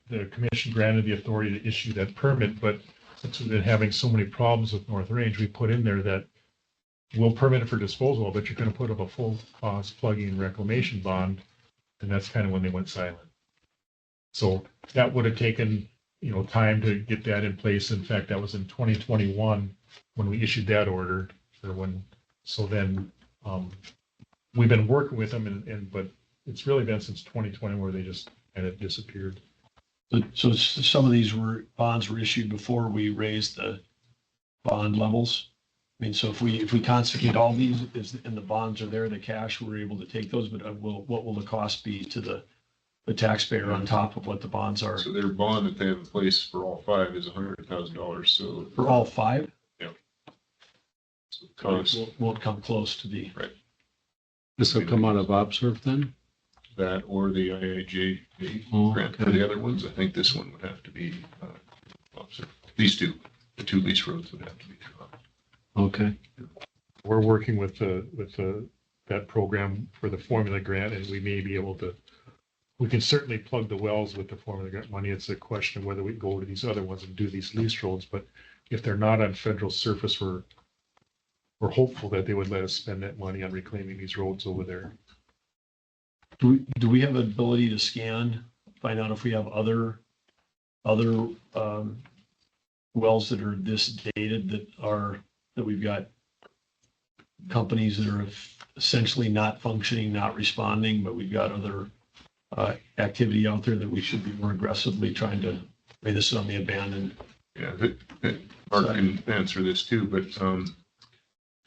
the commission granted the authority to issue that permit, but since we've been having so many problems with North Range, we put in there that we'll permit it for disposal, but you're going to put up a full cost plugging and reclamation bond. And that's kind of when they went silent. So that would have taken, time to get that in place. In fact, that was in 2021 when we issued that order. So then we've been working with them but it's really been since 2020 where they just kind of disappeared. So some of these bonds were issued before we raised the bond levels. I mean, so if we consecute all these and the bonds are there, the cash, we're able to take those, but what will the cost be to the taxpayer on top of what the bonds are? So their bond that they have in place for all 5 is $100,000. So for all 5? Yeah. So cost won't come close to the right. This will come out of OPSRF then? That or the IIJA grant for the other ones. I think this one would have to be OPSRF. These two, the 2 lease roads would have to be through. Okay. We're working with that program for the formula grant, and we may be able to. We can certainly plug the wells with the formula grant money. It's a question of whether we go to these other ones and do these lease roads. But if they're not on federal surface, we're hopeful that they would let us spend that money on reclaiming these roads over there. Do we have an ability to scan, find out if we have other wells that are this dated that we've got companies that are essentially not functioning, not responding, but we've got other activity out there that we should be more aggressively trying to, this is on the abandoned. Yeah, Mark can answer this too, but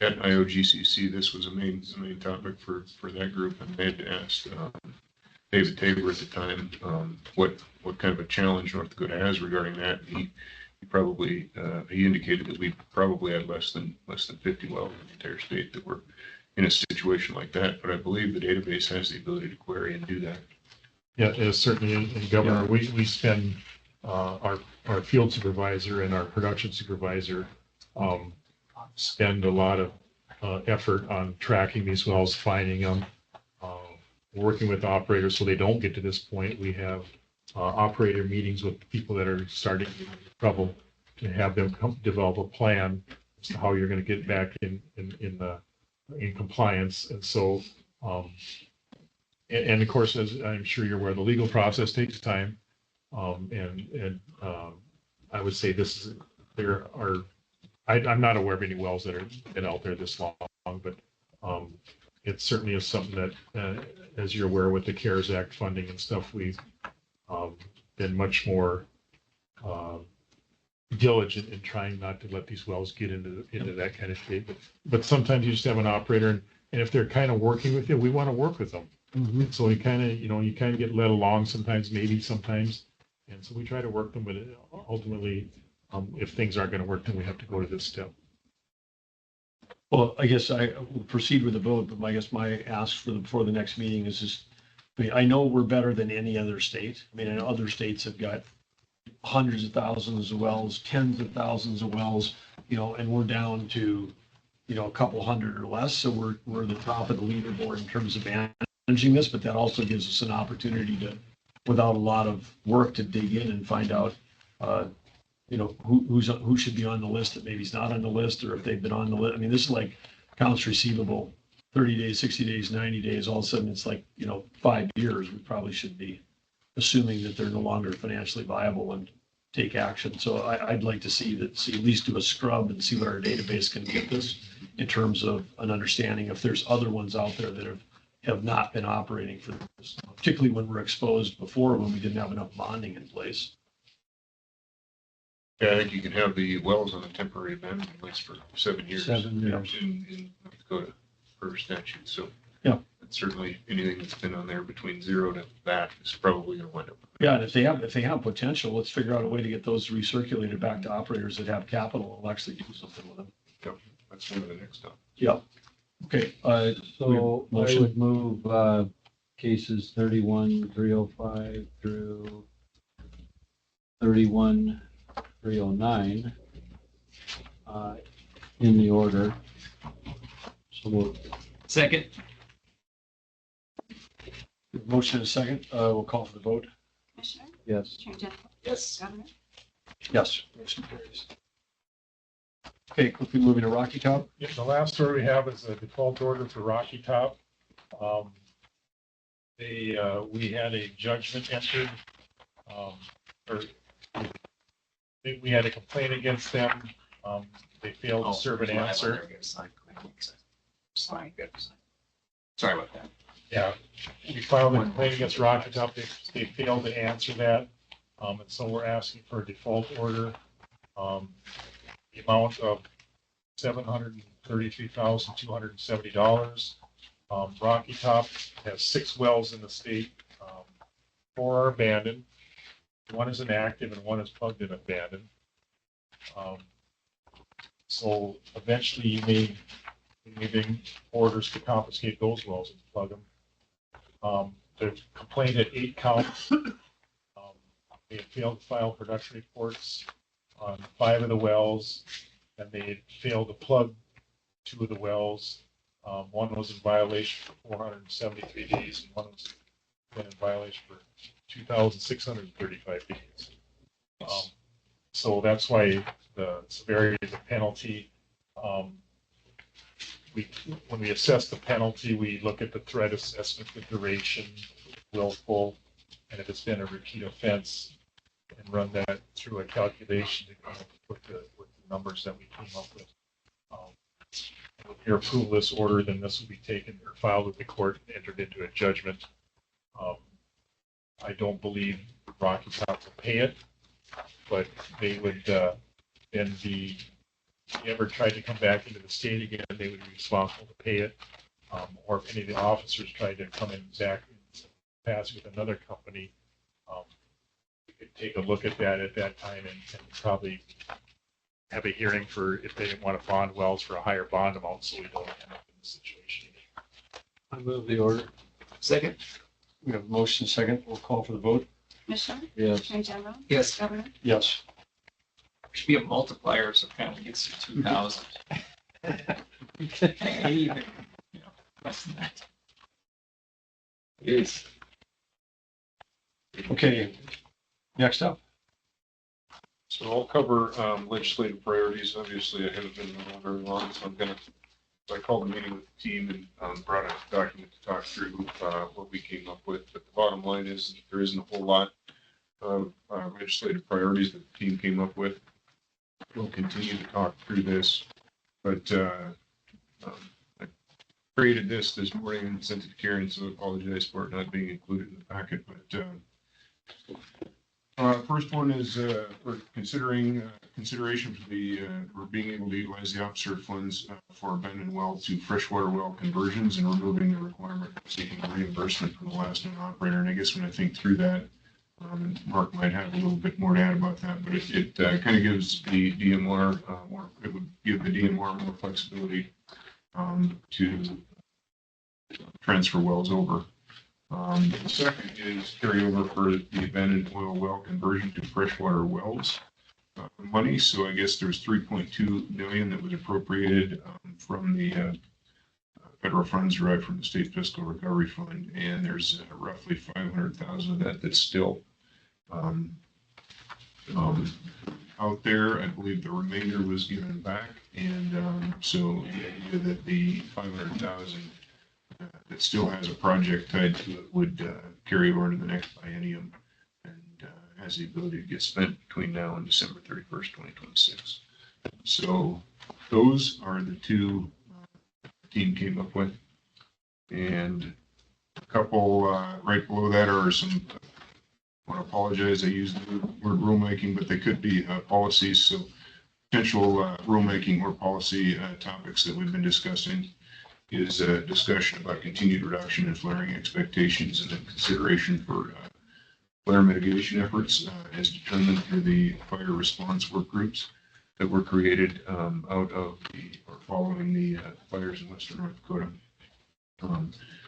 at IOGCC, this was a main topic for that group, and they had asked David Tabor at the time what kind of a challenge North Dakota has regarding that. He indicated that we probably had less than 50 wells in the entire state that were in a situation like that, but I believe the database has the ability to query and do that. Yeah, certainly. And Governor, we spend our field supervisor and our production supervisor spend a lot of effort on tracking these wells, finding them, working with operators so they don't get to this point. We have operator meetings with people that are starting to get into trouble to have them develop a plan as to how you're going to get back in compliance. And so, and of course, as I'm sure you're aware, the legal process takes time. I would say I'm not aware of any wells that have been out there this long, but it certainly is something that, as you're aware, with the CARES Act funding and stuff, we've been much more diligent in trying not to let these wells get into that kind of shape. But sometimes you just have an operator, and if they're kind of working with you, we want to work with them. Mm-hmm. So you kind of get led along sometimes, and so we try to work them. But ultimately, if things aren't going to work, then we have to go to this step. Well, I guess I will proceed with the vote, but I guess my ask before the next meeting is just, I know we're better than any other state. I know other states have got hundreds of thousands of wells, tens of thousands of wells, and we're down to, a couple hundred or less. So we're the top of the leaderboard in terms of managing this, but that also gives us an opportunity to, without a lot of work, to dig in and find out, who should be on the list that maybe is not on the list, or if they've been on the list. This is like accounts receivable, 30 days, 60 days, 90 days, all of a sudden it's like, 5 years. We probably should be assuming that they're no longer financially viable and take action. So I'd like to see at least do a scrub and see what our database can get this in terms of an understanding if there's other ones out there that have not been operating for this, particularly when we're exposed before when we didn't have enough bonding in place. Yeah, I think you can have the wells on a temporary abandonment list for 7 years. 7 years. In North Dakota per statute. So yeah, certainly anything that's been on there between 0 to that is probably going to wind up. Yeah, and if they have potential, let's figure out a way to get those recirculated back to operators that have capital and will actually do something with them. Yep, that's one of the next stuff. Yeah. Okay, So I motion. would move, cases 31-305 through 31-309, in the order. So we'll, Second. Motion and a second. We'll call for the vote. Commissioner? yes. Attorney General? Yes. Governor? Yes, motion carries. Okay, quickly moving to Rocky Top. Yeah, the last order we have is a default order for Rocky Top. We had a judgment entered, we had a complaint against them. They failed to serve an answer. Sorry about that. Yeah, we filed a complaint against Rocky Top. They failed to answer that. And so we're asking for a default order. The amount of $733,270. Rocky Top has 6 wells in the state. 4 are abandoned. 1 is inactive and 1 is plugged and abandoned. So eventually you may be giving orders to confiscate those wells and plug them. The complaint had 8 counts. They had failed to file production reports on 5 of the wells, and they had failed to plug 2 of the wells. 1 was in violation for 473 days, and 1 was been in violation for 2,635 days. So that's why the severity of the penalty. When we assess the penalty, we look at the threat assessment, the duration, willful, and if it's been a repeat offense, and run that through a calculation to come up with the numbers that we came up with. With your approval of this order, then this will be taken or filed with the court and entered into a judgment. I don't believe Rocky Top will pay it, but they would then be, if they ever tried to come back into the state again, they would be responsible to pay it. Or if any of the officers tried to come in exactly pass with another company, we could take a look at that time and probably have a hearing for if they didn't want to bond wells for a higher bond amount, so we don't end up in this situation. I move the order. Second. We have motion second. We'll call for the vote. Commissioner? Yes. Attorney General? Yes. Governor? Yes. Should be a multiplier, so family gets to 2,000. Even, less than that. Yes. Okay, next up. So I'll cover legislative priorities. Obviously, I haven't been on very long, so I called a meeting with the team and brought a document to talk through what we came up with. But the bottom line is that there isn't a whole lot of legislative priorities that the team came up with. We'll continue to talk through this, but I created this morning and sent it to Karen, so I apologize for it not being included in the packet. But first one is for consideration for we're being able to utilize the officer funds for abandoned well to freshwater well conversions and removing the requirement for seeking reimbursement from the last known operator. And I guess when I think through that, Mark might have a little bit more to add about that, but it kind of gives the DMR it would give the DMR more flexibility to transfer wells over. The second is carryover for the abandoned oil well conversion to freshwater wells money. So I guess there's 3.2 million that was appropriated from the federal funds derived from the state fiscal recovery fund, and there's roughly 500,000 of that that's still out there. I believe the remainder was given back, and so the idea that the 500,000 that still has a project tied to it would carry over to the next biennium and has the ability to get spent between now and December 31st, 2026. So those are the two the team came up with. And a couple right below that are some, I want to apologize, I used the word rulemaking, but they could be policies. So potential rulemaking or policy topics that we've been discussing. is a discussion about continued reduction in flaring expectations and then consideration for flare mitigation efforts as determined through the fire response work groups that were created out of or following the fires in western North Dakota.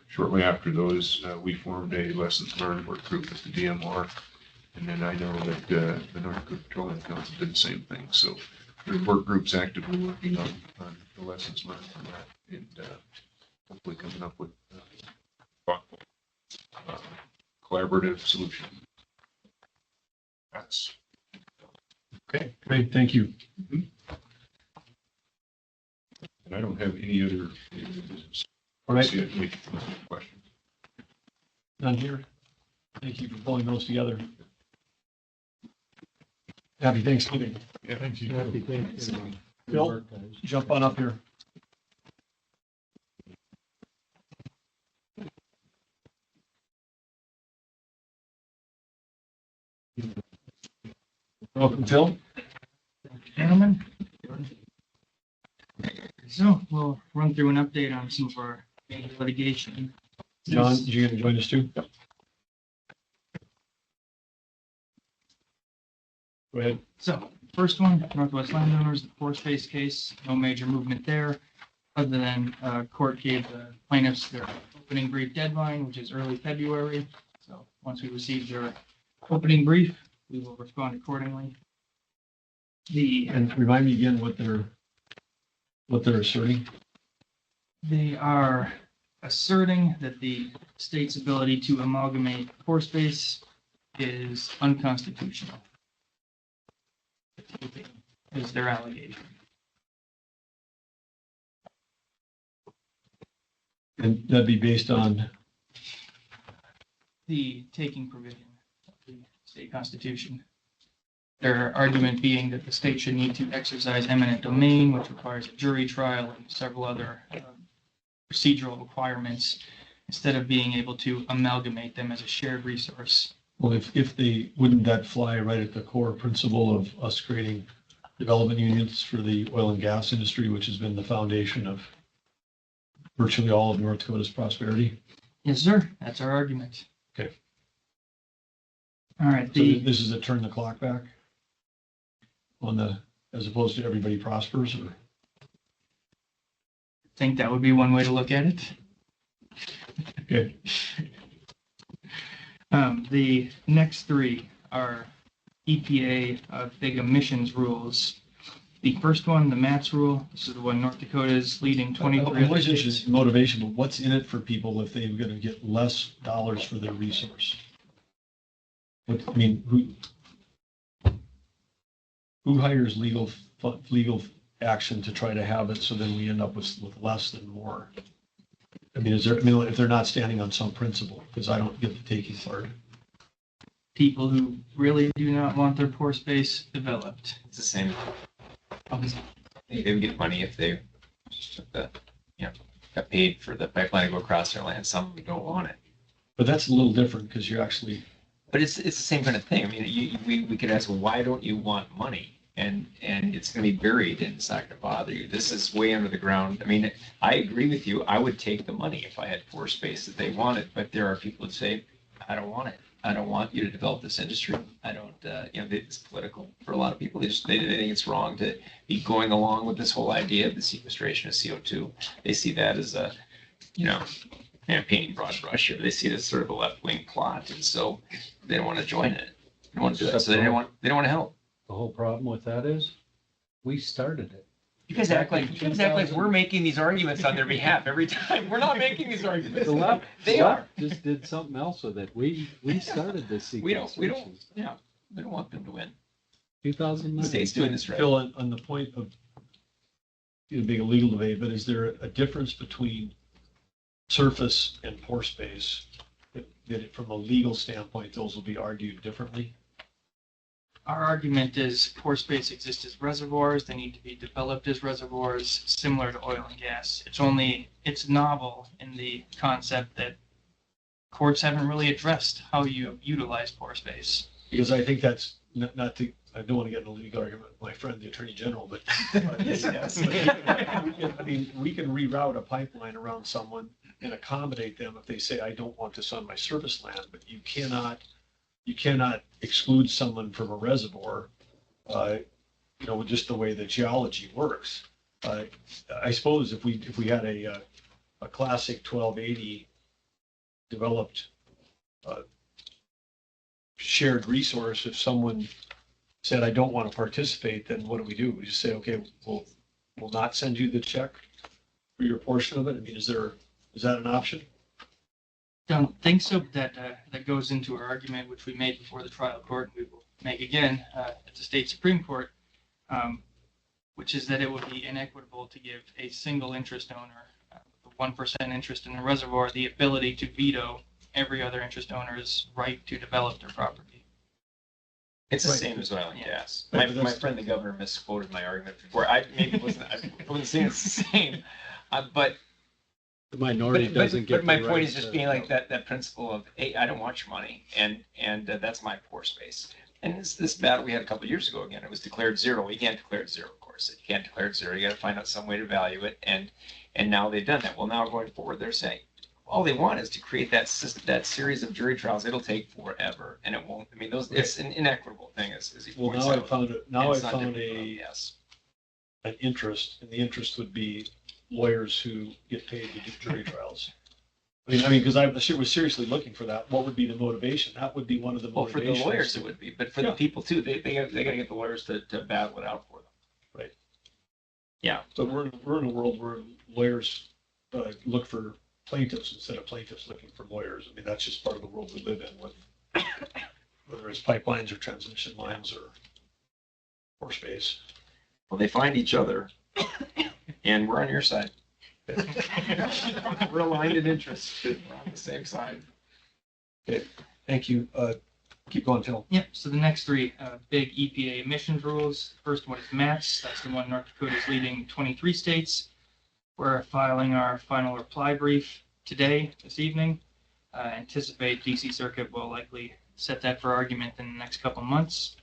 Shortly after those, we formed a lessons learned work group with the DMR. And then I know that the North Dakota Petroleum Council did the same thing. So the work group's actively working on the lessons learned from that and hopefully coming up with thoughtful, collaborative solution. That's Okay, great, thank you. and I don't have any other business. All right. See if we can answer questions. None here. Thank you for pulling those together. Happy Thanksgiving. Yeah, Thank you. Happy Thanksgiving. Bill, jump on up here. Welcome, Phil. Gentlemen. So we'll run through an update on some of our major litigation. John, you gonna join us too? Yep. Go ahead. So first one, Northwest Landowners, the pore space case, no major movement there. Other than court gave the plaintiffs their opening brief deadline, which is early February. So once we receive their opening brief, we will respond accordingly. And remind me again what they're asserting. They are asserting that the state's ability to amalgamate pore space is unconstitutional. Is their allegation. And that'd be based on, The taking provision of the state constitution. Their argument being that the state should need to exercise eminent domain, which requires a jury trial and several other procedural requirements, instead of being able to amalgamate them as a shared resource. well, if they, wouldn't that fly right at the core principle of us creating development unions for the oil and gas industry, which has been the foundation of virtually all of North Dakota's prosperity? Yes, sir. That's our argument. Okay. All right. So this is a turn the clock back on the, as opposed to everybody prospers, or? I think that would be one way to look at it. Okay. The next three are EPA big emissions rules. The first one, the MATS rule, this is the one North Dakota is leading 23 I'm other always states. interested in motivation, but what's in it for people if they're gonna get less dollars for their resource? What, I mean, who hires legal action to try to have it so then we end up with less than more? I mean, if they're not standing on some principle, because I don't get the taking part. People who really do not want their pore space developed. It's the same. They would get money if they just took got paid for the pipeline to go across their land. Some don't want it. But that's a little different because you're actually. But it's the same kind of thing. I mean, we could ask, well, why don't you want money? And it's going to be buried and it's not going to bother you. This is way under the ground. I mean, I agree with you. I would take the money if I had pore space that they wanted. But there are people that say, I don't want it. I don't want you to develop this industry. I don't, it's political for a lot of people. They think it's wrong to be going along with this whole idea of the sequestration of CO2. They see that as a, painting broad brush here. They see it as sort of a left-wing plot. And so they don't want to join it. They don't want to do that. So they don't want to help. The whole problem with that is, we started it. You guys act like we're making these arguments on their behalf every time. We're not making these arguments. The left, They the are. left just did something else with it. We started this We don't sequestration. want them to win. 2009. The state's doing this right. Phil, on the point of being a legal debate, but is there a difference between surface and pore space? That from a legal standpoint, those will be argued differently? Our argument is pore space exists as reservoirs. They need to be developed as reservoirs, similar to oil and gas. It's novel in the concept that courts haven't really addressed how you utilize pore space. Because I think that's not to I don't want to get in a legal argument with my friend, the Attorney General, but Yes. we can reroute a pipeline around someone and accommodate them if they say, I don't want this on my service land, but you cannot exclude someone from a reservoir, just the way the geology works. I suppose if we had a classic 1280 developed shared resource, if someone said, I don't want to participate, then what do? We just say, okay, we'll not send you the check for your portion of it. I mean, is that an option? Don't think so. That goes into our argument, which we made before the trial court, and we will make again at the state Supreme Court, which is that it would be inequitable to give a single interest owner, the 1% interest in the reservoir, the ability to veto every other interest owner's right to develop their property. It's the Right. same as oil and gas. Right, My but that's- friend, the governor, misquoted my argument before. I wasn't saying it's the same, but The minority doesn't get. But my the point right is just to- being like that principle of, hey, I don't want your money, and that's my pore space. And this battle we had a couple of years ago again, it was declared zero. You can't declare it zero, of course. You can't declare it zero. You got to find out some way to value it, and now they've done that. Well, now going forward, they're saying all they want is to create that series of jury trials. It'll take forever, and it won't. I mean, it's an inequitable thing, as he Well, points now I out. found it. Now I It's not found different from a yes. an interest, and the interest would be lawyers who get paid to do jury trials. I mean, because I was seriously looking for that. What would be the motivation? That would be one of the Well, for motivations. the lawyers it would be, but for the people too, they got to get the lawyers to battle it out for them. Right. Yeah. So we're in a world where lawyers look for plaintiffs instead of plaintiffs looking for lawyers. I mean, that's just part of the world we live in, with whether it's pipelines or transmission lines or space. Well, they find each other, and we're on your side. We're aligned in interest. We're on the same side. Okay, thank you. Keep going, Phil. Yep, so the next three big EPA emissions rules. First one is MATS. That's the one North Dakota is leading 23 states. We're filing our final reply brief this evening. Anticipate DC Circuit will likely set that for argument in the next couple months.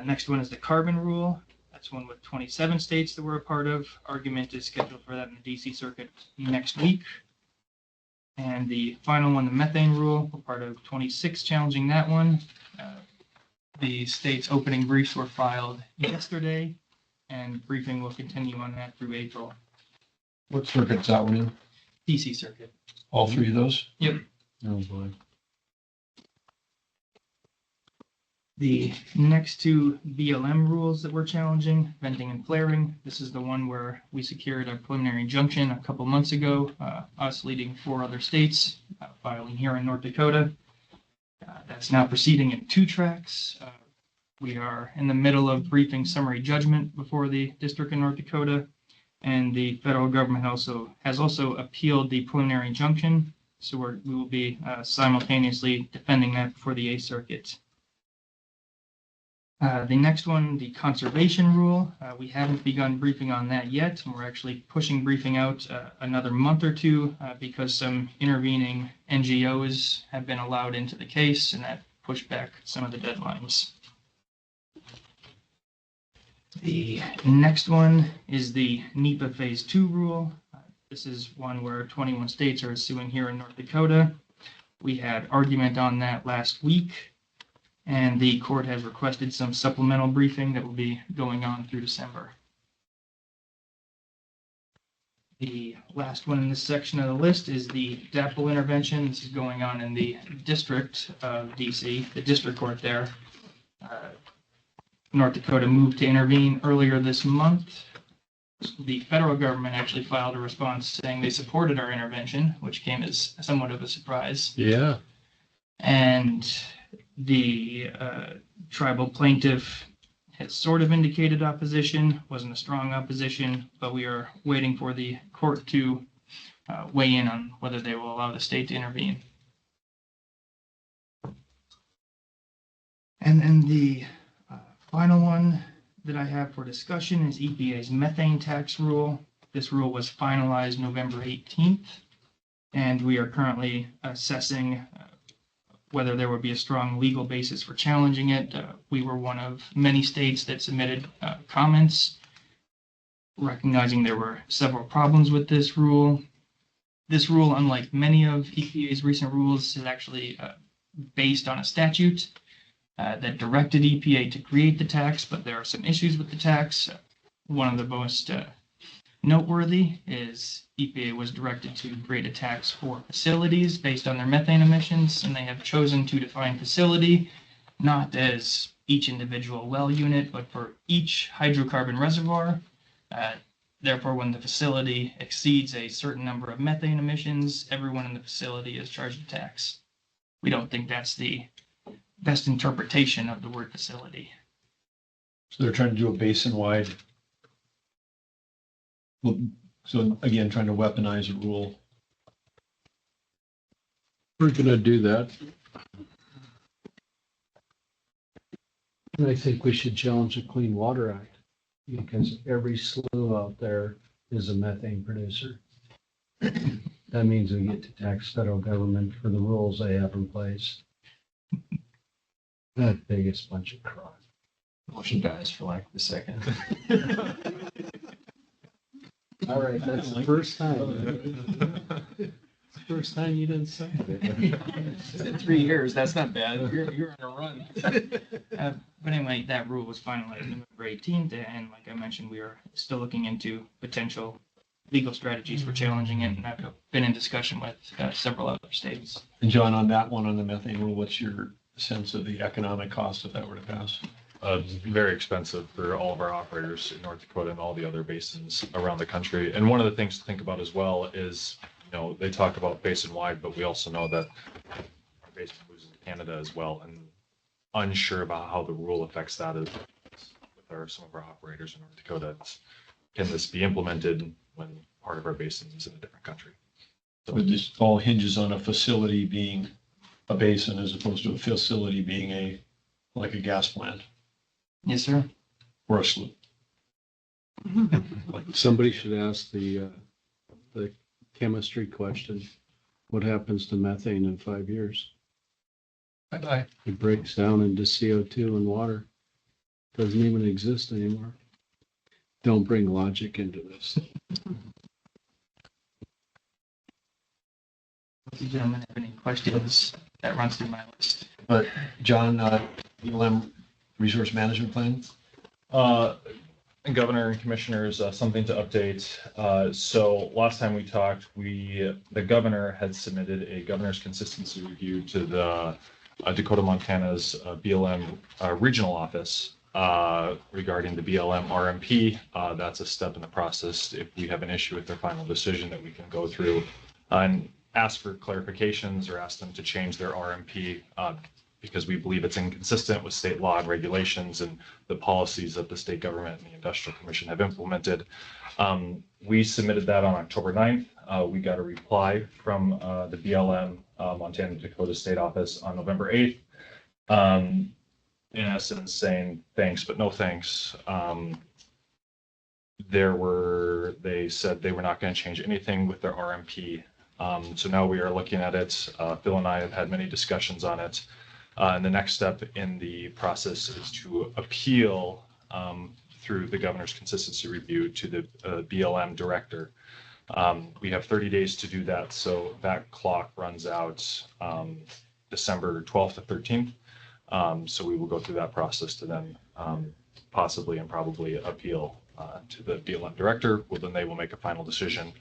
Next one is the carbon rule. That's one with 27 states that we're a part of. Argument is scheduled for that in the DC Circuit next week. And the final one, the methane rule, we're part of 26 challenging that one. The state's opening briefs were filed yesterday, and briefing will continue on that through April. What circuit's that one in? DC Circuit. All three of those? Yep. Oh, boy. The next two BLM rules that we're challenging, venting and flaring. This is the one where we secured a preliminary injunction a couple months ago, us leading 4 other states, filing here in North Dakota. That's now proceeding in 2 tracks. We are in the middle of briefing summary judgment before the District of North Dakota, and the federal government has also appealed the preliminary injunction. So we will be simultaneously defending that before the 8th Circuit. The next one, the conservation rule, we haven't begun briefing on that yet, and we're actually pushing briefing out another month or two because some intervening NGOs have been allowed into the case, and that pushed back some of the deadlines. The next one is the NEPA Phase 2 rule. This is one where 21 states are suing here in North Dakota. We had argument on that last week, and the court has requested some supplemental briefing that will be going on through December. The last one in this section of the list is the DAPL intervention. This is going on in the District of DC, the district court there. North Dakota moved to intervene earlier this month. The federal government actually filed a response saying they supported our intervention, which came as somewhat of a surprise. Yeah. And the tribal plaintiff has sort of indicated opposition, wasn't a strong opposition, but we are waiting for the court to weigh in on whether they will allow the state to intervene. And then the final one that I have for discussion is EPA's methane tax rule. This rule was finalized November 18th, and we are currently assessing whether there would be a strong legal basis for challenging it. We were one of many states that submitted comments, recognizing there were several problems with this rule. This rule, unlike many of EPA's recent rules, is actually based on a statute that directed EPA to create the tax, but there are some issues with the tax. One of the most noteworthy is EPA was directed to create a tax for facilities based on their methane emissions, and they have chosen to define facility not as each individual well unit, but for each hydrocarbon reservoir. Therefore, when the facility exceeds a certain number of methane emissions, everyone in the facility is charged a tax. We don't think that's the best interpretation of the word facility. So they're trying to do a basin-wide. Well, so again, trying to weaponize a rule. We're gonna do that. And I think we should challenge the Clean Water Act, because every slough out there is a methane producer. That means we get to tax federal government for the rules they have in place. That biggest bunch of crap. Motion dies for lack of a second. All right, that's the first time. First time you didn't say it. It's been 3 years. That's not bad. You're on a run. But anyway, that rule was finalized November 18th, and like I mentioned, we are still looking into potential legal strategies for challenging it, and I've been in discussion with several other states. And John, on that one, on the methane rule, what's your sense of the economic cost if that were to pass? Very expensive for all of our operators in North Dakota and all the other basins around the country. And one of the things to think about as well is, you know, they talk about basin wide, but we also know that our basin moves into Canada as well, and unsure about how the rule affects that with some of our operators in North Dakota. Can this be implemented when part of our basin is in a different country? So this all hinges on a facility being a basin as opposed to a facility being like a gas plant. Yes, sir. Or a slough. Somebody should ask the chemistry question. What happens to methane in 5 years? Bye-bye. It breaks down into CO2 and water. Doesn't even exist anymore. Don't bring logic into this. If you gentlemen have any questions, that runs through my list. But John, BLM resource management plan? And Governor and Commissioners, something to update. So last time we talked, the governor had submitted a governor's consistency review to the Dakota Montana's BLM regional office regarding the BLM RMP. That's a step in the process. If we have an issue with their final decision, that we can go through and ask for clarifications or ask them to change their RMP because we believe it's inconsistent with state law and regulations and the policies that the state government and the Industrial Commission have implemented. We submitted that on October 9th. We got a reply from the BLM Montana Dakota State Office on November 8th. In essence saying thanks, but no thanks. They said they were not going to change anything with their RMP. So now we are looking at it. Phil and I have had many discussions on it. And the next step in the process is to appeal through the governor's consistency review to the BLM director. We have 30 days to do that. So that clock runs out December 12th to 13th. So we will go through that process to then possibly and probably appeal to the BLM director. Well, then they will make a final decision,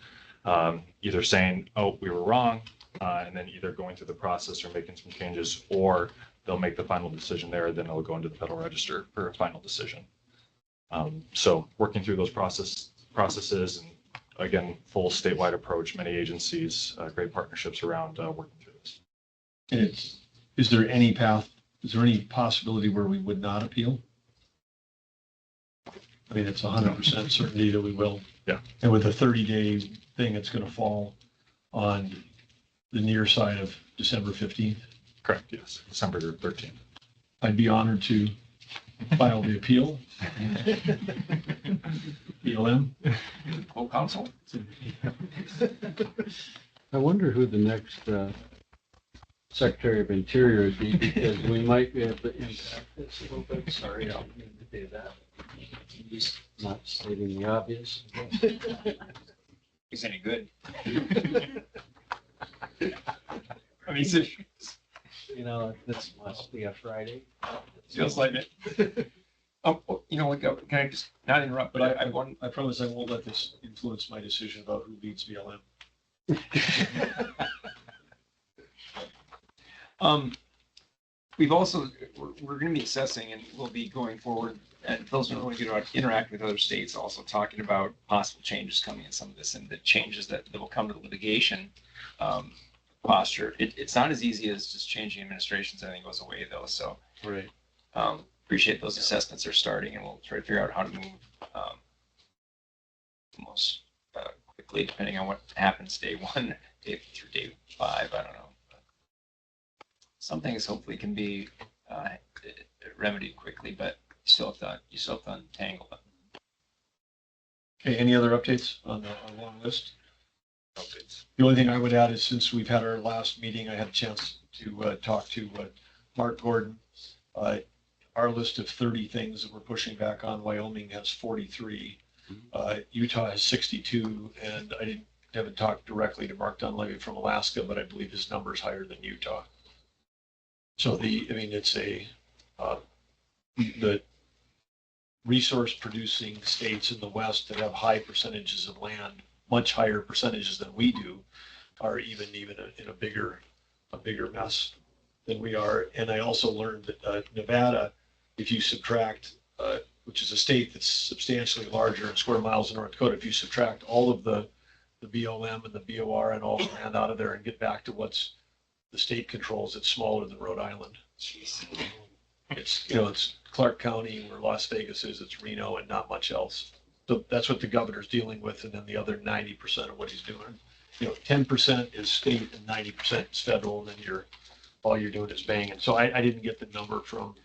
either saying, oh, we were wrong, and then either going through the process or making some changes, or they'll make the final decision there, then it'll go into the Federal Register for a final decision. So working through those processes, and again, full statewide approach, many agencies, great partnerships around working through this. And is there any possibility where we would not appeal? I mean, it's 100% certainty that we will. Yeah. And with a 30-day thing, it's going to fall on the near side of December 15th. Correct, yes, December 13th. I'd be honored to file the appeal. BLM. Full council. I wonder who the next Secretary of Interior would be, because we might be able to impact this a little bit. Sorry, I don't mean to do that. Just not stating the obvious. Is any good? I mean, so- You know, this must be a Friday. feels like it. You know, what, can I just not interrupt, but I want, I promise I won't let this influence my decision about who leads BLM. We've also, we're gonna be assessing and we'll be going forward, and those who want to get out, interact with other states, also talking about possible changes coming in some of this and the changes that will come to the litigation posture. It's not as easy as just changing administrations. Everything goes away though, so. Right. Appreciate those assessments are starting, and we'll try to figure out how to move most quickly, depending on what happens day 1, day through day 5. I don't know. Some things hopefully can be remedied quickly, but you still have to untangle them. Okay, any other updates on the long list? The only thing I would add is, since we've had our last meeting, I had a chance to talk to Mark Gordon. Our list of 30 things that we're pushing back on, Wyoming has 43. Utah has 62, and I haven't talked directly to Mark Dunleavy from Alaska, but I believe his number is higher than Utah. So it's the resource producing states in the West that have high percentages of land, much higher percentages than we do, are even in a bigger mess than we are. And I also learned that Nevada, if you subtract, which is a state that's substantially larger in square miles than North Dakota, if you subtract all of the BLM and the BOR and all the land out of there and get back to what's the state controls, it's smaller than Rhode Island. Jeez. It's Clark County where Las Vegas is, it's Reno, and not much else. So that's what the governor's dealing with, and then the other 90% of what he's doing. 10% is state and 90% is federal, and then all you're doing is banging. So I didn't get the number from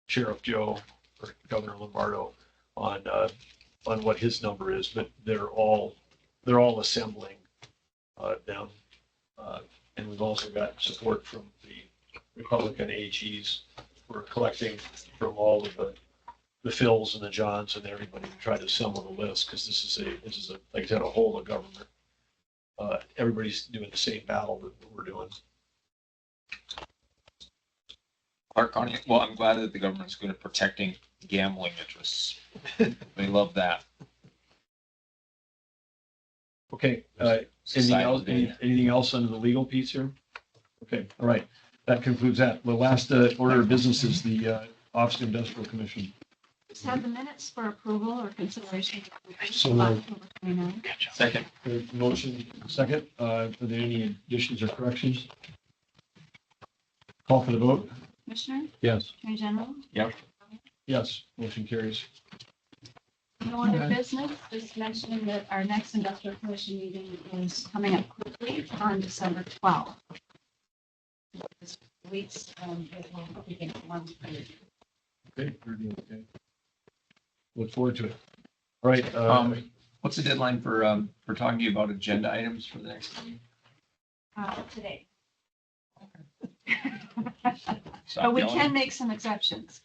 Sheriff Joe or Governor Lombardo on what his number is, but they're all assembling down. And we've also got support from the Republican AGs. We're collecting from all of the Phils and the Johns and everybody to try to assemble the list, because this is a like I said, a whole of government. Everybody's doing the same battle that we're doing. Clark County, well, I'm glad that the government's good at protecting gambling interests. They love that. Okay, anything else under the legal piece here? Okay, all right, that concludes that. The last order of business is the Office of Industrial Commission. Just have the minutes for approval or consideration. So October 29. Second. Motion second. Are there any additions or corrections? Call for the vote. Commissioner? Yes. Attorney General? Yep. Yes, motion carries. No other business, just mentioning that our next industrial commission meeting is coming up quickly on December 12th. This week's, it will begin at 1:30. Okay, we're doing okay. Look forward to it. All right. What's the deadline for talking to you about agenda items for the next meeting? Today. Stop But we yelling. can make some exceptions.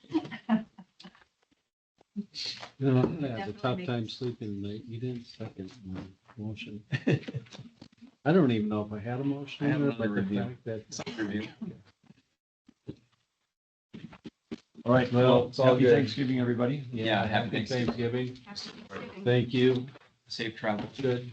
No, I have a tough time sleeping tonight. You didn't second my motion. I don't even know if I had a motion. I have or, another but the review. fact that- Some review. All right, well, happy Thanksgiving, everybody. Yeah, happy Thanksgiving. Thank you. Safe travel. Good.